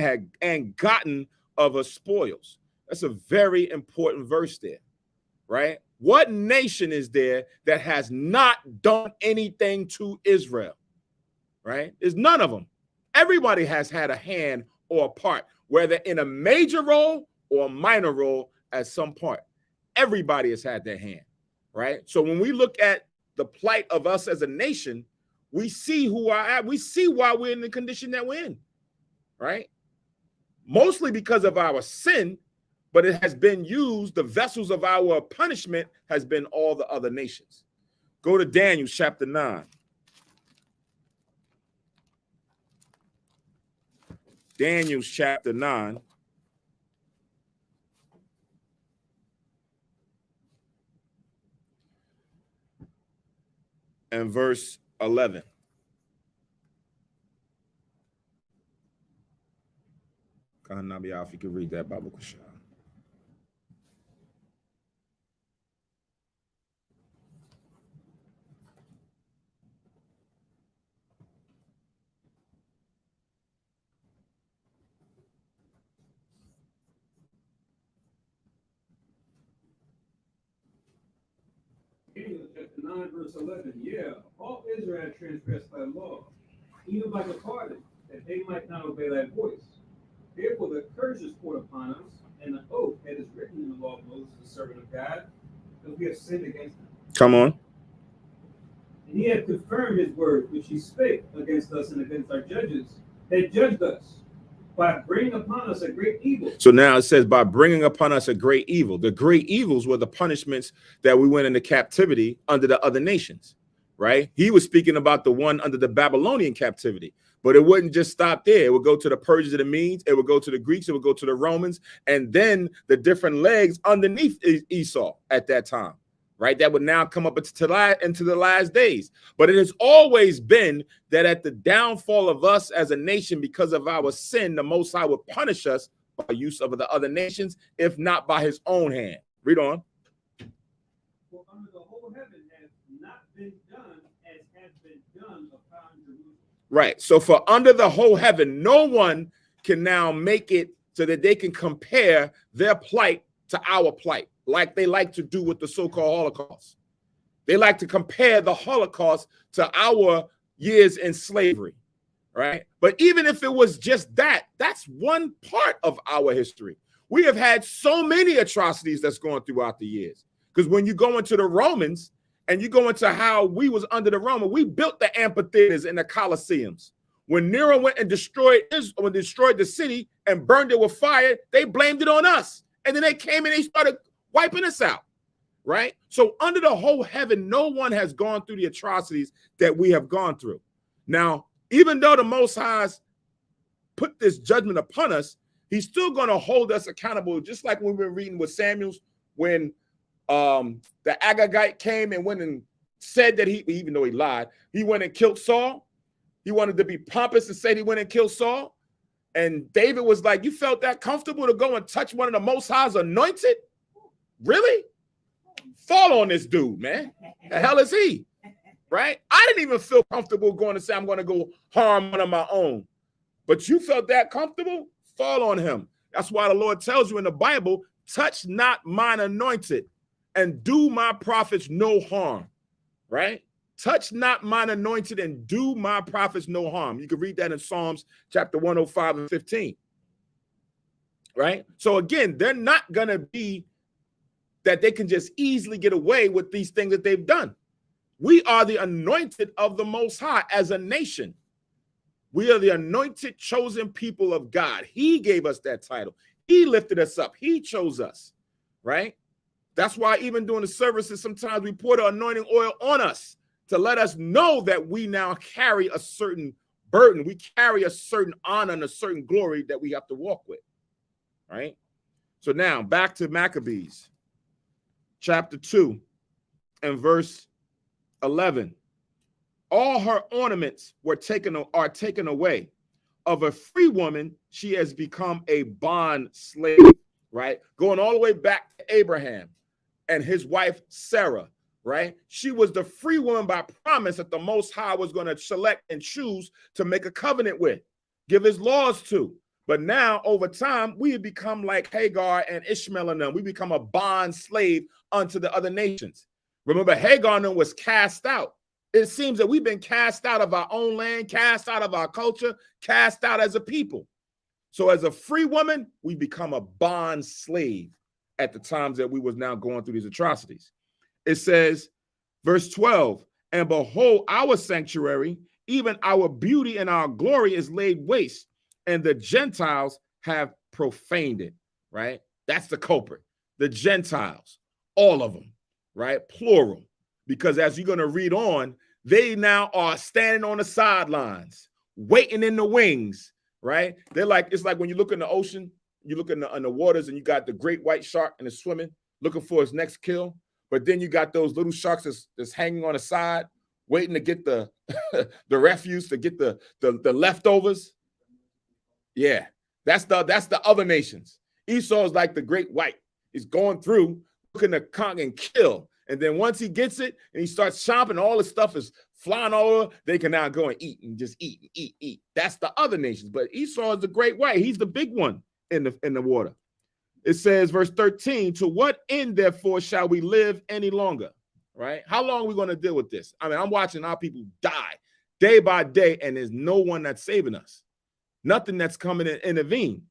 gotten of her spoils? That's a very important verse there, right? What nation is there that has not done anything to Israel, right? There's none of them. Everybody has had a hand or a part, whether in a major role or a minor role at some point. Everybody has had their hand, right? So when we look at the plight of us as a nation, we see we see why we're in the condition that we're in, right? Mostly because of our sin, but it has been used, the vessels of our punishment has been all the other nations. Go to Daniel chapter 9. Daniel chapter 9. And verse 11. If you could read that Bible question. Daniel chapter 9, verse 11. Yeah, all Israel transgressed thy law, even by departing, that they might not obey thy voice. Therefore the curse is poured upon us, and the oath that is written in the law of Moses, the servant of God, because we have sinned against him. Come on. And he hath confirmed his word, which he spake against us and against our judges, that judged us, by bringing upon us a great evil. So now it says, by bringing upon us a great evil. The great evils were the punishments that we went into captivity under the other nations, right? He was speaking about the one under the Babylonian captivity, but it wouldn't just stop there. It would go to the Persians and the Medes, it would go to the Greeks, it would go to the Romans, and then the different legs underneath Esau at that time, right? That would now come up into the last days. But it has always been that at the downfall of us as a nation, because of our sin, the Most High would punish us by use of the other nations, if not by his own hand. Read on. For under the whole heaven has not been done as has been done upon Jerusalem. Right. So for under the whole heaven, no one can now make it so that they can compare their plight to our plight, like they like to do with the so-called Holocaust. They like to compare the Holocaust to our years in slavery, right? But even if it was just that, that's one part of our history. We have had so many atrocities that's gone throughout the years. Because when you go into the Romans and you go into how we was under the Roman, we built the amphitheaters and the Colosseums. When Nero went and destroyed the city and burned it with fire, they blamed it on us. And then they came and they started wiping us out, right? So under the whole heaven, no one has gone through the atrocities that we have gone through. Now, even though the Most High put this judgment upon us, he's still going to hold us accountable, just like we've been reading with Samuel's when the Agagite came and went and said that he, even though he lied, he went and killed Saul. He wanted to be pompous and said he went and killed Saul. And David was like, you felt that comfortable to go and touch one of the Most High's anointed? Really? Fall on this dude, man. The hell is he? Right? I didn't even feel comfortable going to say I'm going to go harm one of my own. But you felt that comfortable? Fall on him. That's why the Lord tells you in the Bible, touch not mine anointed and do my prophets no harm. Right? Touch not mine anointed and do my prophets no harm. You can read that in Psalms chapter 105 and 15. Right? So again, they're not going to be that they can just easily get away with these things that they've done. We are the anointed of the Most High as a nation. We are the anointed, chosen people of God. He gave us that title. He lifted us up. He chose us, right? That's why even during the services, sometimes we pour the anointing oil on us to let us know that we now carry a certain burden. We carry a certain honor and a certain glory that we have to walk with, right? So now back to Maccabees, chapter 2 and verse 11. All her ornaments are taken away. Of a free woman, she has become a bond slave, right? Going all the way back to Abraham and his wife, Sarah, right? She was the free woman by promise that the Most High was going to select and choose to make a covenant with, give his laws to. But now, over time, we have become like Hagar and Ishmael and them. We become a bond slave unto the other nations. Remember, Hagar and them was cast out. It seems that we've been cast out of our own land, cast out of our culture, cast out as a people. So as a free woman, we become a bond slave at the times that we was now going through these atrocities. It says, verse 12, and behold, our sanctuary, even our beauty and our glory is laid waste, and the Gentiles have profaned it, right? That's the culprit. The Gentiles, all of them, right? Plural. Because as you're going to read on, they now are standing on the sidelines, waiting in the wings, right? They're like, it's like when you look in the ocean, you look in the waters and you got the great white shark and it's swimming, looking for its next kill. But then you got those little sharks that's hanging on the side, waiting to get the the refuse, to get the leftovers. Yeah, that's the other nations. Esau is like the great white. He's going through, looking to conquer and kill. And then once he gets it and he starts chomping, all the stuff is flying all over, they can now go and eat and just eat and eat. That's the other nations. But Esau is the great white. He's the big one in the water. It says, verse 13, to what end, therefore, shall we live any longer? Right? How long are we going to deal with this? I mean, I'm watching our people die day by day, and there's no one that's saving us. Nothing that's coming to intervene.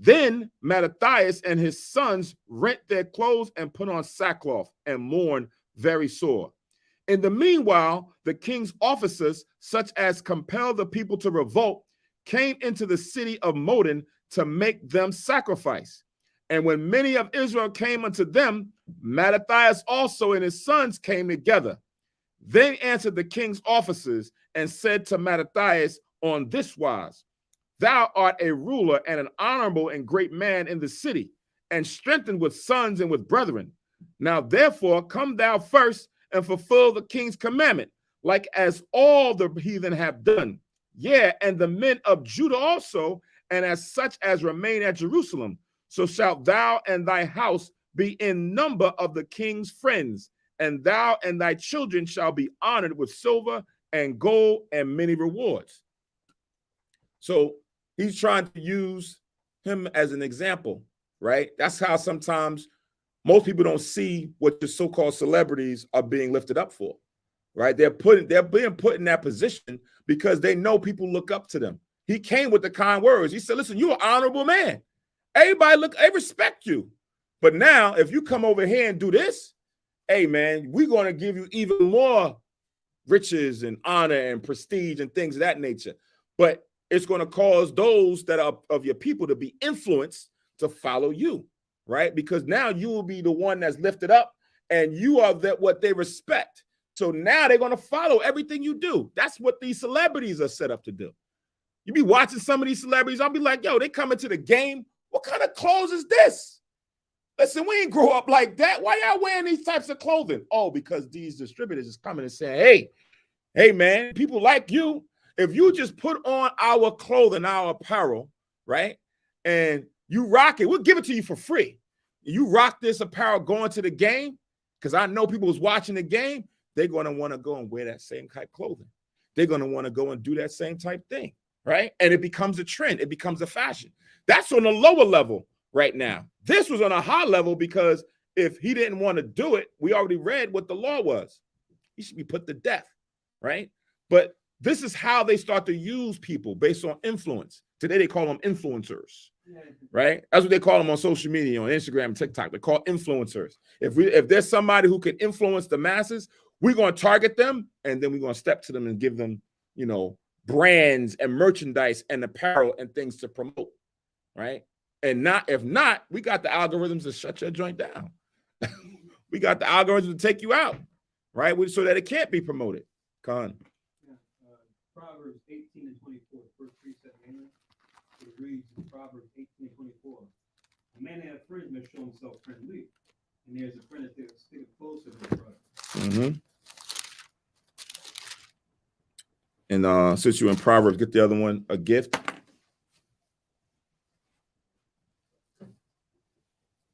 Then Mattathias and his sons rent their clothes and put on sackcloth and mourn very sore. In the meanwhile, the king's officers, such as compelled the people to revolt, came into the city of Modin to make them sacrifice. And when many of Israel came unto them, Mattathias also and his sons came together. Then answered the king's officers and said to Mattathias on this wise, thou art a ruler and an honorable and great man in the city, and strengthened with sons and with brethren. Now therefore come thou first and fulfill the king's commandment, like as all the heathen have done. Yea, and the men of Judah also, and as such as remain at Jerusalem. So shalt thou and thy house be in number of the king's friends, and thou and thy children shall be honored with silver and gold and many rewards. So he's trying to use him as an example, right? That's how sometimes most people don't see what the so-called celebrities are being lifted up for, right? They're being put in that position because they know people look up to them. He came with the kind words. He said, listen, you're an honorable man. They respect you. But now if you come over here and do this, hey man, we're going to give you even more riches and honor and prestige and things of that nature. But it's going to cause those that are of your people to be influenced to follow you, right? Because now you will be the one that's lifted up and you are what they respect. So now they're going to follow everything you do. That's what these celebrities are set up to do. You be watching some of these celebrities, I'll be like, yo, they come into the game. What kind of clothes is this? Listen, we ain't grow up like that. Why y'all wearing these types of clothing? Oh, because these distributors is coming and saying, hey, man, people like you, if you just put on our clothing, our apparel, right, and you rock it, we'll give it to you for free. You rock this apparel going to the game, because I know people was watching the game, they're going to want to go and wear that same type of clothing. They're going to want to go and do that same type thing, right? And it becomes a trend. It becomes a fashion. That's on a lower level right now. This was on a high level because if he didn't want to do it, we already read what the law was. He should be put to death, right? But this is how they start to use people based on influence. Today they call them influencers, right? That's what they call them on social media, on Instagram and TikTok. They're called influencers. If there's somebody who can influence the masses, we're going to target them, and then we're going to step to them and give them, you know, brands and merchandise and apparel and things to promote, right? And if not, we got the algorithms to shut your joint down. We got the algorithms to take you out, right? So that it can't be promoted. Con. Proverbs 18 and 24, first precept mainly. It reads in Proverbs 18 and 24. A man that has friends may show himself friendly, and there's a friend that stick closer to the brother. Mm-hmm. And since you're in Proverbs, get the other one, a gift.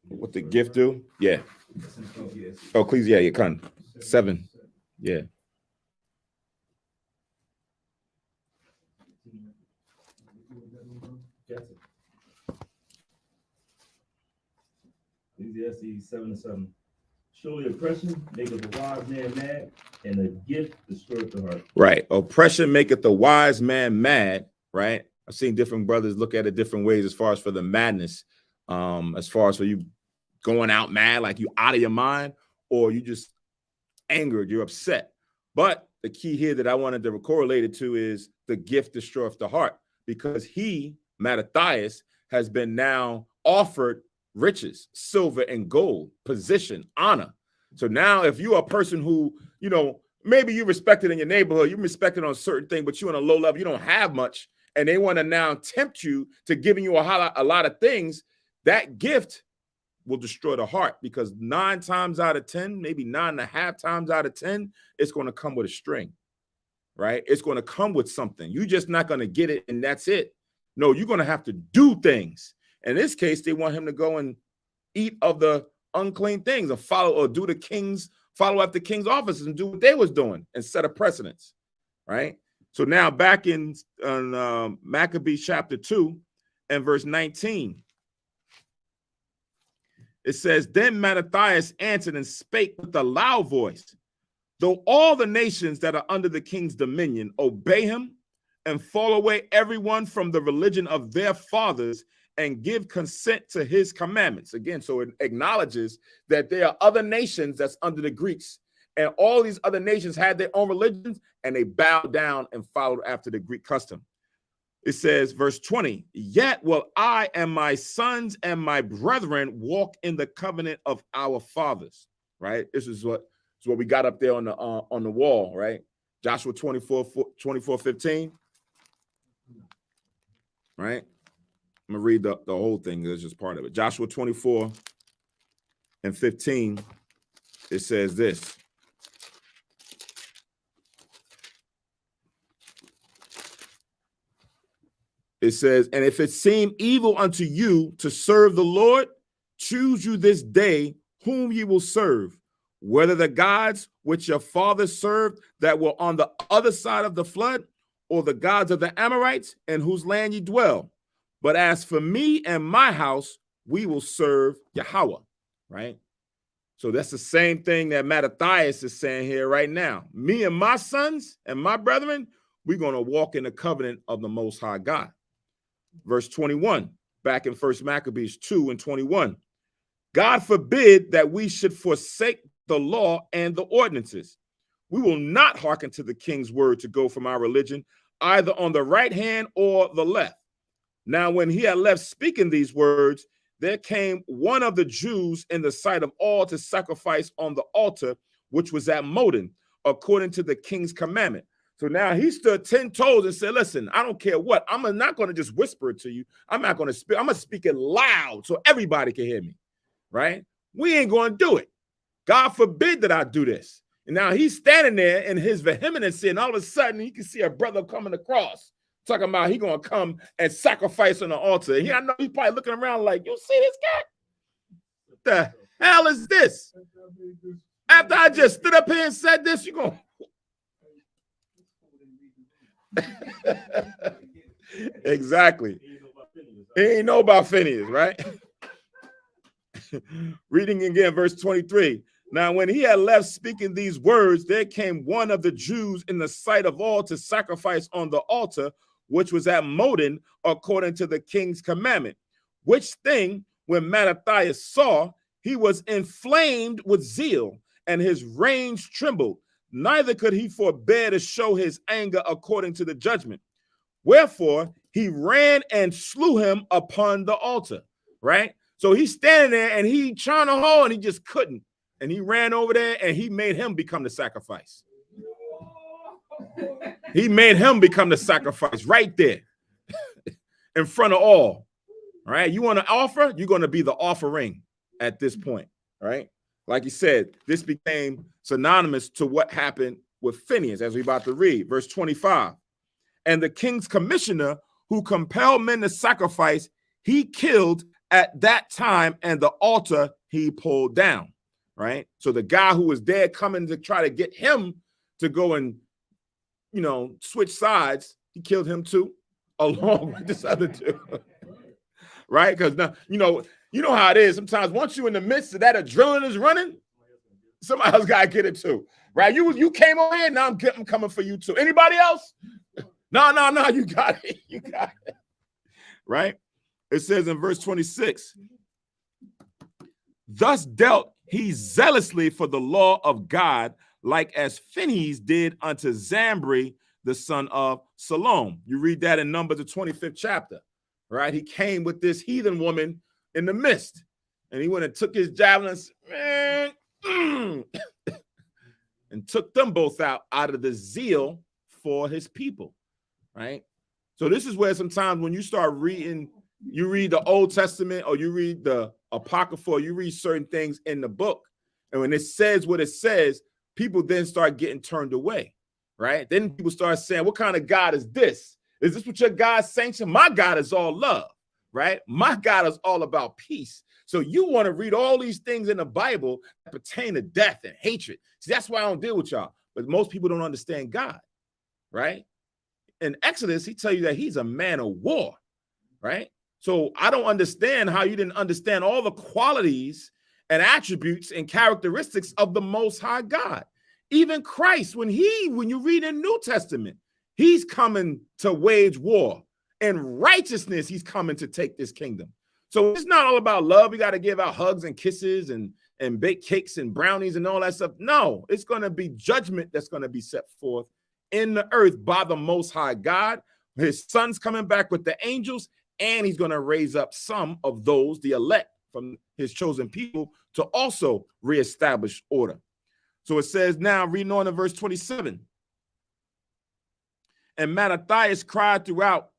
What the gift do? Yeah. Oh, please, yeah, you can. 7. Yeah. Ecclesiastes 7:7. Surely oppression maketh a wise man mad, and a gift destroyeth the heart. Right. Oppression maketh the wise man mad, right? I've seen different brothers look at it different ways as far as for the madness. As far as for you going out mad, like you out of your mind, or you just angered, you're upset. But the key here that I wanted to correlate it to is the gift destroyeth the heart, because he, Mattathias, has been now offered riches, silver and gold, position, honor. So now if you're a person who, you know, maybe you're respected in your neighborhood, you're respected on a certain thing, but you're on a low level, you don't have much, and they want to now tempt you to giving you a lot of things, that gift will destroy the heart, because 9 times out of 10, maybe 9.5 times out of 10, it's going to come with a string, right? It's going to come with something. You're just not going to get it and that's it. No, you're going to have to do things. In this case, they want him to go and eat of the unclean things and follow after king's officers and do what they was doing and set a precedence, right? So now back in Maccabees chapter 2 and verse 19, it says, then Mattathias answered and spake with a loud voice, though all the nations that are under the king's dominion obey him and fall away everyone from the religion of their fathers and give consent to his commandments. Again, so it acknowledges that there are other nations that's under the Greeks, and all these other nations had their own religions, and they bowed down and followed after the Greek custom. It says, verse 20, yet will I and my sons and my brethren walk in the covenant of our fathers, right? This is what we got up there on the wall, right? Joshua 24:15, right? I'm gonna read the whole thing. It's just part of it. Joshua 24:15. It says this. It says, and if it seem evil unto you to serve the Lord, choose you this day whom ye will serve, whether the gods which your fathers served that were on the other side of the flood, or the gods of the Amorites in whose land ye dwell. But as for me and my house, we will serve Yahweh, right? So that's the same thing that Mattathias is saying here right now. Me and my sons and my brethren, we're going to walk in the covenant of the Most High God. Verse 21, back in 1 Maccabees 2 and 21. God forbid that we should forsake the law and the ordinances. We will not hearken to the king's word to go from our religion, either on the right hand or the left. Now, when he had left speaking these words, there came one of the Jews in the sight of all to sacrifice on the altar, which was at Modin, according to the king's commandment. So now he stood 10 toes and said, listen, I don't care what. I'm not going to just whisper it to you. I'm not going to speak. I'm going to speak it loud so everybody can hear me, right? We ain't going to do it. God forbid that I do this. And now he's standing there in his vehemency, and all of a sudden he can see a brother coming across, talking about he going to come and sacrifice on the altar. I know he's probably looking around like, you see this guy? What the hell is this? After I just stood up here and said this, you're going to... Exactly. He ain't know about Phineas, right? Reading again, verse 23. Now, when he had left speaking these words, there came one of the Jews in the sight of all to sacrifice on the altar, which was at Modin, according to the king's commandment. Which thing, when Mattathias saw, he was inflamed with zeal, and his reins trembled. Neither could he forbear to show his anger according to the judgment. Wherefore, he ran and slew him upon the altar, right? So he's standing there and he trying to hold and he just couldn't. And he ran over there and he made him become the sacrifice. He made him become the sacrifice right there in front of all. Right? You want to offer? You're going to be the offering at this point. Right? Like you said, this became synonymous to what happened with Phineas, as we're about to read. Verse 25. And the king's commissioner who compelled men to sacrifice, he killed at that time, and the altar he pulled down. Right? So the guy who was there coming to try to get him to go and, switch sides, he killed him too, along with this other dude. Right? Because now, you know how it is. Sometimes once you're in the midst of that adrenaline is running, somebody else got to get it too. Right? You came over here, now I'm coming for you too. Anybody else? No, you got it. You got it. Right? It says in verse 26, thus dealt he zealously for the law of God, like as Phinehas did unto Zambri, the son of Salom. You read that in Numbers, the 25th chapter, right? He came with this heathen woman in the midst, and he went and took his javelins and took them both out of the zeal for his people, right? So this is where sometimes when you start reading, you read the Old Testament or you read the Apocrypha, or you read certain things in the book, and when it says what it says, people then start getting turned away, right? Then people start saying, what kind of God is this? Is this what your God sanctioned? My God is all love, right? My God is all about peace. So you want to read all these things in the Bible that pertain to death and hatred. See, that's why I don't deal with y'all. But most people don't understand God, right? In Exodus, he tell you that he's a man of war, right? So I don't understand how you didn't understand all the qualities and attributes and characteristics of the Most High God. Even Christ, when you read in New Testament, he's coming to wage war. In righteousness, he's coming to take this kingdom. So it's not all about love. We got to give out hugs and kisses and bake cakes and brownies and all that stuff. No, it's going to be judgment that's going to be set forth in the earth by the Most High God. His son's coming back with the angels, and he's going to raise up some of those, the elect from his chosen people, to also reestablish order. So it says now, reading on in verse 27, and Mattathias cried throughout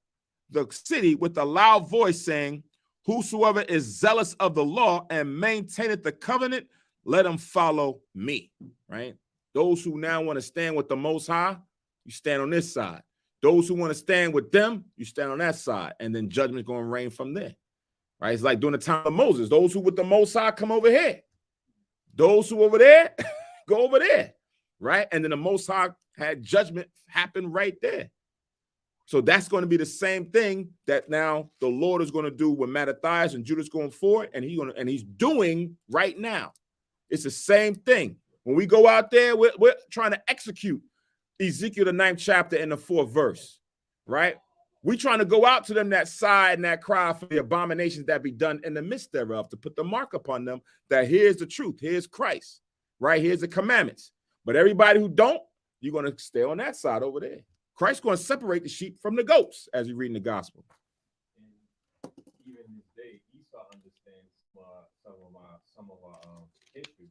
the city with a loud voice, saying, whosoever is zealous of the law and maintaineth the covenant, let him follow me, right? Those who now want to stand with the Most High, you stand on this side. Those who want to stand with them, you stand on that side, and then judgment's going to reign from there, right? It's like during the time of Moses. Those who with the Most High come over here. Those who over there, go over there, right? And then the Most High had judgment happen right there. So that's going to be the same thing that now the Lord is going to do with Mattathias and Judas going forward, and he's doing right now. It's the same thing. When we go out there, we're trying to execute Ezekiel, the 9th chapter and the 4th verse, right? We're trying to go out to them that side and that cry for the abominations that be done in the midst thereof, to put the mark upon them that here's the truth, here's Christ, right? Here's the commandments. But everybody who don't, you're going to stay on that side over there. Christ's going to separate the sheep from the goats, as you read in the gospel. And even this day, Esau understands some of our history.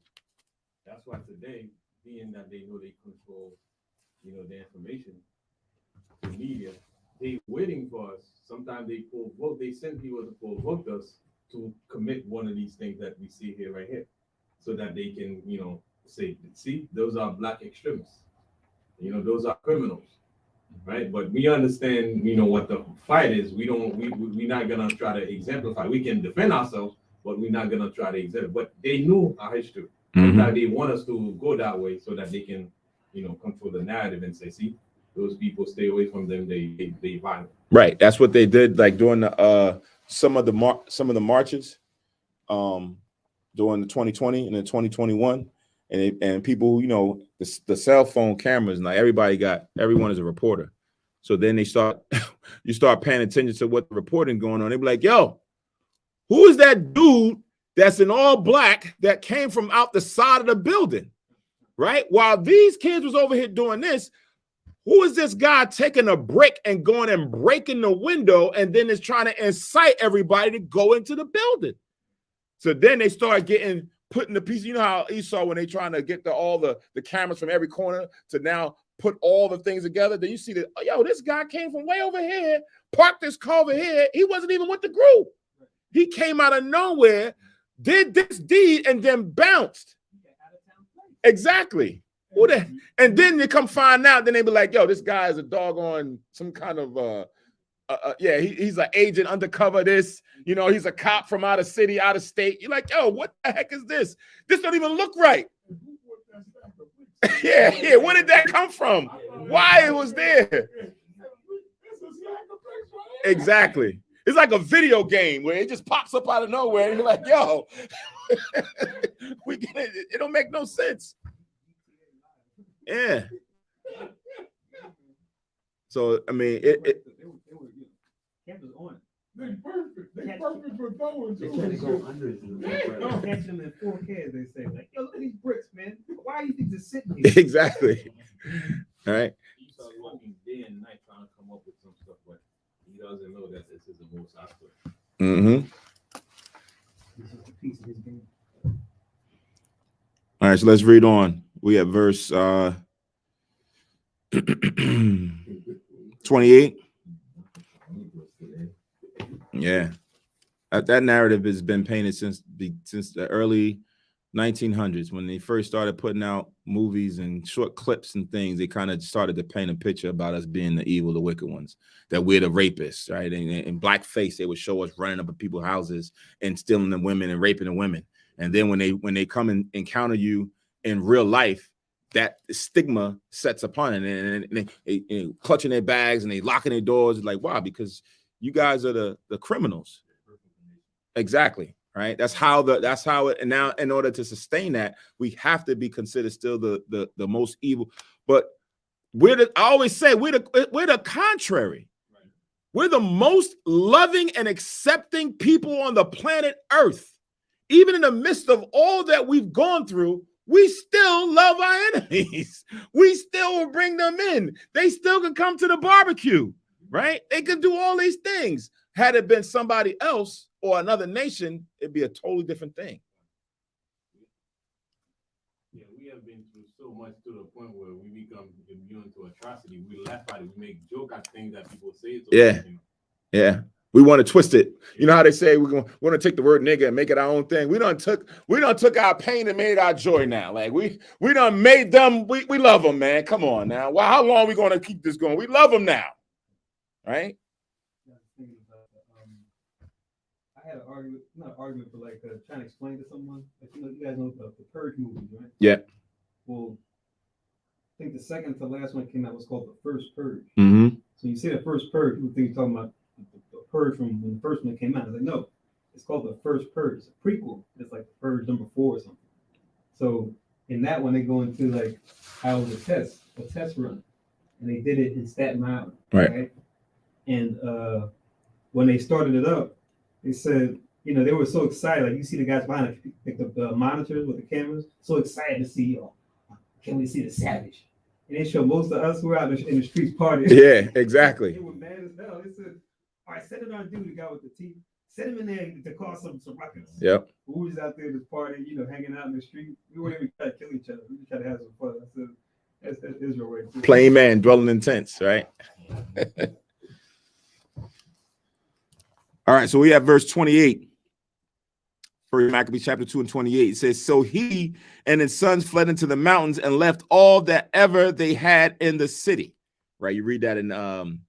That's why today, being that they know they control, the information, the media, they waiting for us. Sometimes they send people to provoke us to commit one one of these things that we see here right here, so that they can, say, see, those are black extremists. Those are criminals, right? But we understand, what the fight is. We're not gonna try to exemplify. We can defend ourselves, but we're not gonna try to exemplify. But they knew our history. Sometimes they want us to go that way so that they can, control the narrative and say, see, those people, stay away from them. They violent. Right. That's what they did. Like during the some of the marches, during the 2020 and the 2021, and people, the cell phone cameras. Now everyone is a reporter. So then you start paying attention to what the reporting going on. They be like, yo, who is that dude that's in all black that came from out the side of the building? Right? While these kids was over here doing this, who is this guy taking a brick and going and breaking the window and then is trying to incite everybody to go into the building? So then they start putting the pieces. You know how Esau, when they trying to get all the cameras from every corner to now put all the things together, then you see that, yo, this guy came from way over here, parked this car over here. He wasn't even with the group. He came out of nowhere, did this deed, and then bounced. Exactly. And then they come find out, then they be like, yo, this guy is a doggone some kind of he's an agent undercover. He's a cop from out of city, out of state. You're like, yo, what the heck is this? This don't even look right. yeah. Where did that come from? Why it was there? Exactly. It's like a video game where it just pops up out of nowhere and you're like, yo, we get it. It don't make no sense. Yeah. So I mean, cameras on. They perfect. They perfect for throwing They try to go too. under it. Catch them in 4K, they say, like, yo, look at these bricks, man. Why are you think just sitting here? Exactly. All right. Esau's working day and night trying to come up with some stuff, but he doesn't know that this is the most aspect. Mm-hmm. This is a piece of his game. All right, so let's read on. We have verse 28. Yeah. That narrative has been painted since the early 1900s when they first started putting out movies and short clips and things. They kind of started to paint a picture about us being the evil, the wicked ones, that we're the rapists, right? And in blackface, they would show us running up at people's houses and stealing the women and raping the women. And then when they come and encounter you in real life, that stigma sets upon it, and they clutching their bags and they locking their doors. Like, why? Because you guys are the criminals. Exactly. Right. That's how it. And now, in order to sustain that, we have to be considered still the most evil. But I always say we're the contrary. Right. We're the most loving and accepting people on the planet Earth. Even in the midst of all that we've gone through, we still love our enemies. We still will bring them in. They still can come to the barbecue, right? They can do all these things. Had it been somebody else or another nation, it'd be a totally different thing. Yeah, we have been through so much to the point where we become immune to atrocity. We laugh at it. We make joke at things that people say. Yeah. We want to twist it. You know how they say we're going to take the word nigga and make it our own thing. We done took our pain and made it our joy now. Like we done made them. We love them, man. Come on now. Well, how long are we going to keep this going? We love them now, right? I had an argument, not an argument, but like trying to explain to someone. Like, you guys know the Purge movies, right? Yeah. Well, I think the second to last one came out was called The First Purge. Mm-hmm. So you say The First Purge, people think you're talking about the Purge from when the first one came out. I was like, no, it's called The First Purge. It's a prequel. It's like Purge number 4 or something. So in that one, they go into like how it was a test run, and they did it in Staten Island, right? And when they started it up, they said, they were so excited. Like you see the guys behind the monitors with the cameras, so excited to see, can we see the savage? And they show most of us who were out in the streets partying. Yeah, exactly. They were mad as hell. They said, all right, send it on dude, the guy with the teeth. Send him in there to cause some ruckus. Yep. We was out there just partying, hanging out in the street. We weren't even trying to kill each other. We just tried to have some fun. I said, that's Israel right there. Plain man dwelling in tents, right? All right, so we have verse 28. First Maccabees chapter 2 and 28. It says, so he and his sons fled into the mountains and left all that ever they had in the city. Right? You read that in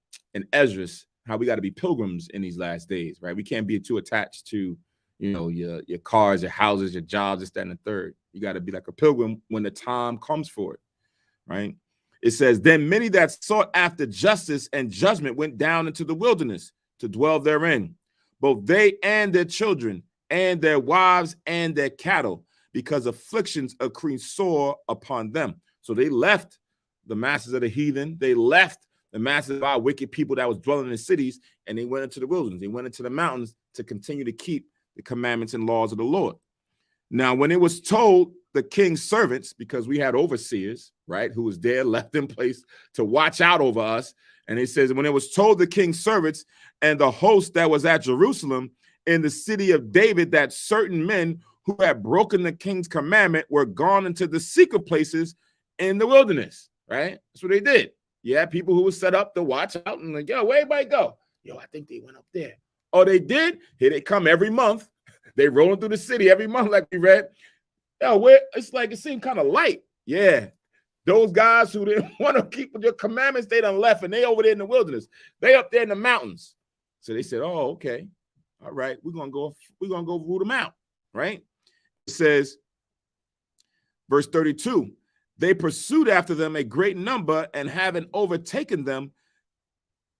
Esdras, how we got to be pilgrims in these last days, right? We can't be too attached to, you know, your cars, your houses, your jobs, this, that, and the third. You got to be like a pilgrim when the time comes for it, right? It says, then many that sought after justice and judgment went down into the wilderness to dwell therein, both they and their children and their wives and their cattle, because afflictions increased sore upon them. So they left the masses of the heathen. They left the masses of our wicked people that was dwelling in the cities, and they went into the wilderness. They went into the mountains to continue to keep the commandments and laws of the Lord. Now, when it was told the king's servants, because we had overseers, right, who was there, left in place to watch out over us. And it says, when it was told the king's servants and the host that was at Jerusalem in the city of David, that certain men who had broken the king's commandment were gone into the secret places in the wilderness, right? That's what they did. Yeah, people who were set up to watch out and like, yo, where everybody go? Yo, I think they went up there. Oh, they did? Here they come every month. They rolling through the city every month, like we read. Yo, where it's like it seemed kind of light. Yeah. Those guys who didn't want to keep your commandments, they done left, and they over there in the wilderness. They up there in the mountains. So they said, oh, okay. All right, we're gonna go root them out, right? It says, verse 32, they pursued after them a great number, and having overtaken them,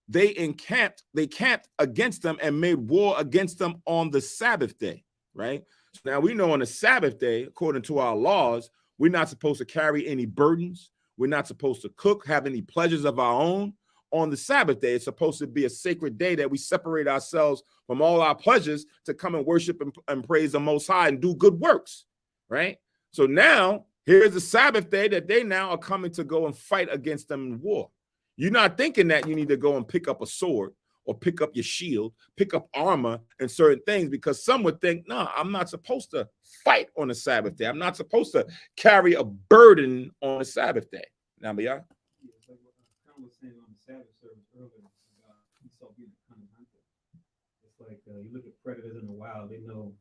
they camped against them and made war against them on the Sabbath day, right? So now we know on the Sabbath day, according to our laws, we're not supposed to carry any burdens. We're not supposed to cook, have any pleasures of our own. On the Sabbath day, it's supposed to be a sacred day that we separate ourselves from all our pleasures to come and worship and praise the Most High and do good works, right? So now, here's the Sabbath day that they now are coming to go and fight against them in war. You're not thinking that you need to go and pick up a sword or pick up your shield, pick up armor and certain things, because some would think, no, I'm not supposed to fight on the Sabbath day. I'm not supposed to carry a burden on the Sabbath day. Now, yeah. Was saying on the Sabbath service earlier about Esau being a cunning hunter. It's like you look at predators in the wild, they know,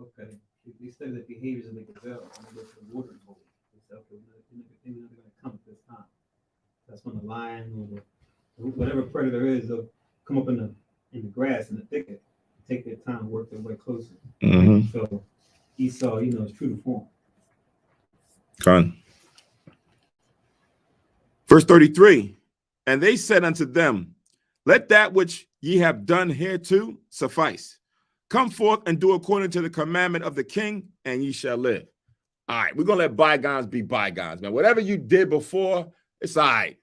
okay, if they study the behaviors of the gazelle, when they go to the watering hole, they say, okay, they're not going to come at this time. That's when the lion or whatever predator is, they'll come up in the grass, in the thicket, take their time, work their way closer. Mm-hmm. So Esau, is true to form. Con. Verse 33. And they said unto them, let that which ye have done hereto suffice. Come forth and do according to the commandment of the king, and ye shall live. All right, we're going to let bygones be bygones, man. Whatever you did before, it's all right.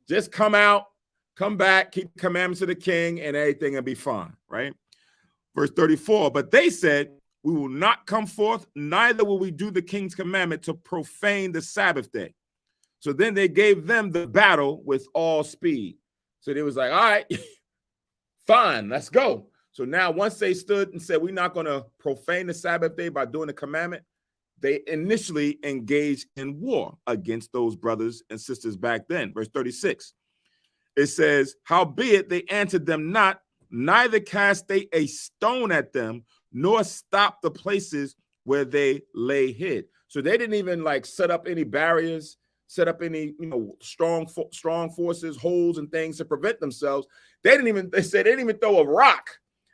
Just come out, come back, keep the commandments of the king, and everything will be fine, right? Verse 34, but they said, we will not come forth, neither will we do the king's commandment to profane the Sabbath day. So then they gave them the battle with all speed. So they was like, all right, fine, let's go. So now once they stood and said, we're not going to profane the Sabbath day by doing the commandment, they initially engaged in war against those brothers and sisters back then. Verse 36, it says, howbeit they answered them not, neither cast they a stone at them, nor stopped the places where they lay hid. So they didn't even like set up any barriers, set up any, strong forces, holes and things to prevent themselves. They didn't even throw a rock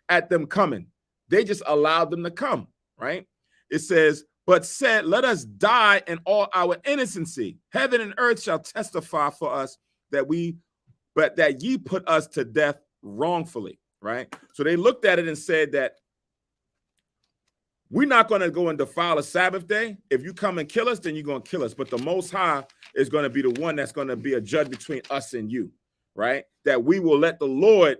at them coming. They just allowed them to come, right? It says, but said, let us die in all our innocency. Heaven and earth shall testify for us that ye put us to death wrongfully, right? So they looked at it and said that we're not going to go and defile a Sabbath day. If you come and kill us, then you're going to kill us. But the Most High is going to be the one that's going to be a judge between us and you, right? That we will let the Lord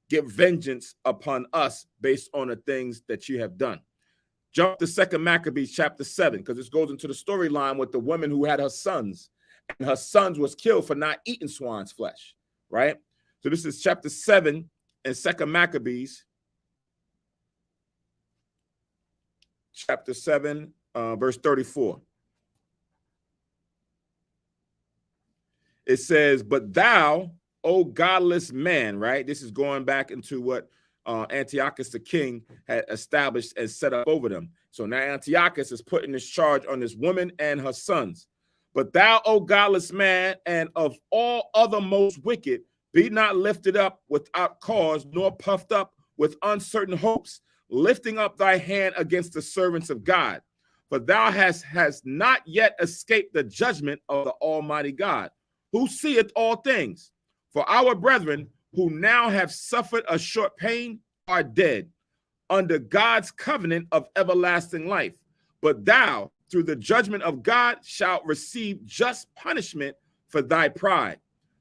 give vengeance upon us based on the things that you have done. Jump to 2 Maccabees chapter 7, because this goes into the storyline with the woman who had her sons, and her sons was killed for not eating swine's flesh, right? So this is chapter 7 in 2 Maccabees. Chapter 7, verse 34. It says, but thou, O godless man, right? This is going back into what Antiochus the king had established and set up over them. So now Antiochus is putting this charge on this woman and her sons. But thou, O godless man, and of all other most wicked, be not lifted up without cause, nor puffed up with uncertain hopes, lifting up thy hand against the servants of God. For thou hast not yet escaped the judgment of the Almighty God, who seeth all things. For our brethren, who now have suffered a short pain, are dead, under God's covenant of everlasting life. But thou, through the judgment of God, shalt receive just punishment for thy pride.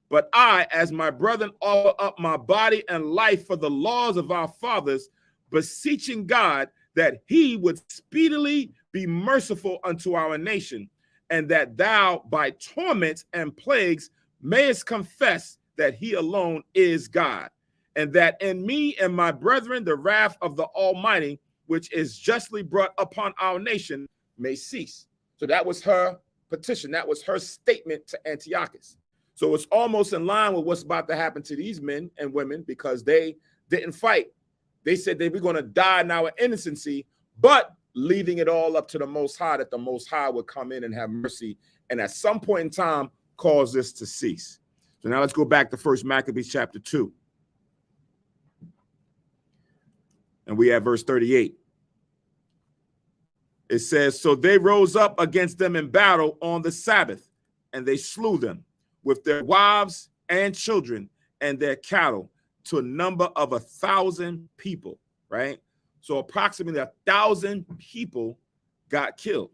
But I, as my brethren, offer up my body and life for the laws of our fathers, beseeching God that he would speedily be merciful unto our nation, and that thou, by torments and plagues, mayest confess that he alone is God, and that in me and my brethren the wrath of the Almighty, which is justly brought upon our nation, may cease. So that was her petition. That was her statement to Antiochus. So it's almost in line with what's about to happen to these men and women, because they didn't fight. They said they were going to die in our innocency, but leaving it all up to the Most High, that the Most High would come in and have mercy, and at some point in time cause this to cease. So now let's go back to 1 Maccabees chapter 2. And we have verse 38. It says, so they rose up against them in battle on the Sabbath, and they slew them with their wives and children and their cattle, to a number of 1,000 people, right? So approximately 1,000 people got killed,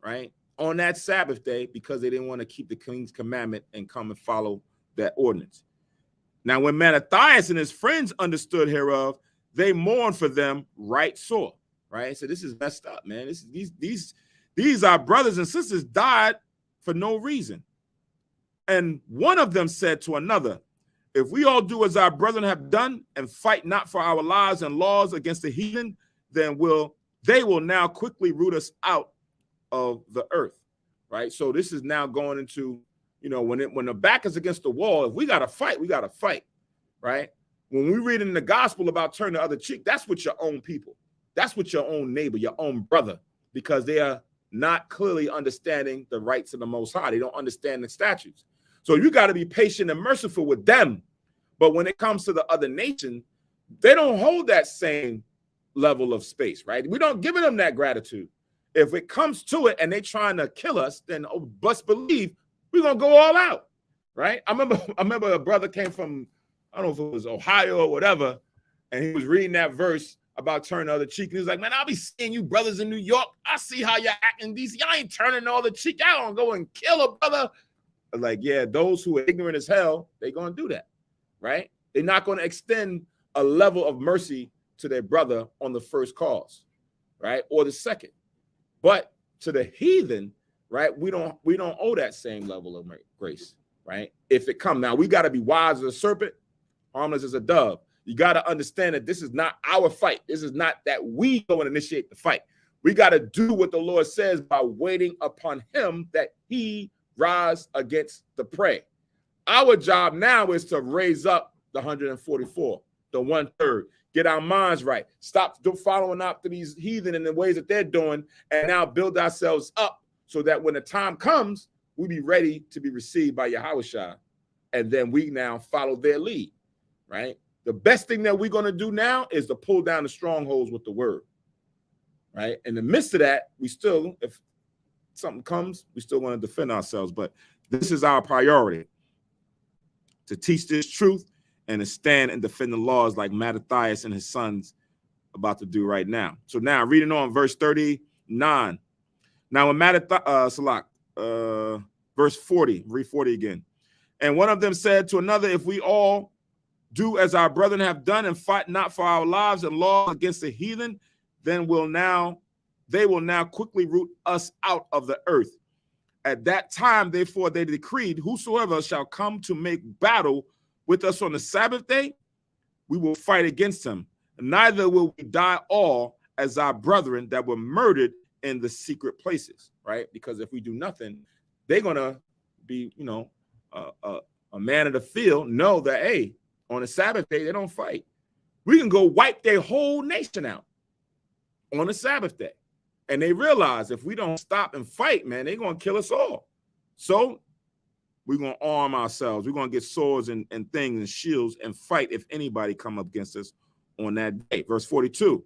right, on that Sabbath day, because they didn't want to keep the king's commandment and come and follow that ordinance. Now, when Mattathias and his friends understood hereof, they mourned for them right sore, right? So this is messed up, man. These our brothers and sisters died for no reason. And one of them said to another, if we all do as our brethren have done and fight not for our lives and laws against the heathen, then they will now quickly root us out of the earth, right? So this is now going into, when the back is against the wall, if we got to fight, we got to fight, right? When we read in the gospel about turn the other cheek, that's with your own people. That's with your own neighbor, your own brother, because they are not clearly understanding the rights of the Most High. They don't understand the statutes. So you got to be patient and merciful with them. But when it comes to the other nation, they don't hold that same level of space, right? We don't give them that gratitude. If it comes to it and they trying to kill us, then best believe we're going to go all out, right? I remember a brother came from, I don't know if it was Ohio or whatever, and he was reading that verse about turning the other cheek. And he was like, man, I'll be seeing you brothers in New York. I see how you're acting in DC. Y'all ain't turning the other cheek. Y'all don't go and kill a brother. Like, yeah, those who are ignorant as hell, they're going to do that, right? They're not going to extend a level of mercy to their brother on the first cause, right? Or the second. But to the heathen, right, we don't owe that same level of grace, right? If it come. Now, we got to be wise as a serpent, harmless as a dove. You got to understand that this is not our fight. This is not that we go and initiate the fight. We got to do what the Lord says by waiting upon him that he rise against the prey. Our job now is to raise up the 144, the 1/3, get our minds right, stop following after these heathen in the ways that they're doing, and now build ourselves up so that when the time comes, we be ready to be received by Yahushua, and then we now follow their lead, right? The best thing that we're going to do now is to pull down the strongholds with the word, right? In the midst of that, we still, if something comes, we still want to defend ourselves. But this is our priority, to teach this truth and to stand and defend the laws like Mattathias and his sons about to do right now. So now reading on verse 39. Now when Mattathias, verse 40, read 40 again. And one of them said to another, if we all do as our brethren have done and fight not for our lives and laws against the heathen, then they will now quickly root us out of the earth. At that time, therefore, they decreed, whosoever shall come to make battle with us on the Sabbath day, we will fight against him. Neither will we die all as our brethren that were murdered in the secret places, right? Because if we do nothing, they're going to be, a man of the field, know that, hey, on the Sabbath day, they don't fight. we can go wipe their whole nation out on a Sabbath day. And they realize if we don't stop and fight, man, they're going to kill us all. So we're going to arm ourselves. We're going to get swords and things and shields and fight if anybody come up against us on that day. Verse 42.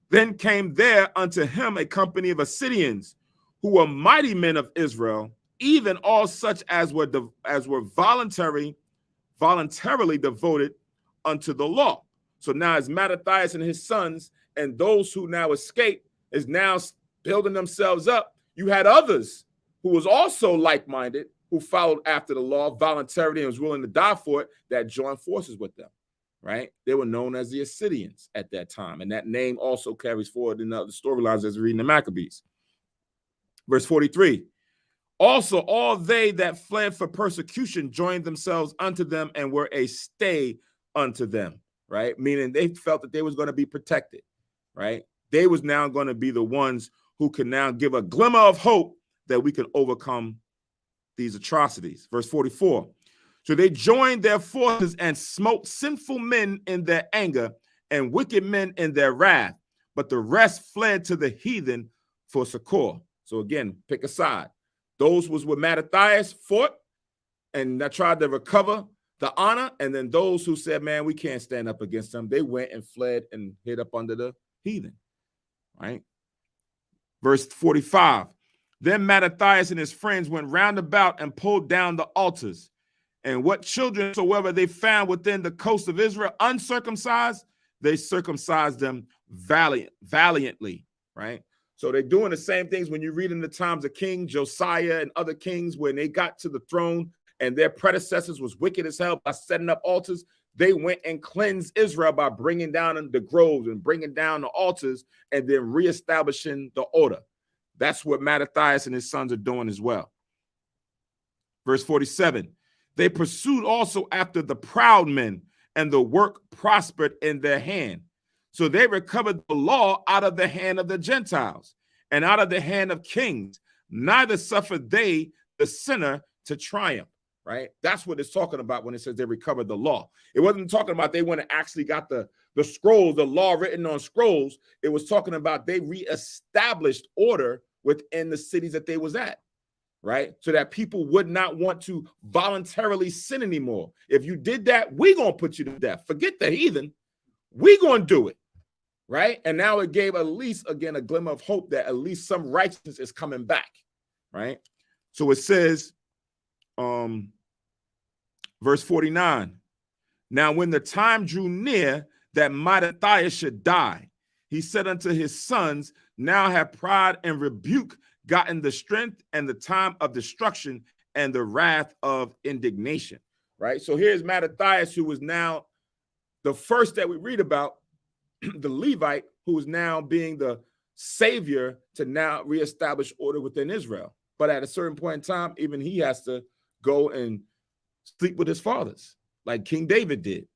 Then came there unto him a company of Assyrians, who were mighty men of Israel, even all such as were voluntarily devoted unto the law. So now as Mattathias and his sons and those who now escaped is now building themselves up, you had others who was also like-minded, who followed after the law voluntarily and was willing to die for it, that joined forces with them, right? They were known as the Assyrians at that time. And that name also carries forward in the storylines as we read in the Maccabees. Verse 43. Also, all they that fled for persecution joined themselves unto them and were a stay unto them, right? Meaning they felt that they was going to be protected, right? They was now going to be the ones who can now give a glimmer of hope that we can overcome these atrocities. Verse 44. So they joined their forces and smote sinful men in their anger and wicked men in their wrath, but the rest fled to the heathen for succor. So again, pick a side. Those was where Mattathias fought and that tried to recover the honor. And then those who said, man, we can't stand up against them, they went and fled and hid up under the heathen, right? Verse 45. Then Mattathias and his friends went round about and pulled down the altars. And what children soever they found within the coast of Israel uncircumcised, they circumcised them valiantly, right? So they're doing the same things when you read in the times of King Josiah and other kings, when they got to the throne and their predecessors was wicked as hell by setting up altars. They went and cleansed Israel by bringing down the groves and bringing down the altars and then reestablishing the order. That's what Mattathias and his sons are doing as well. Verse 47. They pursued also after the proud men, and the work prospered in their hand. So they recovered the law out of the hand of the Gentiles and out of the hand of kings. Neither suffered they the sinner to triumph, right? That's what it's talking about when it says they recovered the law. It wasn't talking about they went and actually got the scrolls, the law written on scrolls. It was talking about they reestablished order within the cities that they was at, right? So that people would not want to voluntarily sin anymore. If you did that, we're going to put you to death. Forget the heathen. We're going to do it, right? And now it gave at least, again, a glimmer of hope that at least some righteousness is coming back, right? So it says, verse 49, now when the time drew near that Mattathias should die, he said unto his sons, now have pride and rebuke gotten the strength and the time of destruction and the wrath of indignation, right? So here's Mattathias, who was now the first that we read about, the Levite, who is now being the savior to now reestablish order within Israel. But at a certain point in time, even he has to go and sleep with his fathers, like King David did,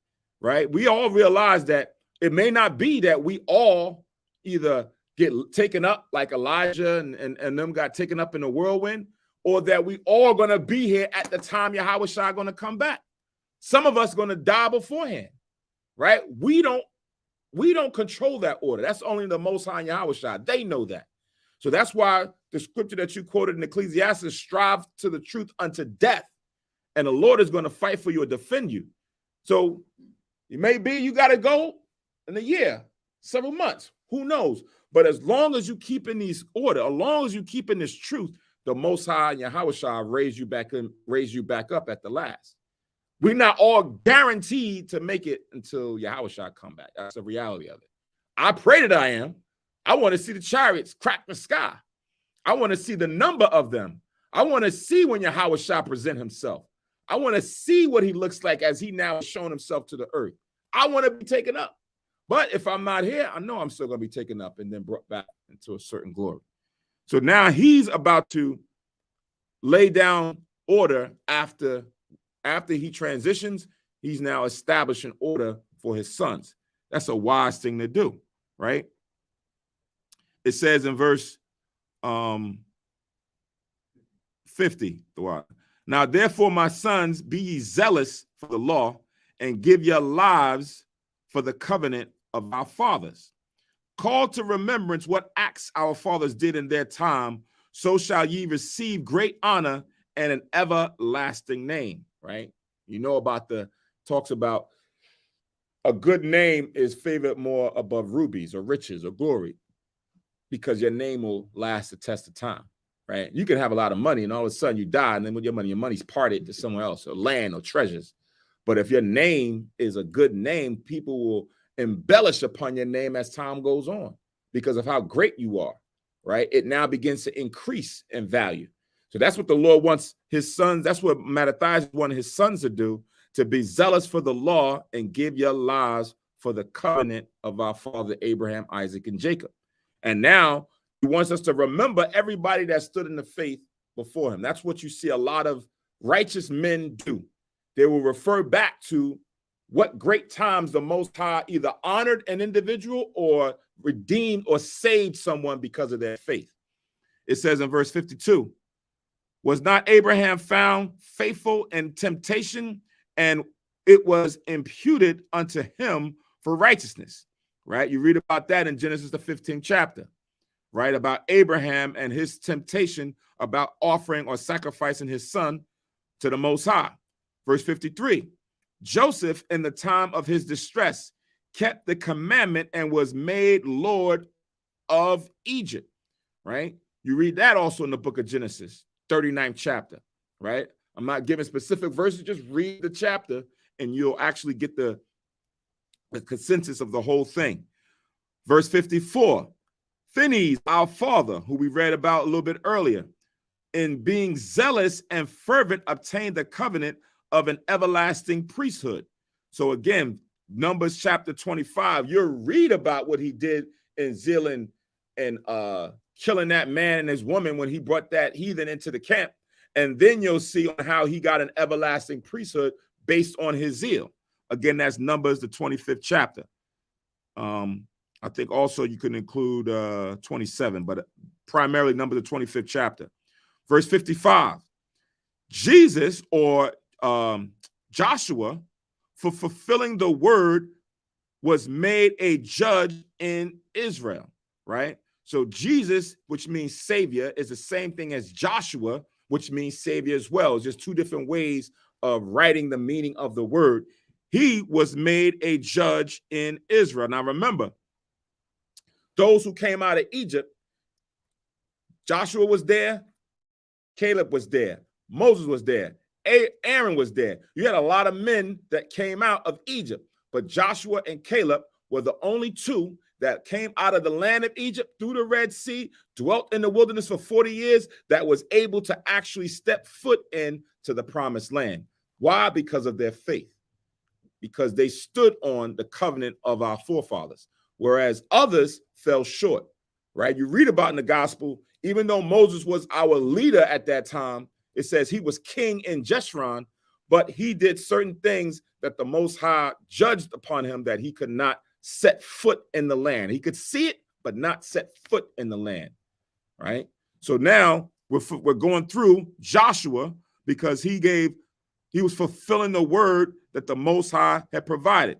right? We all realize that it may not be that we all either get taken up like Elijah and them got taken up in a whirlwind, or that we all going to be here at the time Yahushua going to come back. Some of us going to die beforehand, right? We don't control that order. That's only the Most High Yahushua. They know that. So that's why the scripture that you quoted in Ecclesiastes, strive to the truth unto death, and the Lord is going to fight for you or defend you. So it may be you got to go in a year, several months, who knows? But as long as you keep in these order, as long as you keep in this truth, the Most High Yahushua raise you back up at the last. We're not all guaranteed to make it until Yahushua come back. That's the reality of it. I pray that I am. I want to see the chariots crack the sky. I want to see the number of them. I want to see when Yahushua present himself. I want to see what he looks like as he now has shown himself to the earth. I want to be taken up. But if I'm not here, I know I'm still going to be taken up and then brought back into a certain glory. So now he's about to lay down order after he transitions. He's now establishing order for his sons. That's a wise thing to do, right? It says in verse 50, now therefore, my sons, be ye zealous for the law and give your lives for the covenant of our fathers. Call to remembrance what acts our fathers did in their time, so shall ye receive great honor and an everlasting name, right? You know about talks about a good name is favored more above rubies or riches or glory, because your name will last the test of time, right? You can have a lot of money and all of a sudden you die, and then with your money's parted to somewhere else, or land or treasures. But if your name is a good name, people will embellish upon your name as time goes on because of how great you are, right? It now begins to increase in value. So that's what the Lord wants his sons. That's what Mattathias wanted his sons to do, to be zealous for the law and give your lives for the covenant of our father Abraham, Isaac, and Jacob. And now he wants us to remember everybody that stood in the faith before him. That's what you see a lot of righteous men do. They will refer back to what great times the Most High either honored an individual or redeemed or saved someone because of their faith. It says in verse 52, was not Abraham found faithful in temptation, and it was imputed unto him for righteousness, right? You read about that in Genesis, the 15th chapter, right? About Abraham and his temptation about offering or sacrificing his son to the Most High. Verse 53, Joseph, in the time of his distress, kept the commandment and was made Lord of Egypt, right? You read that also in the book of Genesis, 39th chapter, right? I'm not giving specific verses, just read the chapter and you'll actually get the consensus of the whole thing. Verse 54, Phinehas, our father, who we read about a little bit earlier, in being zealous and fervent, obtained the covenant of an everlasting priesthood. So again, Numbers chapter 25, you'll read about what he did in zeal and killing that man and his woman when he brought that heathen into the camp. And then you'll see on how he got an everlasting priesthood based on his zeal. Again, that's Numbers, the 25th chapter. I think also you can include 27, but primarily Numbers, the 25th chapter. Verse 55, Jesus or Joshua, for fulfilling the word, was made a judge in Israel, right? So Jesus, which means savior, is the same thing as Joshua, which means savior as well. It's just two different ways of writing the meaning of the word. He was made a judge in Israel. Now remember, those who came out of Egypt, Joshua was there, Caleb was there, Moses was there, Aaron was there. You had a lot of men that came out of Egypt, but Joshua and Caleb were the only two that came out of the land of Egypt through the Red Sea, dwelt in the wilderness for 40 years, that was able to actually step foot into the promised land. Why? Because of their faith, because they stood on the covenant of our forefathers, whereas others fell short, right? You read about in the gospel, even though Moses was our leader at that time, it says he was king in Jeshurun, but he did certain things that the Most High judged upon him that he could not set foot in the land. He could see it, but not set foot in the land, right? So now we're going through Joshua because he was fulfilling the word that the Most High had provided.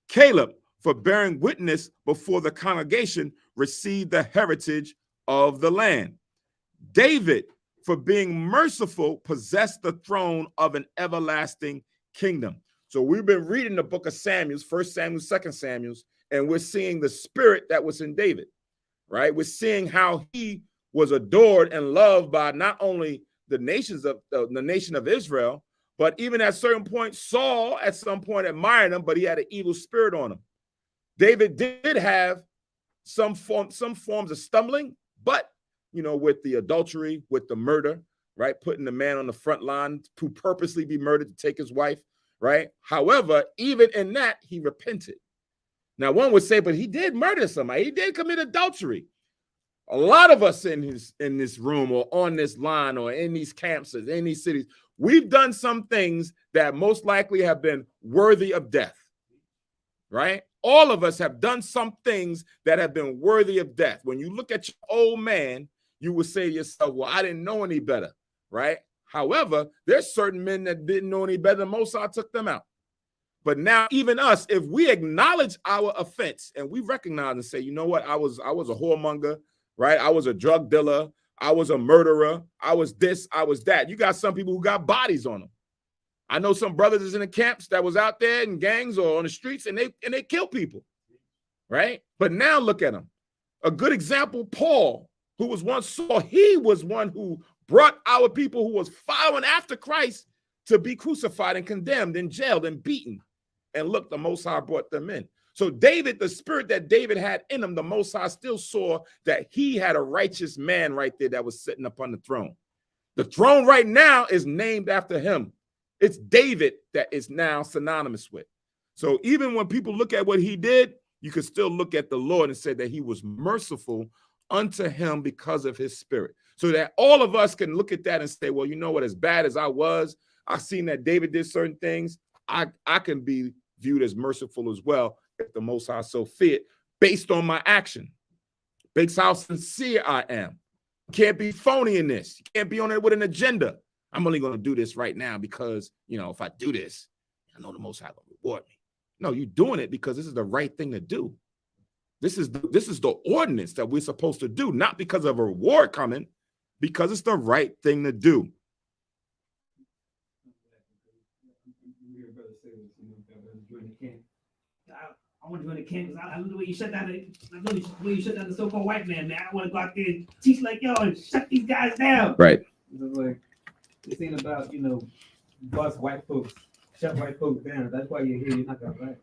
Caleb, for bearing witness before the congregation, received the heritage of the land. David, for being merciful, possessed the throne of an everlasting kingdom. So we've been reading the book of Samuel, 1 Samuel, 2 Samuel, and we're seeing the spirit that was in David, right? We're seeing how he was adored and loved by not only the nation of Israel, but even at certain point, Saul at some point admired him, but he had an evil spirit on him. David did have some forms of stumbling, but with the adultery, with the murder, right? Putting the man on the front line to purposely be murdered to take his wife, right? However, even in that, he repented. Now, one would say, but he did murder somebody. He did commit adultery. A lot of us in this room or on this line or in these camps or in these cities, we've done some things that most likely have been worthy of death, right? All of us have done some things that have been worthy of death. When you look at your old man, you would say to yourself, well, I didn't know any better, right? However, there's certain men that didn't know any better. Most I took them out. But now even us, if we acknowledge our offense and we recognize and say, you know what, I was a whoremonger, right? I was a drug dealer. I was a murderer. I was this, I was that. You got some people who got bodies on them. I know some brothers is in the camps that was out there in gangs or on the streets and they kill people, right? But now look at them. A good example, Paul, who was once Saul, he was one who brought our people who was following after Christ to be crucified and condemned and jailed and beaten. And look, the Most High brought them in. So David, the spirit that David had in him, the Most High still saw that he had a righteous man right there that was sitting upon the throne. The throne right now is named after him. It's David that is now synonymous with. So even when people look at what he did, you can still look at the Lord and say that he was merciful unto him because of his spirit. So that all of us can look at that and say, well, you know what, as bad as I was, I seen that David did certain things. I can be viewed as merciful as well if the Most High so fit, based on my action, based how sincere I am. Can't be phony in this. You can't be on it with an agenda. I'm only going to do this right now because, you know, if I do this, I know the Most High will reward me. No, you're doing it because this is the right thing to do. This is the ordinance that we're supposed to do, not because of a reward coming, because it's the right thing to do. I want to go to camp. I love the way you shut down the so-called white man. I want to go out there and teach like y'all and shut these guys down. Right. It's like, this ain't about, bust white folks, shut white folks down. That's why you're here. You're not gonna right.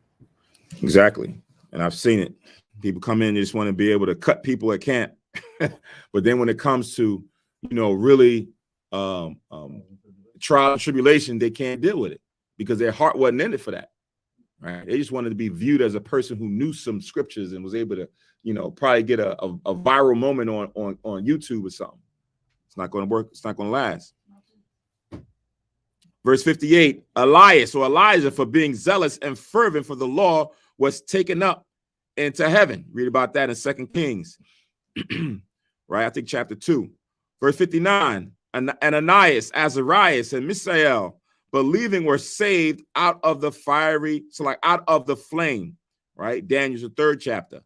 Exactly. And I've seen it. People come in, they just want to be able to cut people at camp. But then when it comes to, really trial and tribulation, they can't deal with it because their heart wasn't in it for that. Right. They just wanted to be viewed as a person who knew some scriptures and was able to, probably get a viral moment on YouTube or something. It's not going to work. It's not going to last. Verse 58, Elias or Elijah, for being zealous and fervent for the law, was taken up into heaven. Read about that in 2 Kings. Right. I think chapter 2. Verse 59, Ananias, Azarias, and Misael, believing, were saved out of the fiery, out of the flame, right? Daniel's the 3rd chapter.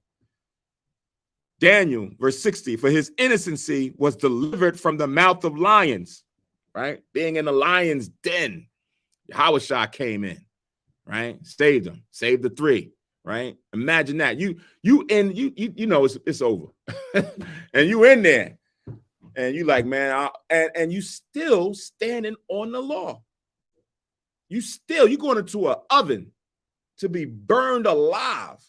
Daniel, verse 60, for his innocency was delivered from the mouth of lions, right? Being in the lion's den, Yahushua came in, right? Saved him, saved the 3, right? Imagine that. It's over. And you in there, and you like, man, and you still standing on the law. You going into an oven to be burned alive.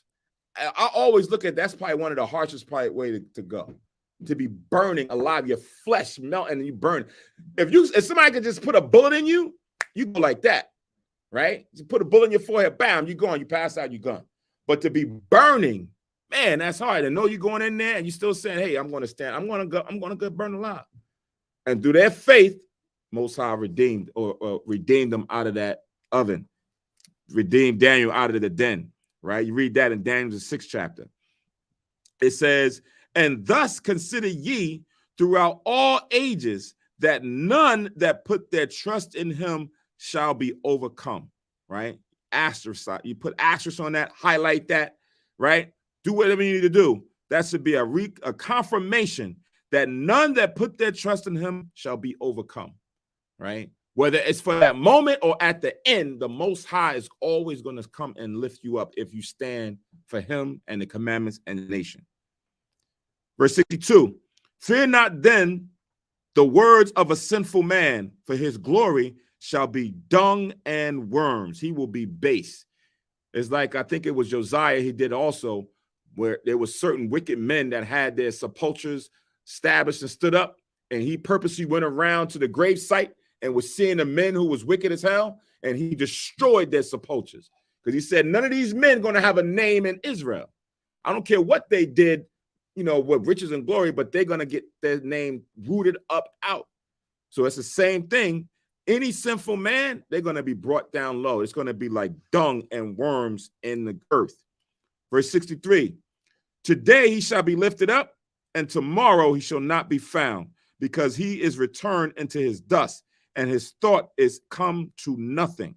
I always look at that's probably one of the harshest way to go, to be burning alive, your flesh melting and you burn. If somebody could just put a bullet in you, you go like that, right? Just put a bullet in your forehead, bam, you're gone, you pass out, you're gone. But to be burning, man, that's hard. And know you're going in there and you're still saying, hey, I'm going to stand, I'm going to go burn alive. And through their faith, Most High redeemed them out of that oven, redeemed Daniel out of the den, right? You read that in Daniel's 6th chapter. It says, and thus consider ye throughout all ages that none that put their trust in him shall be overcome, right? Asterisk, you put asterisk on that, highlight that, right? Do whatever you need to do. That should be a confirmation that none that put their trust in him shall be overcome, right? Whether it's for that moment or at the end, the Most High is always going to come and lift you up if you stand for him and the commandments and the nation. Verse 62, fear not then the words of a sinful man, for his glory shall be dung and worms. He will be base. It's like, I think it was Josiah, he did also, where there was certain wicked men that had their sepulchres established and stood up, and he purposely went around to the grave site and was seeing the men who was wicked as hell, and he destroyed their sepulchres. Because he said, none of these men going to have a name in Israel. I don't care what they did, with riches and glory, but they're going to get their name rooted up out. So it's the same thing. Any sinful man, they're going to be brought down low. It's going to be like dung and worms in the earth. Verse 63, today he shall be lifted up, and tomorrow he shall not be found, because he is returned into his dust, and his thought is come to nothing.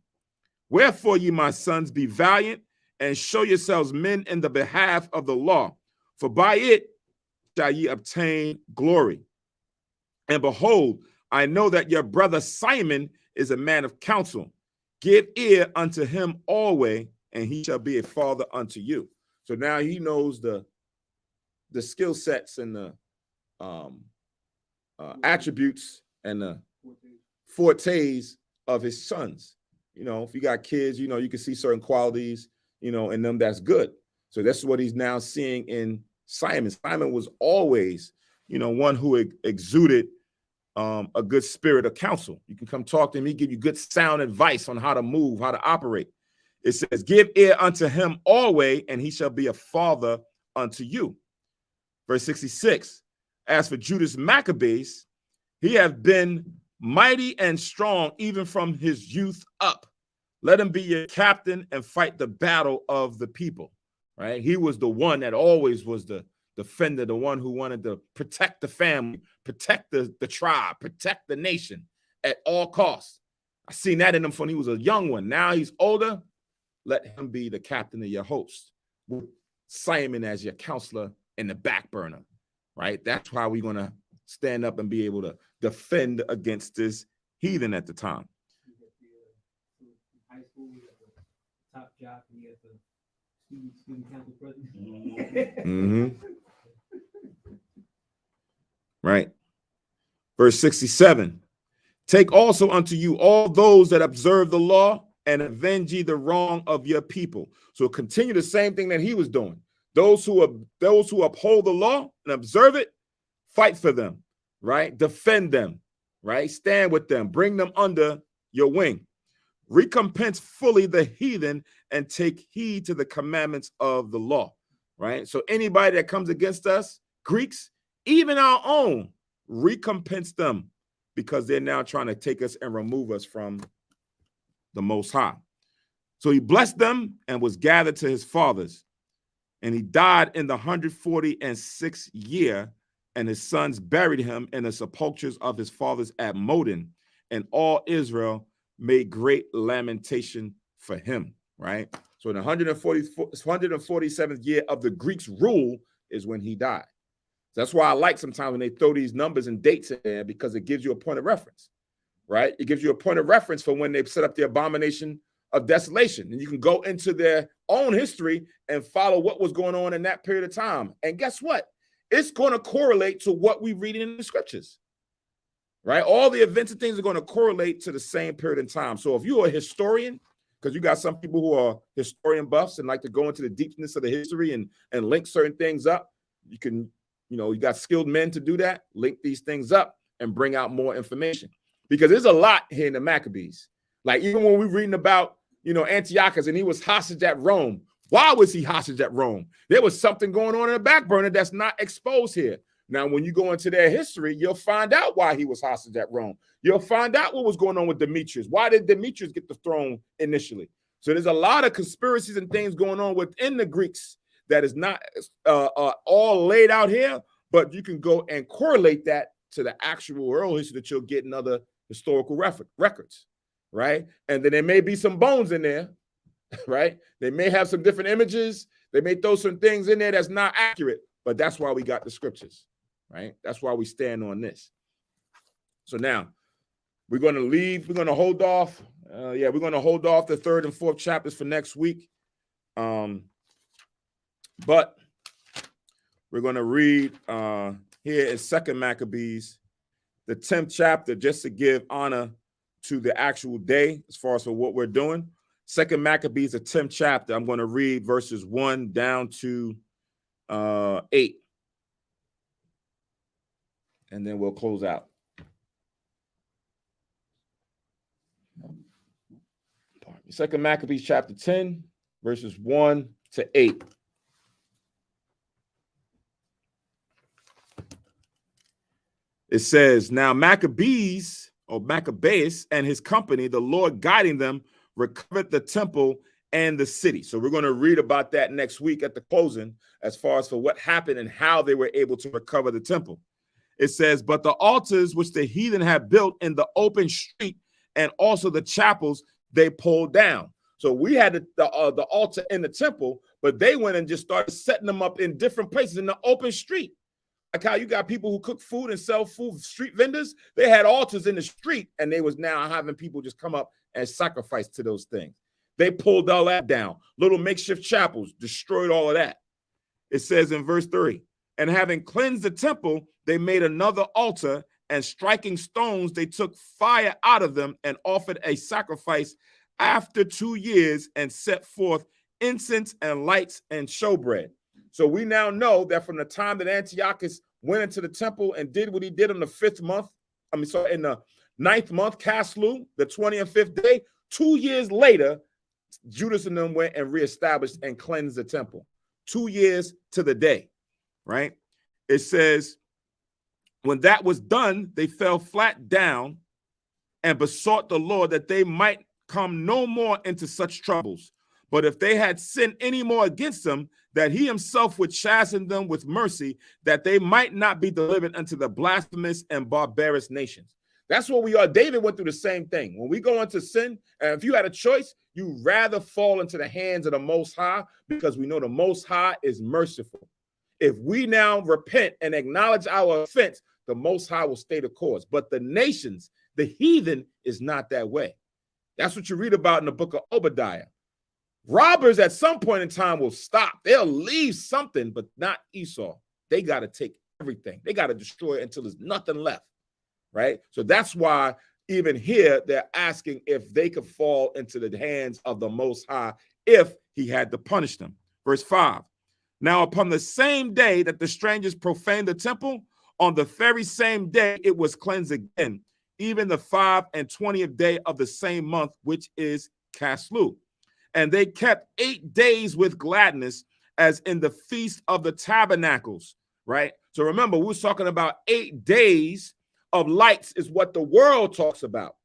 Wherefore, ye, my sons, be valiant and show yourselves men in the behalf of the law, for by it shall ye obtain glory. And behold, I know that your brother Simon is a man of counsel. Give ear unto him always, and he shall be a father unto you. So now he knows the skill sets and the attributes and the fortes of his sons. You know, if you got kids, you know, you can see certain qualities, you know, in them that's good. So that's what he's now seeing in Simon. Simon was always, you know, one who exuded a good spirit of counsel. You can come talk to him. He give you good sound advice on how to move, how to operate. It says, give ear unto him always, and he shall be a father unto you. Verse 66, as for Judas Maccabees, he hath been mighty and strong even from his youth up. Let him be your captain and fight the battle of the people, right? He was the one that always was the defender, the one who wanted to protect the family, protect the tribe, protect the nation at all costs. I seen that in him when he was a young one. Now he's older. Let him be the captain of your host, with Simon as your counselor in the back burner, right? That's why we're going to stand up and be able to defend against this heathen at the time. High school, we got the top jock, and you got the student council president. Mm-hmm. Right. Verse 67. Take also unto you all those that observe the law and avenge ye the wrong of your people. So continue the same thing that he was doing. Those who uphold the law and observe it, fight for them, right? Defend them, right? Stand with them, bring them under your wing. Recompense fully the heathen and take heed to the commandments of the law, right? So anybody that comes against us, Greeks, even our own, recompense them, because they're now trying to take us and remove us from the Most High. So he blessed them and was gathered to his fathers. And he died in the 146th year, and his sons buried him in the sepulchres of his fathers at Modin, and all Israel made great lamentation for him, right? So in the 147th year of the Greeks' rule is when he died. That's why I like sometimes when they throw these numbers and dates in there, because it gives you a point of reference, right? It gives you a point of reference for when they set up the abomination of desolation. And you can go into their own history and follow what was going on in that period of time. And guess what? It's going to correlate to what we read in the scriptures, right? All the events and things are going to correlate to the same period in time. So if you're a historian, because you got some people who are historian buffs and like to go into the deepness of the history and link certain things up, you can, you know, you got skilled men to do that, link these things up and bring out more information, because there's a lot here in the Maccabees. Like even when we're reading about, you know, Antiochus and he was hostage at Rome. Why was he hostage at Rome? There was something going on in the back burner that's not exposed here. Now, when you go into their history, you'll find out why he was hostage at Rome. You'll find out what was going on with Demetrius. Why did Demetrius get the throne initially? So there's a lot of conspiracies and things going on within the Greeks that is not all laid out here, but you can go and correlate that to the actual oral history that you'll get in other historical records, right? And then there may be some bones in there, right? They may have some different images. They may throw some things in there that's not accurate, but that's why we got the scriptures, right? That's why we stand on this. So now we're going to leave. We're going to hold off. We're going to hold off the 3rd and 4th chapters for next week. But we're going to read here in 2nd Maccabees, the 10th chapter, just to give honor to the actual day as far as for what we're doing. 2nd Maccabees, the 10th chapter. I'm going to read verses 1 down to 8. And then we'll close out. 2nd Maccabees chapter 10, verses 1 to 8. It says, now Maccabees and his company, the Lord guiding them, recovered the temple and the city. So we're going to read about that next week at the closing, as far as for what happened and how they were able to recover the temple. It says, but the altars which the heathen had built in the open street and also the chapels they pulled down. So we had the altar in the temple, but they went and just started setting them up in different places in the open street. Like how you got people who cook food and sell food, street vendors. They had altars in the street, and they was now having people just come up and sacrifice to those things. They pulled all that down. Little makeshift chapels, destroyed all of that. It says in verse 3, and having cleansed the temple, they made another altar, and striking stones, they took fire out of them and offered a sacrifice after 2 years and set forth incense and lights and showbread. So we now know that from the time that Antiochus went into the temple and did what he did on the 5th month, in the 9th month, Caslu, the 25th day, 2 years later, Judas and them went and reestablished and cleansed the temple. 2 years to the day, right? It says, when that was done, they fell flat down and besought the Lord that they might come no more into such troubles. But if they had sinned any more against him, that he himself would chasten them with mercy, that they might not be delivered unto the blasphemous and barbarous nations. That's what we are. David went through the same thing. When we go into sin, and if you had a choice, you'd rather fall into the hands of the Most High, because we know the Most High is merciful. If we now repent and acknowledge our offense, the Most High will stay the course. But the nations, the heathen, is not that way. That's what you read about in the book of Obadiah. Robbers at some point in time will stop. They'll leave something, but not Esau. They got to take everything. They got to destroy it until there's nothing left, right? So that's why even here they're asking if they could fall into the hands of the Most High if he had to punish them. Verse 5. Now upon the same day that the strangers profaned the temple, on the very same day it was cleansed again, even the 25th day of the same month, which is Caslu. And they kept 8 days with gladness, as in the Feast of the Tabernacles, right? So remember, we were talking about 8 days of lights is what the world talks about,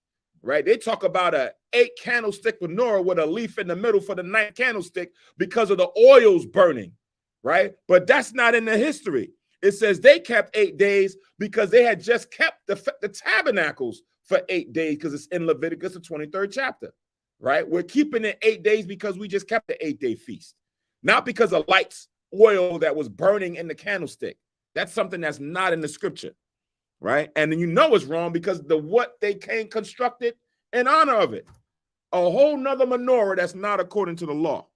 right? They talk about a 8 candlestick menorah with a leaf in the middle for the 9th candlestick because of the oils burning, right? But that's not in the history. It says they kept 8 days because they had just kept the tabernacles for 8 days, because it's in Leviticus, the 23rd chapter. Right? We're keeping it 8 days because we just kept the 8-day feast, not because of lights, oil that was burning in the candlestick. That's something that's not in the scripture, right? And then you know it's wrong because what they came constructed in honor of it, a whole nother menorah that's not according to the law.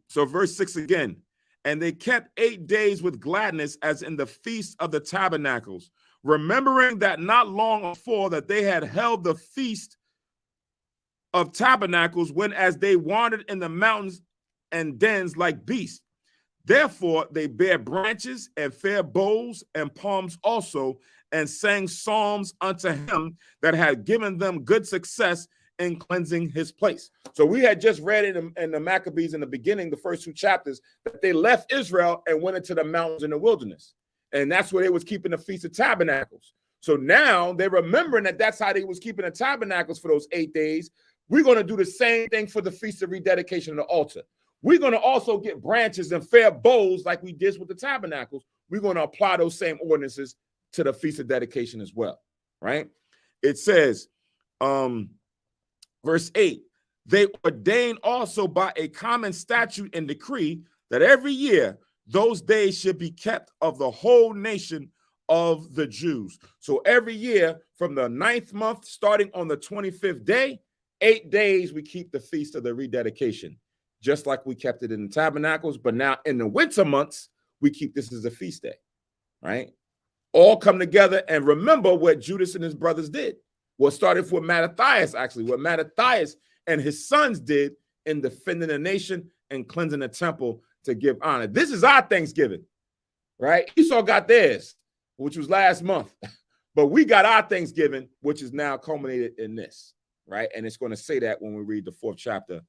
So verse 6 again, and they kept 8 days with gladness, as in the Feast of the Tabernacles, remembering that not long before that they had held the Feast of Tabernacles, when as they wandered in the mountains and dens like beasts. Therefore they bare branches and fair boughs and palms also, and sang psalms unto him that had given them good success in cleansing his place. So we had just read it in the Maccabees in the beginning, the first 2 chapters, that they left Israel and went into the mountains in the wilderness. And that's where they was keeping the Feast of Tabernacles. So now they're remembering that that's how they was keeping the tabernacles for those 8 days. We're going to do the same thing for the Feast of Rededication of the altar. We're going to also get branches and fair boughs like we did with the tabernacles. We're going to apply those same ordinances to the Feast of Dedication as well, right? It says, verse 8, they ordained also by a common statute and decree that every year those days should be kept of the whole nation of the Jews. So every year from the 9th month, starting on the 25th day, 8 days we keep the Feast of the Rededication, just like we kept it in the tabernacles. But now in the winter months, we keep this as a feast day, right? All come together and remember what Judas and his brothers did. Well, it started with Mattathias, actually, what Mattathias and his sons did in defending the nation and cleansing the temple to give honor. This is our Thanksgiving, right? Esau got theirs, which was last month, but we got our Thanksgiving, which is now culminated in this. Right, and it's going to say that when we read the 4th chapter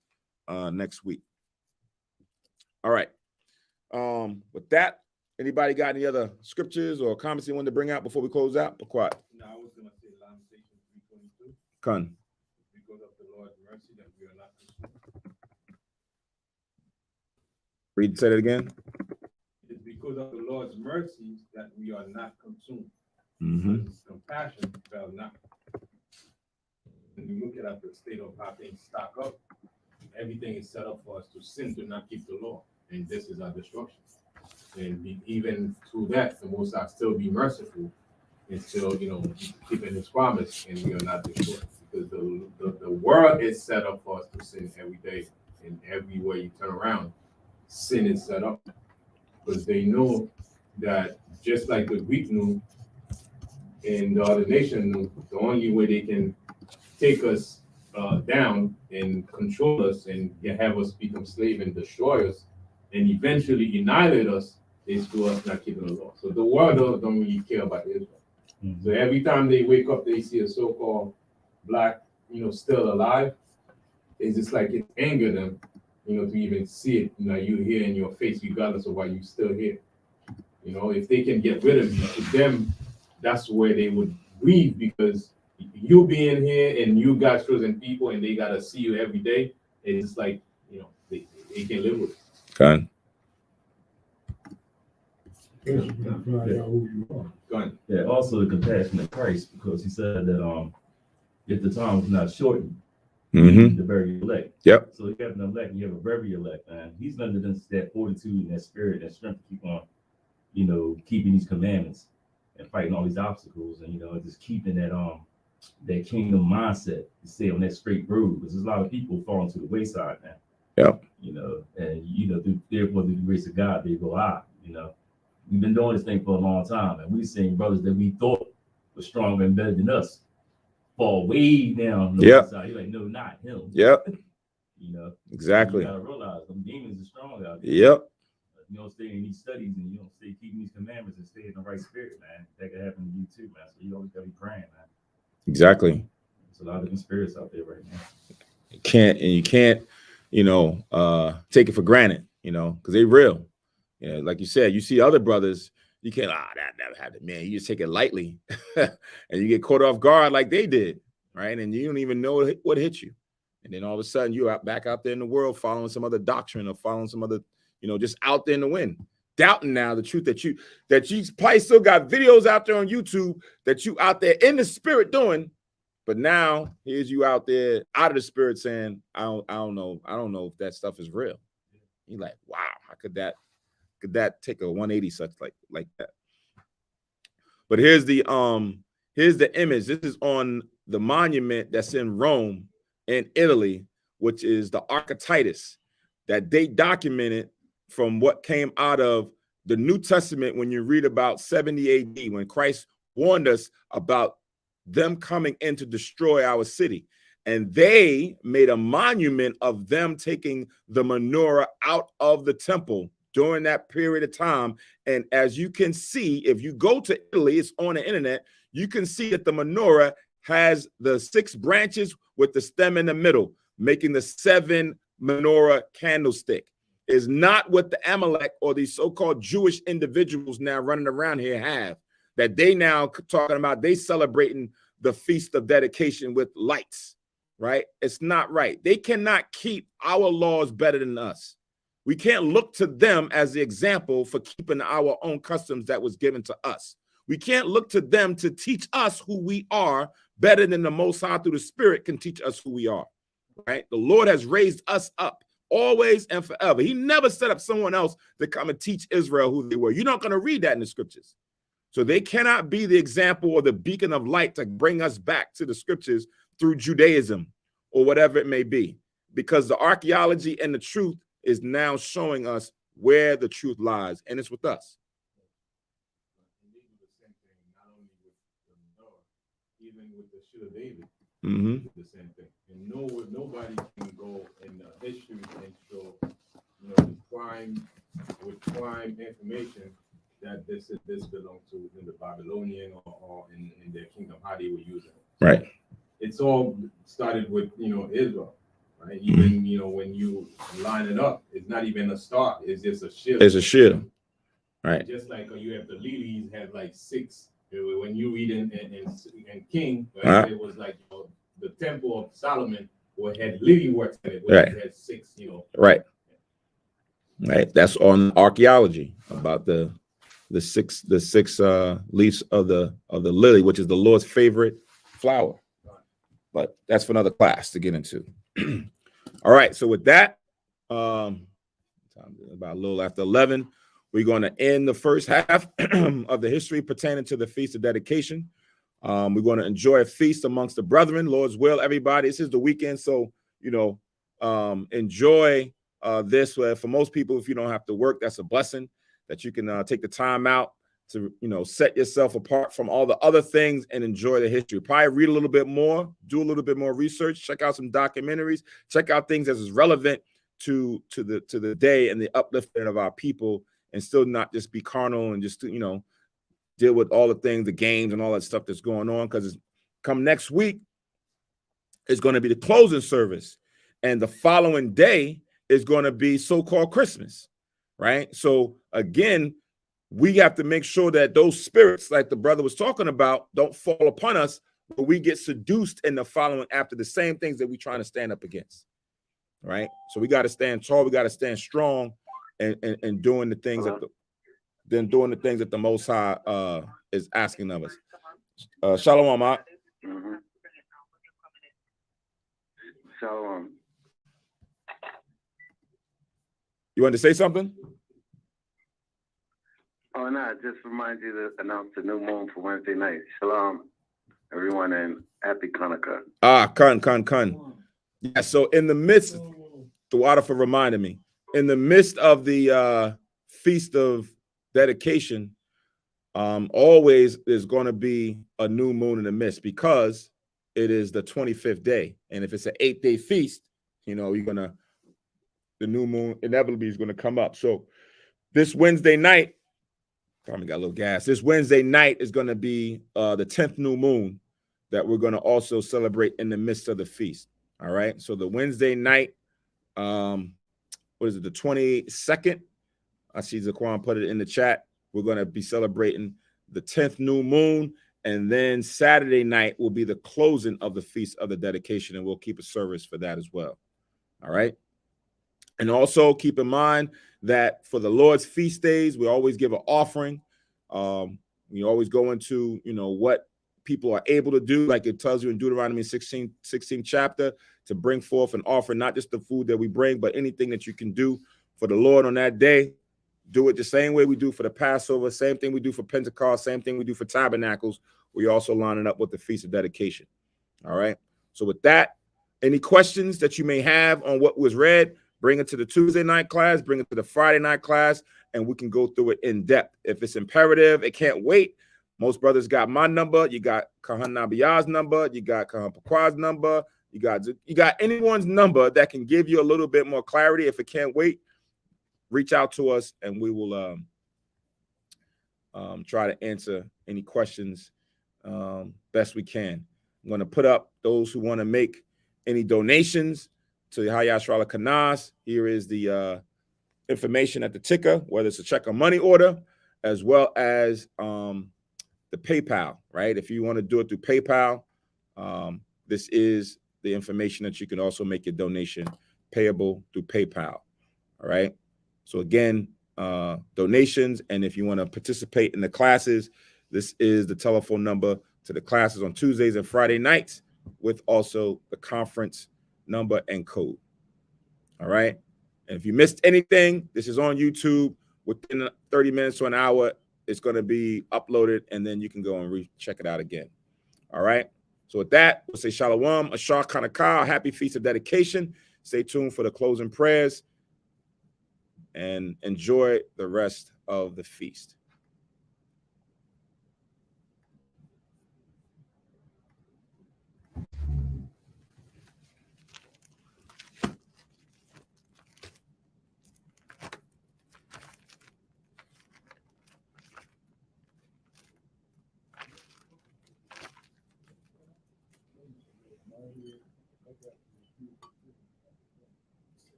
next week. All right. With that, anybody got any other scriptures or comments you want to bring out before we close out? Be quiet. No, I was going to say Lamentations 3:22. Con. Because of the Lord's mercy that we are not consumed. Read. Say that again. It's because of the Lord's mercies that we are not consumed. Mm-hmm. His compassion fell not. When you look at the state of how things stock up, everything is set up for us to sin, to not keep the law, and this is our destruction. And even through that, the Most High still be merciful and still, keeping His promise, and we are not destroyed, because the world is set up for us to sin every day, and everywhere you turn around, sin is set up, because they know that just like the Greek knew and the other nation knew, the only way they can take us down and control us and have us become slave and destroy us and eventually annihilate us is through us not keeping the law. So the world don't really care about Israel. So every time they wake up, they see a so-called black, still alive. It's just like it anger them, to even see it. You here in your face, regardless of why you still here. If they can get rid of you, to them, that's where they would breathe, because you being here and you got chosen people and they gotta see you every day. It's like, they can live with it. Okay. First, you gotta find out who you are. Go ahead. Yeah, also the compassion of Christ, because he said that if the time was not shortened, Mm-hmm. the very elect. Yep. So you have an elect, you have a very elect, man. He's under that fortitude and that spirit, that strength to keep on, keeping these commandments and fighting all these obstacles, and just keeping that kingdom mindset to stay on that straight road, because there's a lot of people falling to the wayside, man. Yep. Therefore, through the grace of God, they go, we've been doing this thing for a long time, and we've seen brothers that we thought were stronger and better than us fall way down the wayside. You're like, no, not him. Yep. Exactly. You gotta realize them demons are strong out there. Yep. You don't stay in these studies and you don't stay keeping these commandments and stay in the right spirit, man. That could happen to you too, man. So you always gotta be praying, man. Exactly. There's a lot of different spirits out there right now. You can't take it for granted, because they real. Like you said, you see other brothers, you can't, that never happened, man. You just take it lightly and you get caught off guard like they did, right? And you don't even know what hit you. And then all of a sudden you're back out there in the world following some other doctrine or following some other, just out there in the wind, doubting now the truth that you probably still got videos out there on YouTube that you out there in the spirit doing. But now here's you out there out of the spirit saying, I don't know if that stuff is real. You're like, wow, how could that take a 180 such like that? But here's the image. This is on the monument that's in Rome in Italy, which is the Archetitus, that they documented from what came out of the New Testament when you read about 70 AD, when Christ warned us about them coming in to destroy our city. And they made a monument of them taking the menorah out of the temple during that period of time. And as you can see, if you go to Italy, it's on the internet, you can see that the menorah has the 6 branches with the stem in the middle, making the 7 menorah candlestick. Is not what the Amalek or these so-called Jewish individuals now running around here have, that they now talking about they celebrating the Feast of Dedication with lights, right? It's not right. They cannot keep our laws better than us. We can't look to them as the example for keeping our own customs that was given to us. We can't look to them to teach us who we are better than the Most High through the Spirit can teach us who we are, right? The Lord has raised us up always and forever. He never set up someone else to come and teach Israel who they were. You're not going to read that in the scriptures. So they cannot be the example or the beacon of light to bring us back to the scriptures through Judaism or whatever it may be, because the archaeology and the truth is now showing us where the truth lies, and it's with us. Even with the Shoe of David, Mm-hmm. the same thing. And nobody can go in history and show, with prime information that this belonged to in the Babylonian or in their kingdom, how they were using it. Right. It's all started with Israel, right? Even when you line it up, it's not even a star; it's just a shield. It's a shield, right? Just like you have the lilies have like 6. When you read in King, right, it was like the temple of Solomon had lily works in it, right. It had 6, Right. Right. That's on archaeology about the 6 leaves of the lily, which is the Lord's favorite flower. But that's for another class to get into. All All right. So with that, about a little after 11, we're going to end the first half of the history pertaining to the Feast of Dedication. We're going to enjoy a feast amongst the brethren, Lord's will, everybody. This is the weekend, so, enjoy this. For most people, if you don't have to work, that's a blessing that you can take the time out to, set yourself apart from all the other things and enjoy the history. Probably read a little bit more, do a little bit more research, check out some documentaries, check out things that is relevant to the day and the uplifting of our people, and still not just be carnal and just, deal with all the things, the games and all that stuff that's going on. Because come next week, it's going to be the closing service. And the following day is going to be so-called Christmas, right? So again, we have to make sure that those spirits, like the brother was talking about, don't fall upon us, but we get seduced in the following after the same things that we're trying to stand up against, right? So we got to stand tall, we got to stand strong, and doing the things that the Most High is asking of us. Shalom, Mark. Mm-hmm. Shalom. You wanted to say something? Oh, no, just remind you to announce the new moon for Wednesday night. Shalom, everyone, and happy Chaanakah. Khan. Yeah, so in the midst, the water for reminding me, in the midst of the Feast of Dedication, always there's going to be a new moon in the midst, because it is the 25th day. And if it's an 8-day feast, the new moon inevitably is going to come up. So this Wednesday night, probably got a little gas. This Wednesday night is going to be the 10th new moon that we're going to also celebrate in the midst of the feast. All right. So the Wednesday night, what is it? The 22nd. I see Zaquan put it in the chat. We're going to be celebrating the 10th new moon. And then Saturday night will be the closing of the Feast of the Dedication. And we'll keep a service for that as well. All right. And also keep in mind that for the Lord's feast days, we always give an offering. We always go into, what people are able to do, like it tells you in Deuteronomy 16 chapter, to bring forth an offering, not just the food that we bring, but anything that you can do for the Lord on that day. Do it the same way we do for the Passover, same thing we do for Pentecost, same thing we do for Tabernacles. We also line it up with the Feast of Dedication. All right. So with that, any questions that you may have on what was read, bring it to the Tuesday night class, bring it to the Friday night class, and we can go through it in depth. If it's imperative, it can't wait. Most brothers got my number. You got Kahan Nabiya's number. You got Kahan Pakwa's number. You got anyone's number that can give you a little bit more clarity. If it can't wait, reach out to us, and we will try to answer any questions best we can. I'm going to put up those who want to make any donations to Hayashwala Kanas. Here is the information at the ticker, whether it's a check or money order, as well as the PayPal, right? If you want to do it through PayPal, this is the information that you can also make your donation payable through PayPal, all right? So again, donations, and if you want to participate in the classes, this is the telephone number to the classes on Tuesdays and Friday nights, with also the conference number and code. All right. And if you missed anything, this is on YouTube. Within 30 minutes to an hour, it's going to be uploaded, and then you can go and check it out again. All right. So with that, we'll say Shalom, Ashar Chaanakah, happy Feast of Dedication. Stay tuned for the closing prayers and enjoy the rest of the feast.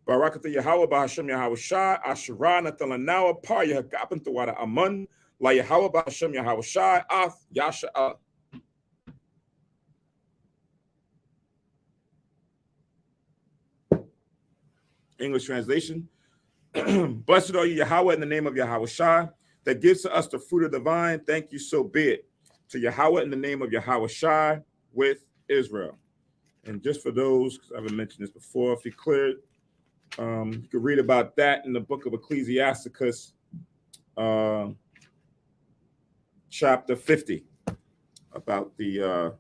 Barakatha Yahweh Bahashem Yahweh Shai, Asherah Nathalanawa, Par Yahagapan Tawada Amun, La Yahweh Bahashem Yahweh Shai, Ath Yasha. English translation. Blessed are you, Yahweh, in the name of Yahweh Shai, that gives to us the fruit of the vine. Thank you, so be it. To Yahweh, in the name of Yahweh Shai, with Israel. And just for those, because I haven't mentioned this before, if you cleared, you can read about that in the book of Ecclesiasticus, chapter 50, about the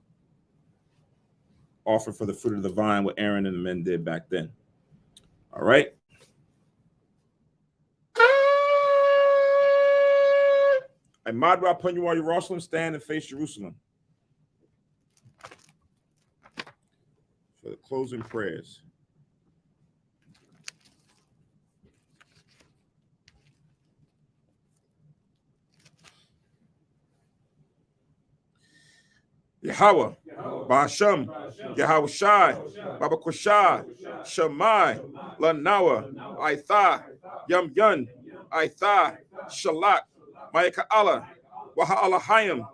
offering for the fruit of the vine, what Aaron and the men did back then. All right. I Madra upon you all Jerusalem, stand and face Jerusalem. For the closing prayers. Yahweh, Ba'ashem, Yahweh Shai, Baba Kushai, Shammai, Lanawa, Aitha, Yum Yun, Aitha, Shalak, Ma'ika Allah, Waha Allahayim,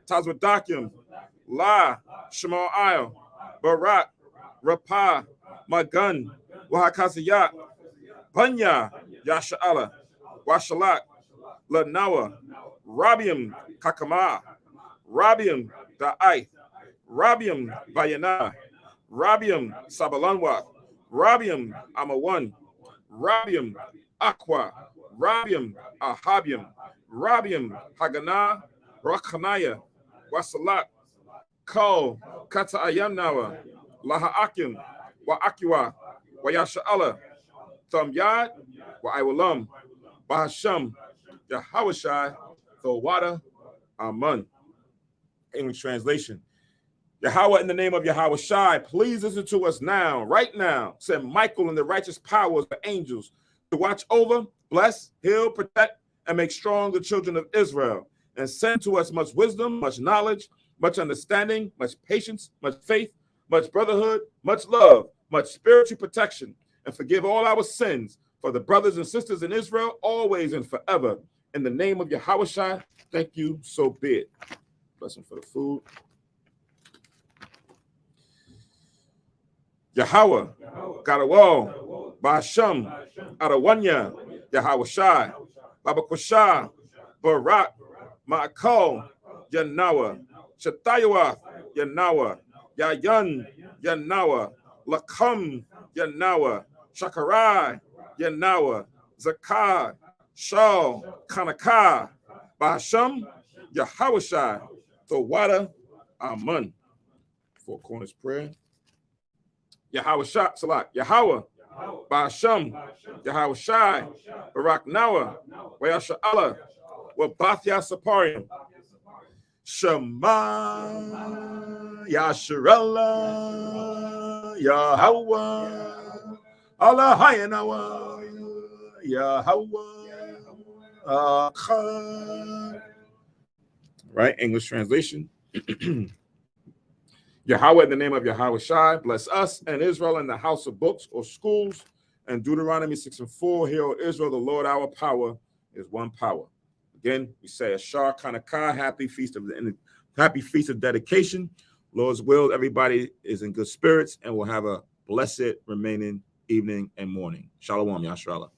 Tazwadakim, La, Shema Ayel, Barak, Rapah, Magun, Wahakaziyat, Banya, Yasha Allah, Washalak, Lanawa, Rabiam, Kakama, Rabiam, Da'ai, Rabiam, Bayana, Rabiam, Sabalanwa, Rabiam, Amawan, Rabiam, Aqua, Rabiam, Ahabiam, Rabiam, Hagana, Rakhanaya, Wasalat, Kal, Kata Ayamnawa, Lahaakim, Wa Akiwa, Wa Yasha'ala, Thumb Yad, Wa Iwalam, Bahasham, Yahawashai, Thawada, Amun. English translation. Yahweh, in the name of Yahweh Shai, please listen to us now, right now. Send Michael and the righteous powers of angels to watch over, bless, heal, protect, and make strong the children of Israel. And send to us much wisdom, much knowledge, much understanding, much patience, much faith, much brotherhood, much love, much spiritual protection, and forgive all our sins for the brothers and sisters in Israel, always and forever. In the name of Yahweh Shai, thank you, so be it. Blessing for the food. Yahweh, Gadawal, Ba'ashem, Adawanya, Yahweh Shai, Baba Kushah, Barak, Ma'akal, Yanawa, Shatayawath, Yanawa, Yayan, Yanawa, Lakam, Yanawa, Shakarai, Yanawa, Zakah, Shaw, Chaanakah, Ba'ashem, Yahweh Shai, Thawada, Amun. Four corners prayer. Yahweh Shai, Salat, Yahweh, Ba'ashem, Yahweh Shai, Barak Nawa, Wayasha Allah, Wabathya Saparium, Shema, Yasharallah, Yahweh, Allah Hayanawa, Yahweh, Achad. Right, English translation. Yahweh, in the name of Yahweh Shai, bless us and Israel in the house of books or schools. And Deuteronomy 6:4, hear, O Israel, the Lord our power is one power. Again, we say Ashar Chaanakah, happy feast of dedication. Lord's will, everybody is in good spirits and will have a blessed remaining evening and morning. Shalom, Yashrallah.